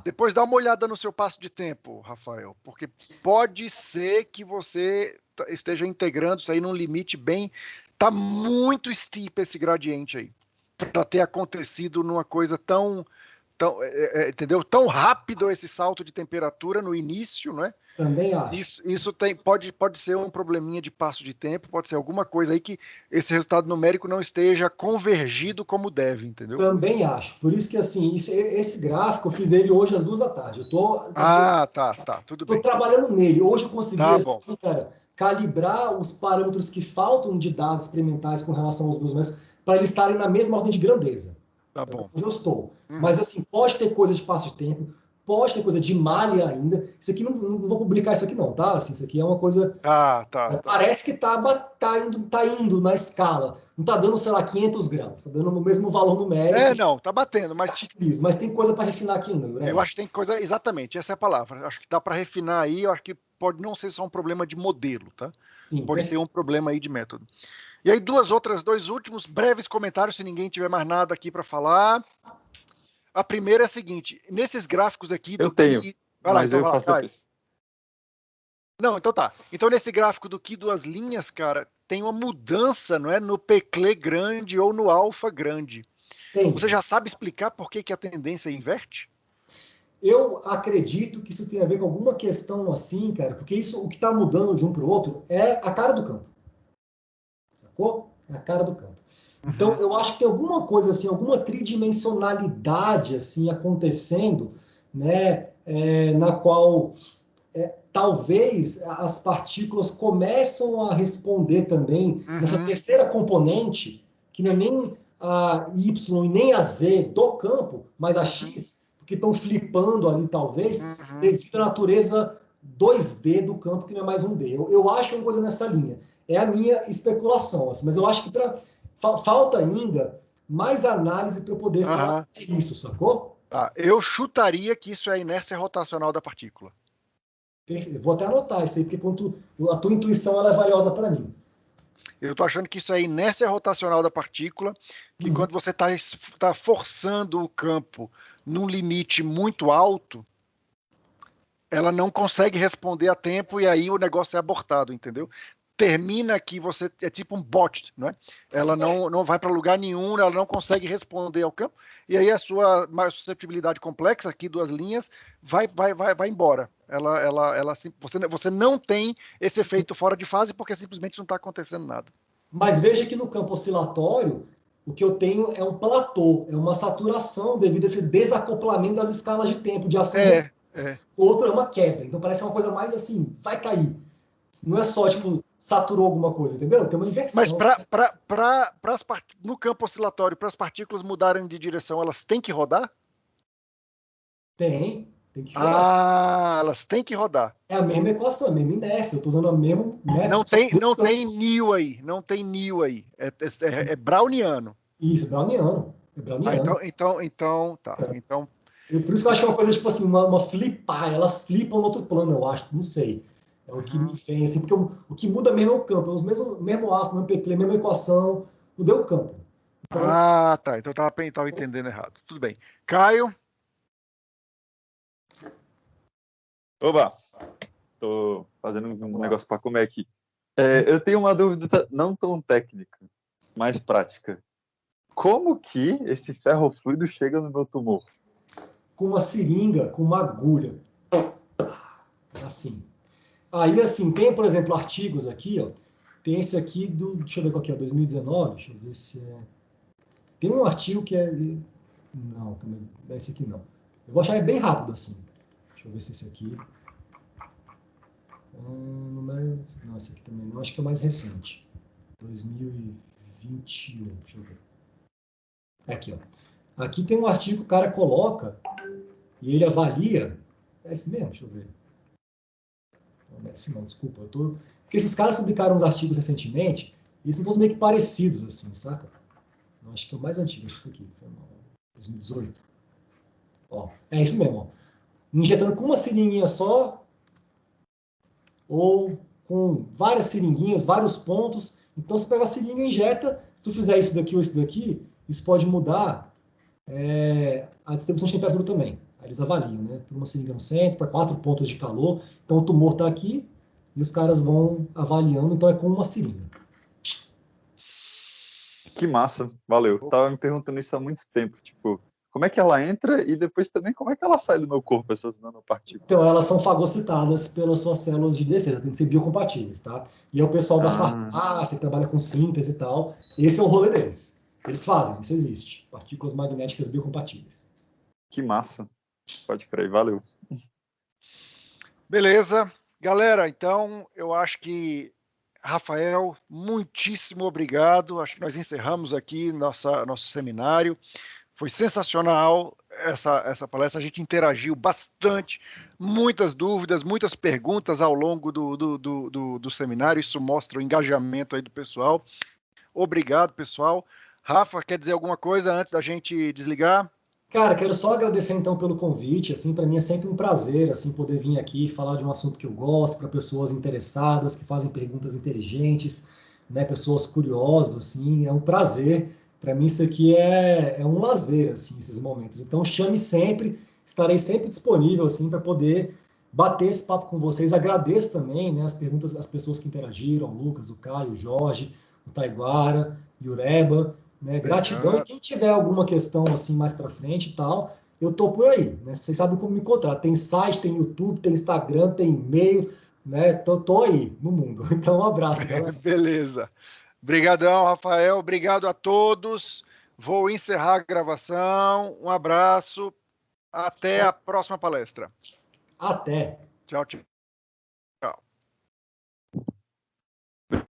Depois dá uma olhada no seu passo de tempo, Rafael, porque pode ser que você esteja integrando isso aí num limite bem... Tá muito steep esse gradiente aí, para ter acontecido numa coisa tão entendeu? Tão rápido esse salto de temperatura no início, não é? Também acho. Isso pode ser um probleminha de passo de tempo, pode ser alguma coisa aí que esse resultado numérico não esteja convergido como deve, entendeu? Também acho. Por isso que, assim, esse gráfico, eu fiz ele hoje às 2h. Tudo bem. Estou trabalhando nele. Hoje eu consegui, assim, cara, calibrar os parâmetros que faltam de dados experimentais com relação aos meus métodos para eles estarem na mesma ordem de grandeza. Tá bom. Hoje eu estou. Mas, assim, pode ter coisa de passo de tempo, pode ter coisa de malha ainda. Isso aqui não vou publicar isso aqui não, tá? Assim, isso aqui é uma coisa... Tá. Parece que tá indo na escala. não está dando, sei lá, 500 gramas, está dando no mesmo valor numérico. Não, está batendo, mas tem coisa para refinar aqui ainda, Yureba. Eu acho que tem coisa, exatamente, essa é a palavra. Acho que dá para refinar aí, eu acho que pode não ser só um problema de modelo, tá? Sim, pode ter um problema aí de método. E aí, dois últimos breves comentários, se ninguém tiver mais nada aqui para falar. A primeira é a seguinte, nesses gráficos aqui... Eu tenho, mas eu faço Caio. depois. Não, então tá. Então, nesse gráfico do Qi duas linhas, cara, tem uma mudança, não é? No Peclet grande ou no alfa grande. Tem. Você já sabe explicar por que a tendência inverte? Eu acredito que isso tem a ver com alguma questão assim, cara, porque isso, o que está mudando de um para o outro é a cara do campo. Sacou? É a cara do campo. Então, eu acho que tem alguma coisa assim, alguma tridimensionalidade assim acontecendo, né, na qual talvez as partículas começam a responder também nessa terceira componente, que não é nem a Y e nem a Z do campo, mas a X, porque estão flipando ali talvez, devido à natureza 2D do campo, que não é mais um D. Eu acho uma coisa nessa linha. É a minha especulação, assim, mas eu acho que falta ainda mais análise para eu poder falar isso, sacou? Tá. Eu chutaria que isso é a inércia rotacional da partícula. Vou até anotar isso aí, porque a tua intuição ela é valiosa para mim. Eu estou achando que isso é a inércia rotacional da partícula, que quando você tá forçando o campo num limite muito alto, ela não consegue responder a tempo e aí o negócio é abortado, entendeu? Termina que você é tipo um bot, não é? Ela não vai para lugar nenhum, ela não consegue responder ao campo, e aí a sua susceptibilidade complexa, aqui duas linhas, vai embora. Você não tem esse efeito fora de fase porque simplesmente não está acontecendo nada. Mas veja que no campo oscilatório, o que eu tenho é um platô, é uma saturação devido a esse desacoplamento das escalas de tempo de ação. O outro é uma queda, então parece uma coisa mais assim, vai cair. Não é só, tipo, saturou alguma coisa, entendeu? Tem uma inversão. Mas no campo oscilatório, para as partículas mudarem de direção, elas têm que rodar? Tem que rodar. Elas têm que rodar. É a mesma equação, a mesma inércia. Eu estou usando a mesma... Né? Não tem nil aí. Não tem nil aí. É browniano. Isso, browniano. É browniano. Então, tá. Então... Por isso que eu acho que é uma coisa, tipo assim, uma flipar. Elas flipam no outro plano, eu acho. Não sei. É o que me vem, assim, porque o que muda mesmo é o campo. É o mesmo arco, mesmo Peclet, mesma equação. Mudou o campo. Então, tá. Então eu estava entendendo errado. Tudo bem. Caio? Oba! Tô fazendo um negócio para comer aqui. Eu tenho uma dúvida não tão técnica, mais prática. Como que esse ferro fluido chega no meu tumor? Com uma seringa, com uma agulha. Assim. Aí, assim, tem, por exemplo, artigos aqui, ó. Tem esse aqui deixa eu ver qual que é, 2019. Deixa eu ver se é... Tem um artigo que é... Não, também, esse aqui não. Eu vou achar bem rápido, assim. Deixa eu ver se esse aqui... Não, esse aqui também não. Acho que é mais recente. 2021. Deixa eu ver. Aqui, ó. Aqui tem um artigo que o cara coloca e ele avalia... É esse mesmo? Deixa eu ver. Não é esse não, desculpa. Porque esses caras publicaram uns artigos recentemente e eles são todos meio que parecidos, assim, saca? Eu acho que é o mais antigo, acho que isso aqui. Foi 2018. Ó, é isso mesmo, ó. Injetando com uma seringuinha só ou com várias seringuinhas, vários pontos. Então, você pega a seringa e injeta. Se tu fizer isso daqui ou isso daqui, isso pode mudar a distribuição de temperatura também. Aí eles avaliam, né? Por uma seringa no centro, para 4 pontos de calor. Então, o tumor está aqui e os caras vão avaliando. Então, é com uma seringa. Que massa, valeu. Tava me perguntando isso há muito tempo, tipo, como é que ela entra e depois também como é que ela sai do meu corpo, essas nanopartículas? Então, elas são fagocitadas pelas suas células de defesa, tem que ser biocompatíveis, tá? E é o pessoal da farmácia que trabalha com síntese e tal, esse é o rolê deles. Eles fazem, isso existe. Partículas magnéticas biocompatíveis. Que massa. Pode crer, valeu. Beleza. Galera, então, eu acho que Rafael, muitíssimo obrigado. Acho que nós encerramos aqui nosso seminário. Foi sensacional essa palestra. A gente interagiu bastante, muitas dúvidas, muitas perguntas ao longo do seminário. Isso mostra o engajamento aí do pessoal. Obrigado, pessoal. Rafa, quer dizer alguma coisa antes da gente desligar? Cara, quero só agradecer então pelo convite, assim, para mim é sempre um prazer, assim, poder vir aqui falar de um assunto que eu gosto, para pessoas interessadas, que fazem perguntas inteligentes, né, pessoas curiosas, assim, é um prazer. Para mim isso aqui é um lazer, assim, esses momentos. Então chame sempre, estarei sempre disponível, assim, para poder bater esse papo com vocês. Agradeço também, né, as perguntas, as pessoas que interagiram, o Lucas, o Caio, o Jorge, o Taiguara, o Yureba, né? Gratidão. E quem tiver alguma questão assim mais para frente e tal, eu tô por aí, né? Vocês sabem como me encontrar. Tem site, tem YouTube, tem Instagram, tem e-mail, né? Tô aí no mundo. Então, um abraço, galera. Beleza. Obrigadão, Rafael. Obrigado a todos. Vou encerrar a gravação. Um abraço. Até a próxima palestra. Até. Tchau, tchau.